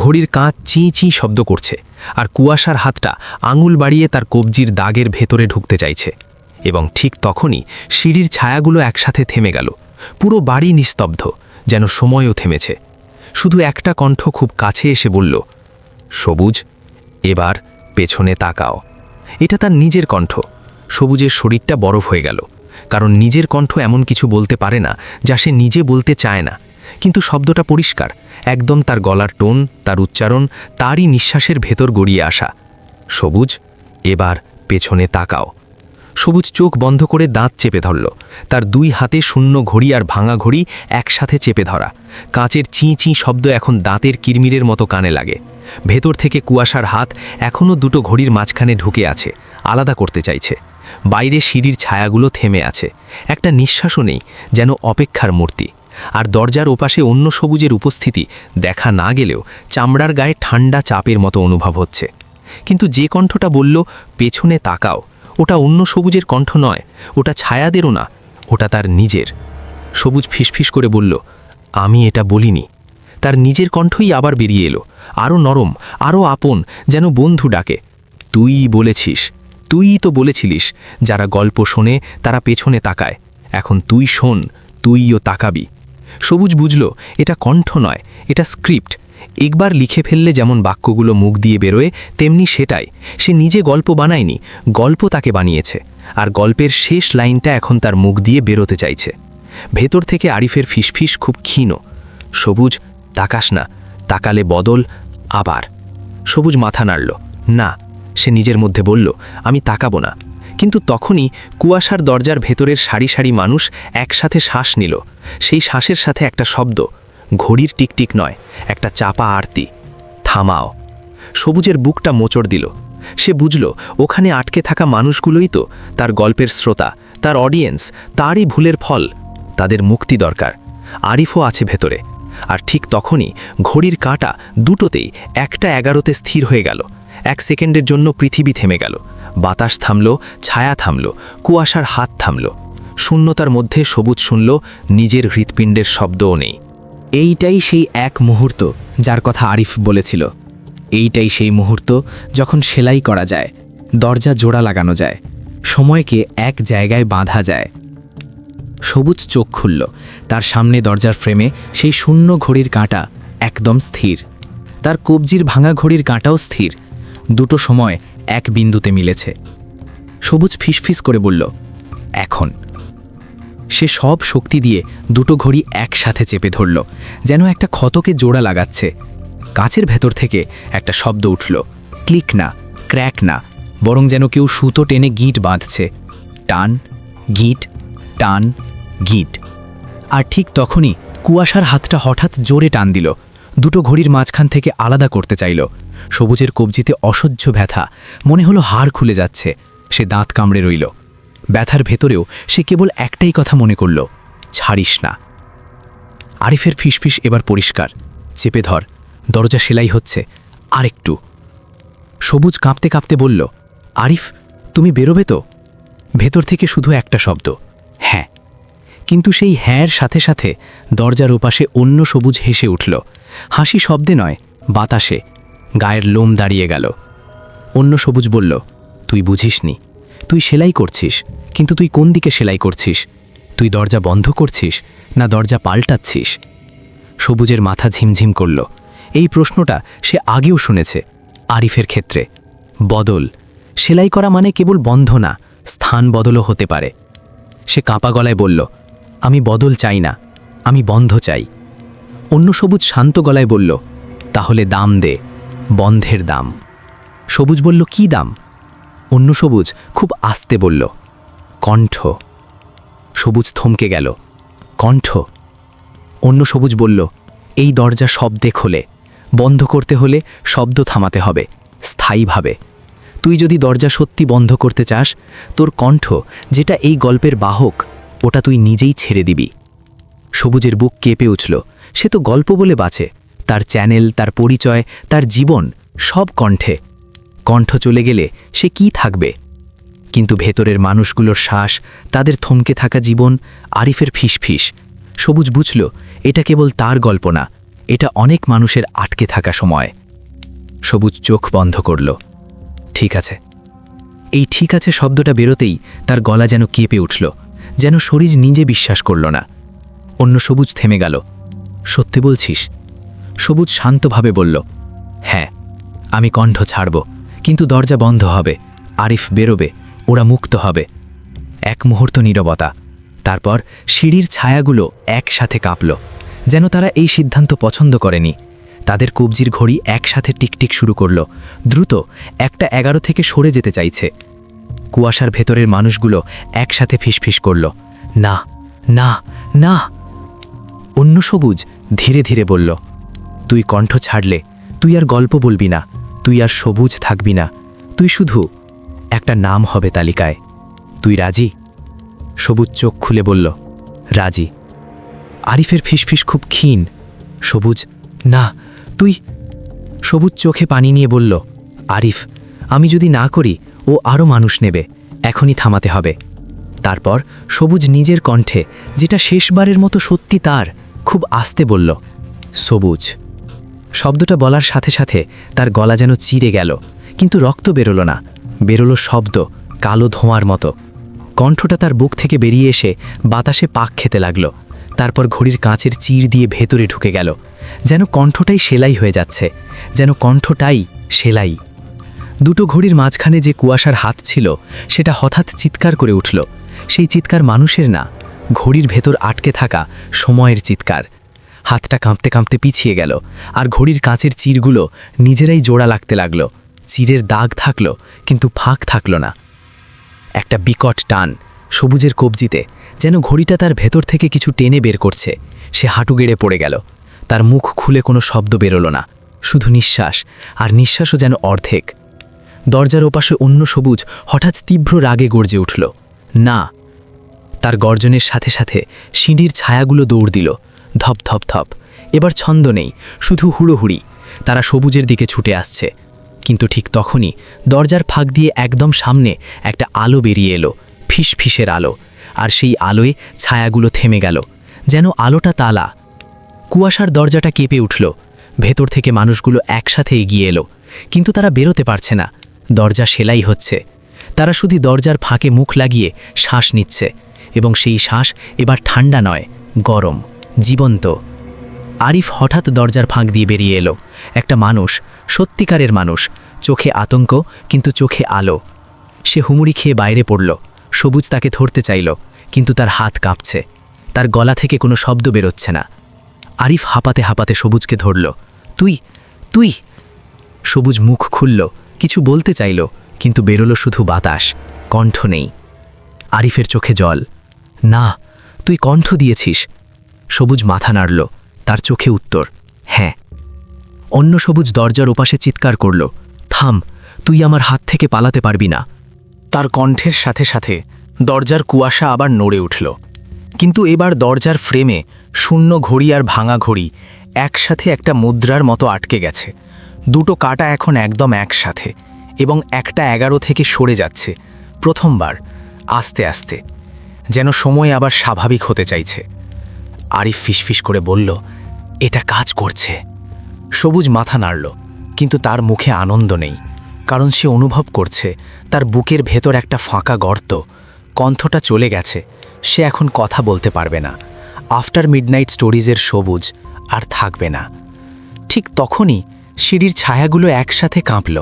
ঘড়ির কাঁচ চি চি শব্দ করছে, আর কুয়াশার হাতটা আঙুল বাড়িয়ে তার কবজির দাগের ভেতরে ঢুকতে চাইছে। এবং ঠিক তখনই সিঁড়ির ছায়াগুলো একসাথে থেমে গেল। পুরো বাড়ি নিস্তব্ধ, যেন সময়ও থেমেছে। শুধু একটা কণ্ঠ খুব কাছে এসে বলল, সবুজ, এবার পেছনে তাকাও। এটা তার নিজের কণ্ঠ। সবুজের শরীরটা বরফ হয়ে গেল, কারণ নিজের কণ্ঠ এমন কিছু বলতে পারে না যা সে নিজে বলতে চায় না। কিন্তু শব্দটা পরিষ্কার, একদম তার গলার টোন, তার উচ্চারণ, তারই নিঃশ্বাসের ভেতর গড়িয়ে আসা। সবুজ, এবার পেছনে তাকাও। সবুজ চোখ বন্ধ করে দাঁত চেপে ধরল। তার 2 হাতে শূন্য ঘড়ি আর ভাঙা ঘড়ি একসাথে চেপে ধরা। কাঁচের চিঁ চিঁ শব্দ এখন দাঁতের কিরমিরের মতো কানে লাগে। ভেতর থেকে কুয়াশার হাত এখনও দুটো ঘড়ির মাঝখানে ঢুকে আছে, আলাদা করতে চাইছে। বাইরে সিঁড়ির ছায়াগুলো থেমে আছে, একটা নিঃশ্বাসও নেই, যেন অপেক্ষার মূর্তি। আর দরজার ওপাশে অন্য সবুজের উপস্থিতি দেখা না গেলেও চামড়ার গায়ে ঠান্ডা চাপের মতো অনুভব হচ্ছে। কিন্তু যে কণ্ঠটা বলল পেছনে তাকাও, ওটা অন্য সবুজের কণ্ঠ নয়, ওটা ছায়াদেরও না, ওটা তার নিজের। সবুজ ফিসফিস করে বলল, আমি এটা বলিনি। তার নিজের কণ্ঠই আবার বেরিয়ে এলো, আরও নরম, আরও আপন, যেন বন্ধু ডাকে। তুই বলেছিস, তুই তো বলেছিলিস, যারা গল্প শোনে তারা পেছনে তাকায়। এখন তুই শোন, তুইও তাকাবি। সবুজ বুঝল এটা কণ্ঠ নয়, এটা স্ক্রিপ্ট। একবার লিখে ফেললে যেমন বাক্যগুলো মুখ দিয়ে বেরোয়, তেমনি সেটাই। সে নিজে গল্প বানায়নি, গল্প তাকে বানিয়েছে। আর গল্পের শেষ লাইনটা এখন তার মুখ দিয়ে বেরোতে চাইছে। ভেতর থেকে আরিফের ফিসফিস খুব ক্ষীণ, সবুজ তাকাস না, তাকালে বদল। আবার সবুজ মাথা নাড়ল, না। সে নিজের মধ্যে বলল, আমি তাকাবো না। কিন্তু তখনই কুয়াশার দরজার ভেতরের সারি সারি মানুষ একসাথে শ্বাস নিল। সেই শ্বাসের সাথে একটা শব্দ, ঘড়ির টিকটিক নয়, একটা চাপা আরতি। থামাও। সবুজের বুকটা মোচড় দিল। সে বুঝল ওখানে আটকে থাকা মানুষগুলোই তো তার গল্পের শ্রোতা, তার অডিয়েন্স, তারই ভুলের ফল। তাদের মুক্তি দরকার। আরিফও আছে ভেতরে। আর ঠিক তখনই ঘড়ির কাঁটা দুটোতেই 1:11 স্থির হয়ে গেল। 1 সেকেন্ডের জন্য পৃথিবী থেমে গেল। বাতাস থামল, ছায়া থামল, কুয়াশার হাত থামল। শূন্যতার মধ্যে সবুজ শুনল নিজের হৃৎপিণ্ডের শব্দও নেই। এইটাই সেই এক মুহূর্ত যার কথা আরিফ বলেছিল। এইটাই সেই মুহূর্ত যখন সেলাই করা যায়, দরজা জোড়া লাগানো যায়, সময়কে এক জায়গায় বাঁধা যায়। সবুজ চোখ খুলল। তার সামনে দরজার ফ্রেমে সেই শূন্য ঘড়ির কাঁটা একদম স্থির। তার কবজির ভাঙা ঘড়ির কাঁটাও স্থির। দুটো সময় এক বিন্দুতে মিলেছে। সবুজ ফিসফিস করে বলল, এখন। সে সব শক্তি দিয়ে দুটো ঘড়ি একসাথে চেপে ধরল, যেন একটা ক্ষতকে জোড়া লাগাচ্ছে। কাঁচের ভেতর থেকে একটা শব্দ উঠল, ক্লিক না, ক্র্যাক না, বরং যেন কেউ সুতো টেনে গিঁট বাঁধছে। টান, গিঁট, টান, গিঁট। আর ঠিক তখনই কুয়াশার হাতটা হঠাৎ জোরে টান দিল, দুটো ঘড়ির মাঝখান থেকে আলাদা করতে চাইল। সবুজের কবজিতে অসহ্য ব্যথা, মনে হলো হাড় খুলে যাচ্ছে। সে দাঁত কামড়ে রইল। ব্যথার ভেতরেও সে কেবল একটাই কথা মনে করল, ছাড়িস না। আরিফের ফিসফিস এবার পরিষ্কার, চেপে ধর, দরজা সেলাই হচ্ছে, আরেকটু। সবুজ কাঁপতে কাঁপতে বলল, আরিফ, তুমি বেরোবে তো? ভেতর থেকে শুধু একটা শব্দ, হ্যাঁ। কিন্তু সেই হ্যাঁর সাথে সাথে দরজার ওপাশে অন্য সবুজ হেসে উঠল। হাসি শব্দে নয়, বাতাসে। গায়ের লোম দাঁড়িয়ে গেল। অন্য সবুজ বলল, তুই বুঝিসনি। তুই সেলাই করছিস, কিন্তু তুই কোন দিকে সেলাই করছিস? তুই দরজা বন্ধ করছিস না দরজা পাল্টাচ্ছিস? সবুজের মাথা ঝিমঝিম করল। এই প্রশ্নটা সে আগেও শুনেছে, আরিফের ক্ষেত্রে। বদল, সেলাই করা মানে কেবল বন্ধ না, স্থান বদলও হতে পারে। সে কাঁপা গলায় বলল, আমি বদল চাই না, আমি বন্ধ চাই। অন্য সবুজ শান্ত গলায় বলল, তাহলে দাম দে, বন্ধের দাম। সবুজ বলল, কি দাম? অন্য সবুজ খুব আস্তে বলল, কণ্ঠ। সবুজ থমকে গেল, কণ্ঠ? অন্য সবুজ বলল, এই দরজা শব্দে খোলে, বন্ধ করতে হলে শব্দ থামাতে হবে, স্থায়ীভাবে। তুই যদি দরজা সত্যি বন্ধ করতে চাস, তোর কণ্ঠ, যেটা এই গল্পের বাহক, ওটা তুই নিজেই ছেড়ে দিবি। সবুজের বুক কেঁপে উঠল। সে তো গল্প বলে বাঁচে, তার চ্যানেল, তার পরিচয়, তার জীবন, সব কণ্ঠে। কণ্ঠ চলে গেলে সে কি থাকবে? কিন্তু ভেতরের মানুষগুলোর শ্বাস, তাদের থমকে থাকা জীবন, আরিফের ফিসফিস। সবুজ বুঝল এটা কেবল তার গল্প না, এটা অনেক মানুষের আটকে থাকা সময়। সবুজ চোখ বন্ধ করল। ঠিক আছে। এই ঠিক আছে শব্দটা বেরোতেই তার গলা যেন কেঁপে উঠল, যেন শরীর নিজে বিশ্বাস করল না। অন্য সবুজ থেমে গেল। সত্যি বলছিস? সবুজ শান্তভাবে বলল, হ্যাঁ, আমি কণ্ঠ ছাড়ব, কিন্তু দরজা বন্ধ হবে, আরিফ বেরোবে, ওরা মুক্ত হবে। এক মুহূর্ত নীরবতা। তারপর সিঁড়ির ছায়াগুলো একসাথে কাঁপল, যেন তারা এই সিদ্ধান্ত পছন্দ করেনি। তাদের কবজির ঘড়ি একসাথে টিকটিক শুরু করল, দ্রুত 1:11 থেকে সরে যেতে চাইছে। কুয়াশার ভেতরের মানুষগুলো একসাথে ফিসফিস করল, না, না, না। অন্য সবুজ ধীরে ধীরে বলল, তুই কণ্ঠ ছাড়লে তুই আর গল্প বলবি না, তুই আর সবুজ থাকবি না, তুই শুধু একটা নাম হবে তালিকায়, তুই রাজি? সবুজ চোখ খুলে বলল, রাজি। আরিফের ফিসফিস খুব ক্ষীণ। সবুজ, না, তুই। সবুজ চোখে পানি নিয়ে বলল, আরিফ, আমি যদি না করি ও আরও মানুষ নেবে, এখনই থামাতে হবে। তারপর সবুজ নিজের কণ্ঠে, যেটা শেষবারের মতো সত্যি তার, খুব আস্তে বলল, সবুজ। শব্দটা বলার সাথে সাথে তার গলা যেন চিরে গেল, কিন্তু রক্ত বেরোলো না, বেরোলো শব্দ, কালো ধোঁয়ার মতো। কণ্ঠটা তার বুক থেকে বেরিয়ে এসে বাতাসে পাক খেতে লাগলো। তারপর ঘড়ির কাঁচের চির দিয়ে ভেতরে ঢুকে গেল, যেন কণ্ঠটাই সেলাই হয়ে যাচ্ছে, যেন কণ্ঠটাই সেলাই। দুটো ঘড়ির মাঝখানে যে কুয়াশার হাত ছিল, সেটা হঠাৎ চিৎকার করে উঠল। সেই চিৎকার মানুষের না, ঘড়ির ভেতর আটকে থাকা সময়ের চিৎকার। হাতটা কাঁপতে কাঁপতে পিছিয়ে গেল, আর ঘড়ির কাঁচের চিরগুলো নিজেরাই জোড়া লাগতে লাগলো। চিরের দাগ থাকলো, কিন্তু ফাঁক থাকলো না। একটা বিকট টান সবুজের কবজিতে, যেন ঘড়িটা তার ভেতর থেকে কিছু টেনে বের করছে। সে হাঁটু গেড়ে পড়ে গেল। তার মুখ খুলে কোনো শব্দ বেরোলো না, শুধু নিঃশ্বাস, আর নিঃশ্বাসও যেন অর্ধেক। দরজার ওপাশে অন্য সবুজ হঠাৎ তীব্র রাগে গর্জে উঠল, না। তার গর্জনের সাথে সাথে সিঁড়ির ছায়াগুলো দৌড় দিল, ধপ ধপ ধপ। এবার ছন্দ নেই, শুধু হুড়োহুড়ি। তারা সবুজের দিকে ছুটে আসছে। কিন্তু ঠিক তখনই দরজার ফাঁক দিয়ে একদম সামনে একটা আলো বেরিয়ে এলো, ফিসফিসের আলো। আর সেই আলোয় ছায়াগুলো থেমে গেল, যেন আলোটা তালা। কুয়াশার দরজাটা কেঁপে উঠল। ভেতর থেকে মানুষগুলো একসাথে এগিয়ে এলো, কিন্তু তারা বেরোতে পারছে না। দরজা সেলাই হচ্ছে। তারা শুধু দরজার ফাঁকে মুখ লাগিয়ে শ্বাস নিচ্ছে, এবং সেই শ্বাস এবার ঠান্ডা নয়, গরম, জীবন্ত। আরিফ হঠাৎ দরজার ফাঁক দিয়ে বেরিয়ে এলো। একটা মানুষ, সত্যিকারের মানুষ, চোখে আতঙ্ক কিন্তু চোখে আলো। সে হুমুড়ি খেয়ে বাইরে পড়ল। সবুজ তাকে ধরতে চাইল, কিন্তু তার হাত কাঁপছে, তার গলা থেকে কোনো শব্দ বেরোচ্ছে না। আরিফ হাঁপাতে হাঁপাতে সবুজকে ধরল। তুই তুই সবুজ মুখ খুলল, কিছু বলতে চাইল, কিন্তু বেরোলো শুধু বাতাস, কণ্ঠ নেই। আরিফের চোখে জল। না, তুই কণ্ঠ দিয়েছিস। সবুজ মাথা নাড়ল, তার চোখে উত্তর, হ্যাঁ। অন্য সবুজ দরজার ওপাশে চিৎকার করল, থাম, তুই আমার হাত থেকে পালাতে পারবি না। তার কণ্ঠের সাথে সাথে দরজার কুয়াশা আবার নড়ে উঠল, কিন্তু এবার দরজার ফ্রেমে শূন্য ঘড়ি আর ভাঙা ঘড়ি একসাথে একটা মুদ্রার মতো আটকে গেছে। দুটো কাঁটা এখন একদম একসাথে, এবং একটা 11 থেকে সরে যাচ্ছে, প্রথমবার, আস্তে আস্তে, যেন সময় আবার স্বাভাবিক হতে চাইছে। আরিফ ফিসফিস করে বলল, এটা কাজ করছে। সবুজ মাথা নাড়ল, কিন্তু তার মুখে আনন্দ নেই, কারণ সে অনুভব করছে তার বুকের ভেতর একটা ফাঁকা গর্ত। কণ্ঠটা চলে গেছে, সে এখন কথা বলতে পারবে না। আফটার মিডনাইট স্টোরিজের সবুজ আর থাকবে না। ঠিক তখনই সিঁড়ির ছায়াগুলো একসাথে কাঁপল,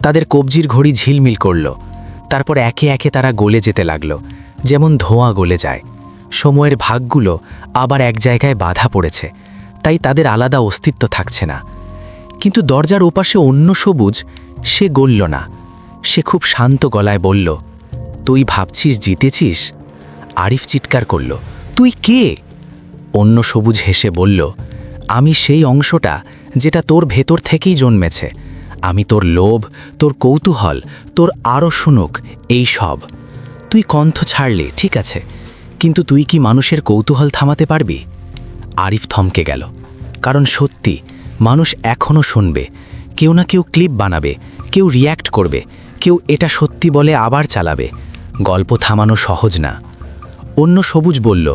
তাদের কবজির ঘড়ি ঝিলমিল করল। তারপর একে একে তারা গলে যেতে লাগল, যেমন ধোঁয়া গলে যায়। সময়ের ভাগগুলো আবার এক জায়গায় বাধা পড়েছে, তাই তাদের আলাদা অস্তিত্ব থাকছে না। কিন্তু দরজার ওপাশে অন্য সবুজ, সে গলল না। সে খুব শান্ত গলায় বলল, তুই ভাবছিস জিতেছিস? আরিফ চিৎকার করল, তুই কে? অন্য সবুজ হেসে বলল, আমি সেই অংশটা যেটা তোর ভেতর থেকেই জন্মেছে। আমি তোর লোভ, তোর কৌতূহল, তোর আরও শুনুক এই সব। তুই কণ্ঠ ছাড়লি, ঠিক আছে, কিন্তু তুই কি মানুষের কৌতূহল থামাতে পারবি? আরিফ থমকে গেল, কারণ সত্যি মানুষ এখনও শুনবে। কেউ না কেউ ক্লিপ বানাবে, কেউ রিয়্যাক্ট করবে, কেউ এটা সত্যি বলে আবার চালাবে। গল্প থামানো সহজ না। অন্য সবুজ বলল,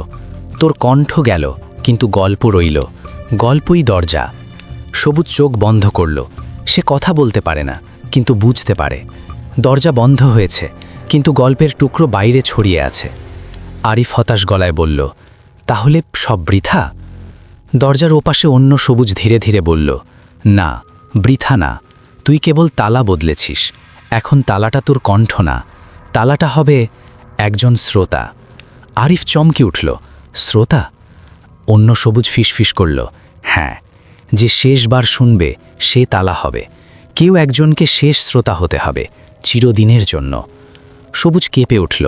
তোর কণ্ঠ গেল, কিন্তু গল্প রইল। গল্পই দরজা। সবুজ চোখ বন্ধ করল। সে কথা বলতে পারে না, কিন্তু বুঝতে পারে। দরজা বন্ধ হয়েছে, কিন্তু গল্পের টুকরো বাইরে ছড়িয়ে আছে। আরিফ হতাশ গলায় বলল, তাহলে সব বৃথা? দরজার ওপাশে অন্য সবুজ ধীরে ধীরে বলল, না, বৃথা না। তুই কেবল তালা বদলেছিস। এখন তালাটা তোর কণ্ঠ না, তালাটা হবে একজন শ্রোতা। আরিফ চমকে উঠল, শ্রোতা? অন্য সবুজ ফিসফিস করল, হ্যাঁ, যে শেষবার শুনবে সে তালা হবে। কেউ একজনকে শেষ শ্রোতা হতে হবে, চিরদিনের জন্য। সবুজ কেঁপে উঠল,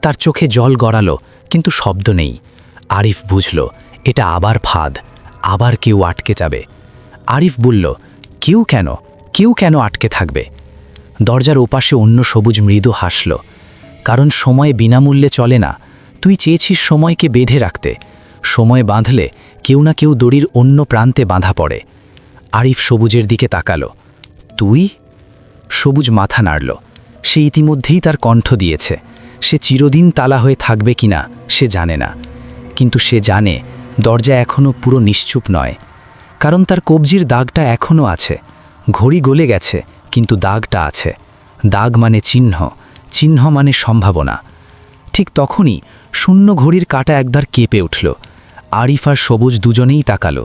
তার চোখে জল গড়ালো, কিন্তু শব্দ নেই। আরিফ বুঝল, এটা আবার ফাঁদ, আবার কেউ আটকে যাবে। আরিফ বলল, কেউ কেন? কেউ কেন আটকে থাকবে? দরজার ওপাশে অন্য সবুজ মৃদু হাসল, কারণ সময় বিনামূল্যে চলে না। তুই চেয়েছিস সময়কে বেঁধে রাখতে। সময় বাঁধলে কেউ না কেউ দড়ির অন্য প্রান্তে বাঁধা পড়ে। আরিফ সবুজের দিকে তাকালো। তুই? সবুজ মাথা নাড়ল। সে ইতিমধ্যেই তার কণ্ঠ দিয়েছে। সে চিরদিন তালা হয়ে থাকবে কিনা সে জানে না, কিন্তু সে জানে দরজা এখনও পুরো নিশ্চুপ নয়, কারণ তার কবজির দাগটা এখনও আছে। ঘড়ি গলে গেছে, কিন্তু দাগটা আছে। দাগ মানে চিহ্ন, চিহ্ন মানে সম্ভাবনা। ঠিক তখনই শূন্য ঘড়ির কাঁটা একবার কেঁপে উঠল। আরিফ আর সবুজ দুজনেই তাকালো।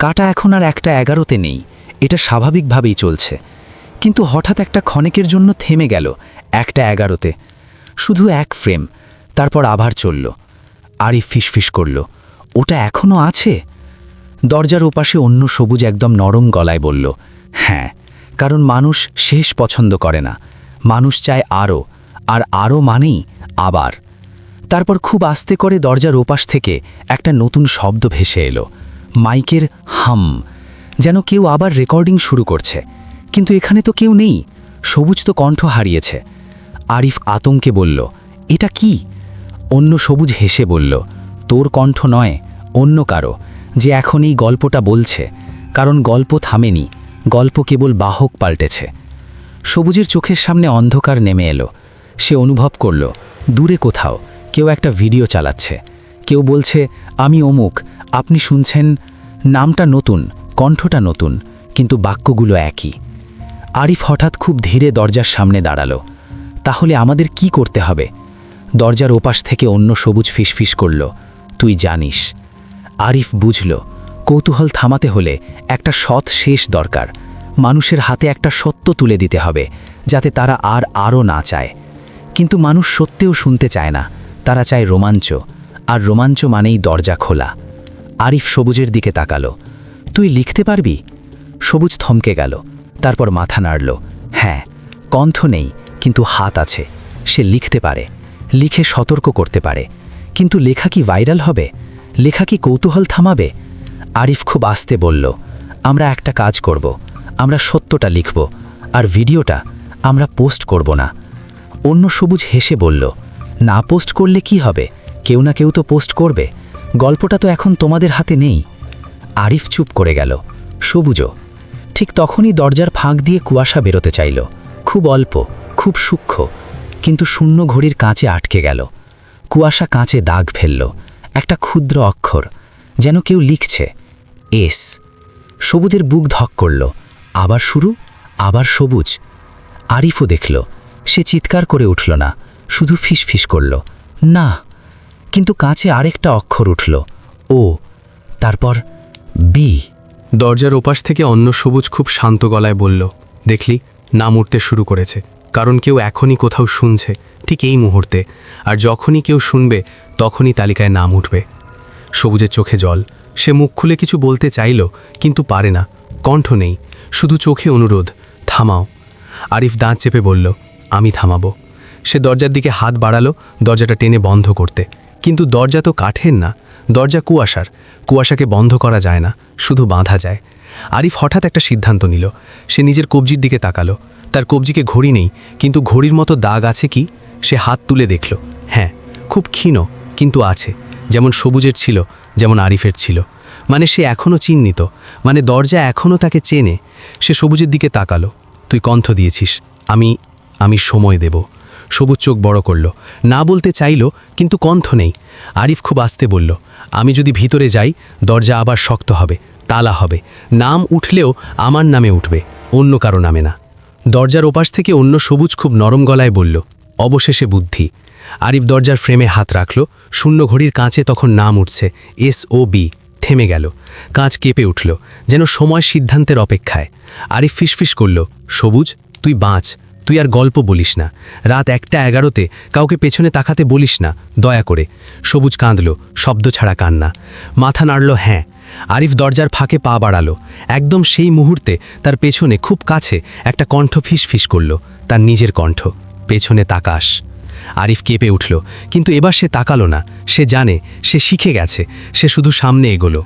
কাঁটা এখন আর 1:11-তে নেই, এটা স্বাভাবিকভাবেই চলছে। কিন্তু হঠাৎ একটা ক্ষণেকের জন্য থেমে গেল 1:11-তে। শুধু এক ফ্রেম, তারপর আবার চলল। আরিফ ফিসফিস করল, ওটা এখনও আছে? দরজার ওপাশে অন্য সবুজ একদম নরম গলায় বলল, হ্যাঁ, কারণ মানুষ শেষ পছন্দ করে না। মানুষ চায় আরও, আর আরও মানেই আবার। তারপর খুব আস্তে করে দরজার ওপাশ থেকে একটা নতুন শব্দ ভেসে এলো, মাইকের হাম, যেন কেউ আবার রেকর্ডিং শুরু করছে। কিন্তু এখানে তো কেউ নেই, সবুজ তো কণ্ঠ হারিয়েছে। আরিফ আতঙ্কে বলল, এটা কি? অন্য সবুজ হেসে বলল, তোর কণ্ঠ নয়, অন্য কারো, যে এখন এই গল্পটা বলছে। কারণ গল্প থামেনি, গল্প কেবল বাহক পাল্টেছে। সবুজের চোখের সামনে অন্ধকার নেমে এলো। সে অনুভব করল দূরে কোথাও কেউ একটা ভিডিও চালাচ্ছে। কেউ বলছে, আমি অমুক, আপনি শুনছেন। নামটা নতুন, কণ্ঠটা নতুন, কিন্তু বাক্যগুলো একই। আরিফ হঠাৎ খুব ধীরে দরজার সামনে দাঁড়ালো। তাহলে আমাদের কি করতে হবে? দরজার ওপাশ থেকে অন্য সবুজ ফিসফিস করল, তুই জানিস। আরিফ বুঝল, কৌতূহল থামাতে হলে একটা সৎ শেষ দরকার। মানুষের হাতে একটা সত্য তুলে দিতে হবে, যাতে তারা আর আরও না চায়। কিন্তু মানুষ সত্যিও শুনতে চায় না, তারা চায় রোমাঞ্চ, আর রোমাঞ্চ মানেই দরজা খোলা। আরিফ সবুজের দিকে তাকালো, তুই লিখতে পারবি? সবুজ থমকে গেল, তারপর মাথা নাড়ল। হ্যাঁ, কণ্ঠ নেই, কিন্তু হাত আছে। সে লিখতে পারে, লিখে সতর্ক করতে পারে। কিন্তু লেখা কি ভাইরাল হবে? লেখা কি কৌতূহল থামাবে? আরিফ খুব আস্তে বলল, আমরা একটা কাজ করব, আমরা সত্যটা লিখব, আর ভিডিওটা আমরা পোস্ট করব না। অন্য সবুজ হেসে বলল, না পোস্ট করলে কি হবে? কেউ না কেউ তো পোস্ট করবে। গল্পটা তো এখন তোমাদের হাতে নেই। আরিফ চুপ করে গেল, সবুজও। ঠিক তখনই দরজার ফাঁক দিয়ে কুয়াশা বেরোতে চাইল, খুব অল্প, খুব সূক্ষ্ম, কিন্তু শূন্য ঘড়ির কাঁচে আটকে গেল। কুয়াশা কাঁচে দাগ ফেলল, একটা ক্ষুদ্র অক্ষর, যেন কেউ লিখছে, এস। সবুজের বুক ধক করল, আবার শুরু, আবার সবুজ। আরিফও দেখল, সে চিৎকার করে উঠল না, শুধু ফিসফিস করল, না। কিন্তু কাঁচে আরেকটা অক্ষর উঠল, ও, তারপর বি। দরজার ওপাশ থেকে অন্য সবুজ খুব শান্ত গলায় বলল, দেখলি, নাম উঠতে শুরু করেছে। কারণ কেউ এখনই কোথাও শুনছে, ঠিক এই মুহূর্তে। আর যখনই কেউ শুনবে, তখনই তালিকায় নাম উঠবে। সবুজের চোখে জল। সে মুখ খুলে কিছু বলতে চাইল, কিন্তু পারে না। কণ্ঠ নেই, শুধু চোখে অনুরোধ, থামাও। আরিফ দাঁত চেপে বলল, আমি থামাবো। সে দরজার দিকে হাত বাড়ালো, দরজাটা টেনে বন্ধ করতে। কিন্তু দরজা তো কাঠের না, দরজা কুয়াশার। কুয়াশাকে বন্ধ করা যায় না, শুধু বাঁধা যায়। আরিফ হঠাৎ একটা সিদ্ধান্ত নিল। সে নিজের কবজির দিকে তাকালো। তার কবজিকে ঘড়ি নেই, কিন্তু ঘড়ির মতো দাগ আছে কি? সে হাত তুলে দেখল, হ্যাঁ, খুব ক্ষীণ, কিন্তু আছে। যেমন সবুজের ছিল, যেমন আরিফের ছিল। মানে সে এখনও চিহ্নিত, মানে দরজা এখনও তাকে চেনে। সে সবুজের দিকে তাকালো, তুই কণ্ঠ দিয়েছিস, আমি সময় দেব। সবুজ চোখ বড় করল, না বলতে চাইল, কিন্তু কণ্ঠ নেই। আরিফ খুব আস্তে বলল, আমি যদি ভিতরে যাই, দরজা আবার শক্ত হবে, তালা হবে। নাম উঠলেও আমার নামে উঠবে, অন্য কারো নামে না। দরজার ওপাশ থেকে অন্য সবুজ খুব নরম গলায় বলল, অবশেষে বুদ্ধি। আরিফ দরজার ফ্রেমে হাত রাখল। শূন্য ঘড়ির কাঁচে তখন নাম উঠছে, SOB। থেমে গেল, কাঁচ কেঁপে উঠল, যেন সময় সিদ্ধান্তের অপেক্ষায়। আরিফ ফিসফিস করল, সবুজ, তুই বাঁচ, তুই আর গল্প বলিস না। রাত 1:11-তে কাউকে পেছনে তাকাতে বলিস না, দয়া করে। সবুজ কাঁদল, শব্দ ছাড়া কান্না। মাথা নাড়ল, হ্যাঁ। আরিফ দরজার ফাঁকে পা বাড়ালো। একদম সেই মুহূর্তে তার পেছনে খুব কাছে একটা কণ্ঠ ফিসফিস করল, তার নিজের কণ্ঠ, পেছনে তাকাস। আরিফ কেঁপে উঠল, কিন্তু এবার সে তাকালো না। সে জানে, সে শিখে গেছে। সে শুধু সামনে এগোলো।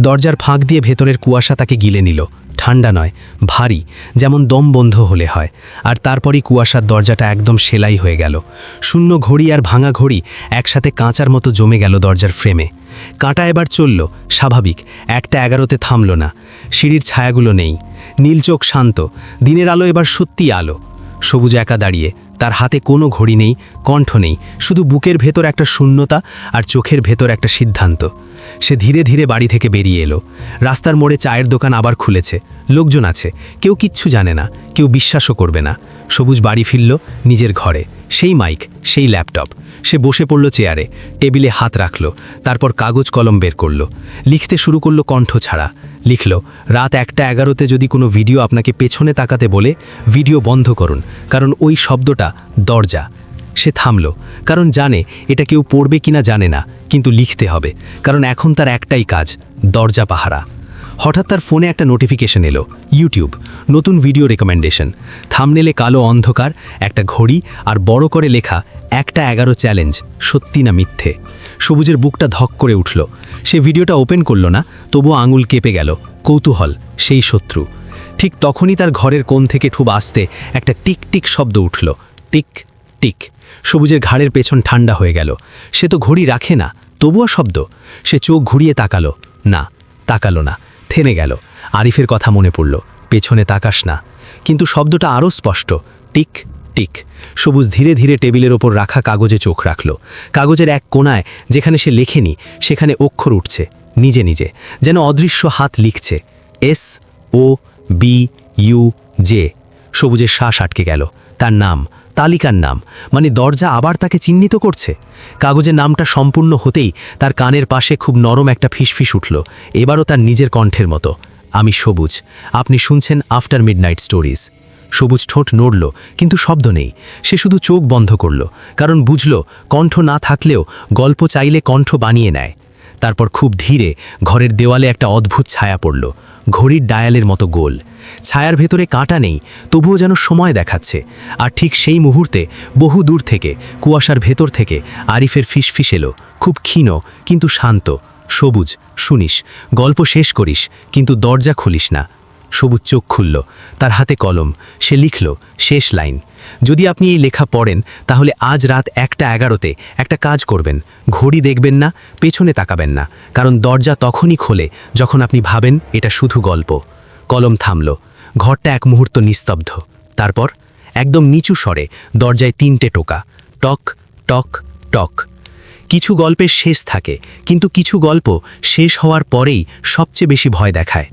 দরজার ফাঁক দিয়ে ভেতরের কুয়াশা তাকে গিলে নিল, ঠান্ডা নয়, ভারী, যেমন দম বন্ধ হলে হয়। আর তারপরই কুয়াশার দরজাটা একদম সেলাই হয়ে গেল। শূন্য ঘড়ি আর ভাঙা ঘড়ি একসাথে কাঁচার মতো জমে গেল দরজার ফ্রেমে। কাঁটা এবার চলল, স্বাভাবিক, 1:11 থামল না। সিঁড়ির ছায়াগুলো নেই, নীল চোখ শান্ত, দিনের আলো এবার সত্যিই আলো। সবুজ একা দাঁড়িয়ে, তার হাতে কোনো ঘড়ি নেই, কণ্ঠ নেই, শুধু বুকের ভেতর একটা শূন্যতা আর চোখের ভেতর একটা সিদ্ধান্ত। সে ধীরে ধীরে বাড়ি থেকে বেরিয়ে এলো। রাস্তার মোড়ে চায়ের দোকান আবার খুলেছে, লোকজন আছে, কেউ কিচ্ছু জানে না, কেউ বিশ্বাসও করবে না। সবুজ বাড়ি ফিরল নিজের ঘরে, সেই মাইক, সেই ল্যাপটপ। সে বসে পড়ল চেয়ারে, টেবিলে হাত রাখল, তারপর কাগজ কলম বের করল, লিখতে শুরু করলো কণ্ঠ ছাড়া। লিখল, রাত 1:11 যদি কোনো ভিডিও আপনাকে পেছনে তাকাতে বলে, ভিডিও বন্ধ করুন, কারণ ওই শব্দটা দরজা। সে থামল, কারণ জানে এটা কেউ পড়বে কিনা জানে না, কিন্তু লিখতে হবে, কারণ এখন তার একটাই কাজ, দরজা পাহারা। হঠাৎ তার ফোনে একটা নোটিফিকেশন এলো, ইউটিউব, নতুন ভিডিও রেকমেন্ডেশন। থাম্বনেলে কালো অন্ধকার, একটা ঘড়ি আর বড় করে লেখা 1:11 চ্যালেঞ্জ, সত্যি না মিথ্যে। সবুজের বুকটা ধক করে উঠল। সে ভিডিওটা ওপেন করল না, তবুও আঙুল কেঁপে গেল, কৌতূহল, সেই শত্রু। ঠিক তখনই তার ঘরের কোণ থেকে খুব আস্তে একটা টিক টিক শব্দ উঠল, টিক টিক। সবুজের ঘাড়ের পেছন ঠান্ডা হয়ে গেল। সে তো ঘড়ি রাখে না, তবুও শব্দ। সে চোখ ঘুরিয়ে তাকালো, না, তাকালো না, থেমে গেল। আরিফের কথা মনে পড়ল, পেছনে তাকাস না। কিন্তু শব্দটা আরও স্পষ্ট, টিক টিক। সবুজ ধীরে ধীরে টেবিলের ওপর রাখা কাগজে চোখ রাখল। কাগজের এক কোণায়, যেখানে সে লেখেনি, সেখানে অক্ষর উঠছে নিজে নিজে, যেন অদৃশ্য হাত লিখছে, SOBUJ। সবুজের শ্বাস আটকে গেল। তার নাম, তালিকার নাম, মানে দরজা আবার তাকে চিহ্নিত করছে। কাগজের নামটা সম্পূর্ণ হতেই তার কানের পাশে খুব নরম একটা ফিসফিস উঠল, এবারও তার নিজের কণ্ঠের মতো, আমি সবুজ, আপনি শুনছেন আফটার মিডনাইট স্টোরিজ। সবুজ ঠোঁট নড়ল, কিন্তু শব্দ নেই। সে শুধু চোখ বন্ধ করল, কারণ বুঝল কণ্ঠ না থাকলেও গল্প চাইলে কণ্ঠ বানিয়ে নেয়। তারপর খুব ধীরে ঘরের দেওয়ালে একটা অদ্ভুত ছায়া পড়ল, ঘড়ির ডায়ালের মতো গোল। ছায়ার ভেতরে কাঁটা নেই, তবুও যেন সময় দেখাচ্ছে। আর ঠিক সেই মুহূর্তে বহু দূর থেকে, কুয়াশার ভেতর থেকে আরিফের ফিসফিস এলো, খুব ক্ষীণ কিন্তু শান্ত, সবুজ, শুনিস, গল্প শেষ করিস, কিন্তু দরজা খুলিস না। সবুজ চোখ খুলল, তার হাতে কলম। সে লিখল, শেষ লাইন, যদি আপনি এই লেখা পড়েন, তাহলে আজ রাত 1:11 একটা কাজ করবেন, ঘড়ি দেখবেন না, পেছনে তাকাবেন না, কারণ দরজা তখনই খোলে যখন আপনি ভাবেন এটা শুধু গল্প। কলম থামল, ঘরটা এক মুহূর্ত নিস্তব্ধ। তারপর একদম নিচু স্বরে দরজায় 3টে টোকা, টক টক টক। কিছু গল্পের শেষ থাকে, কিন্তু কিছু গল্প শেষ হওয়ার পরেই সবচেয়ে বেশি ভয় দেখায়।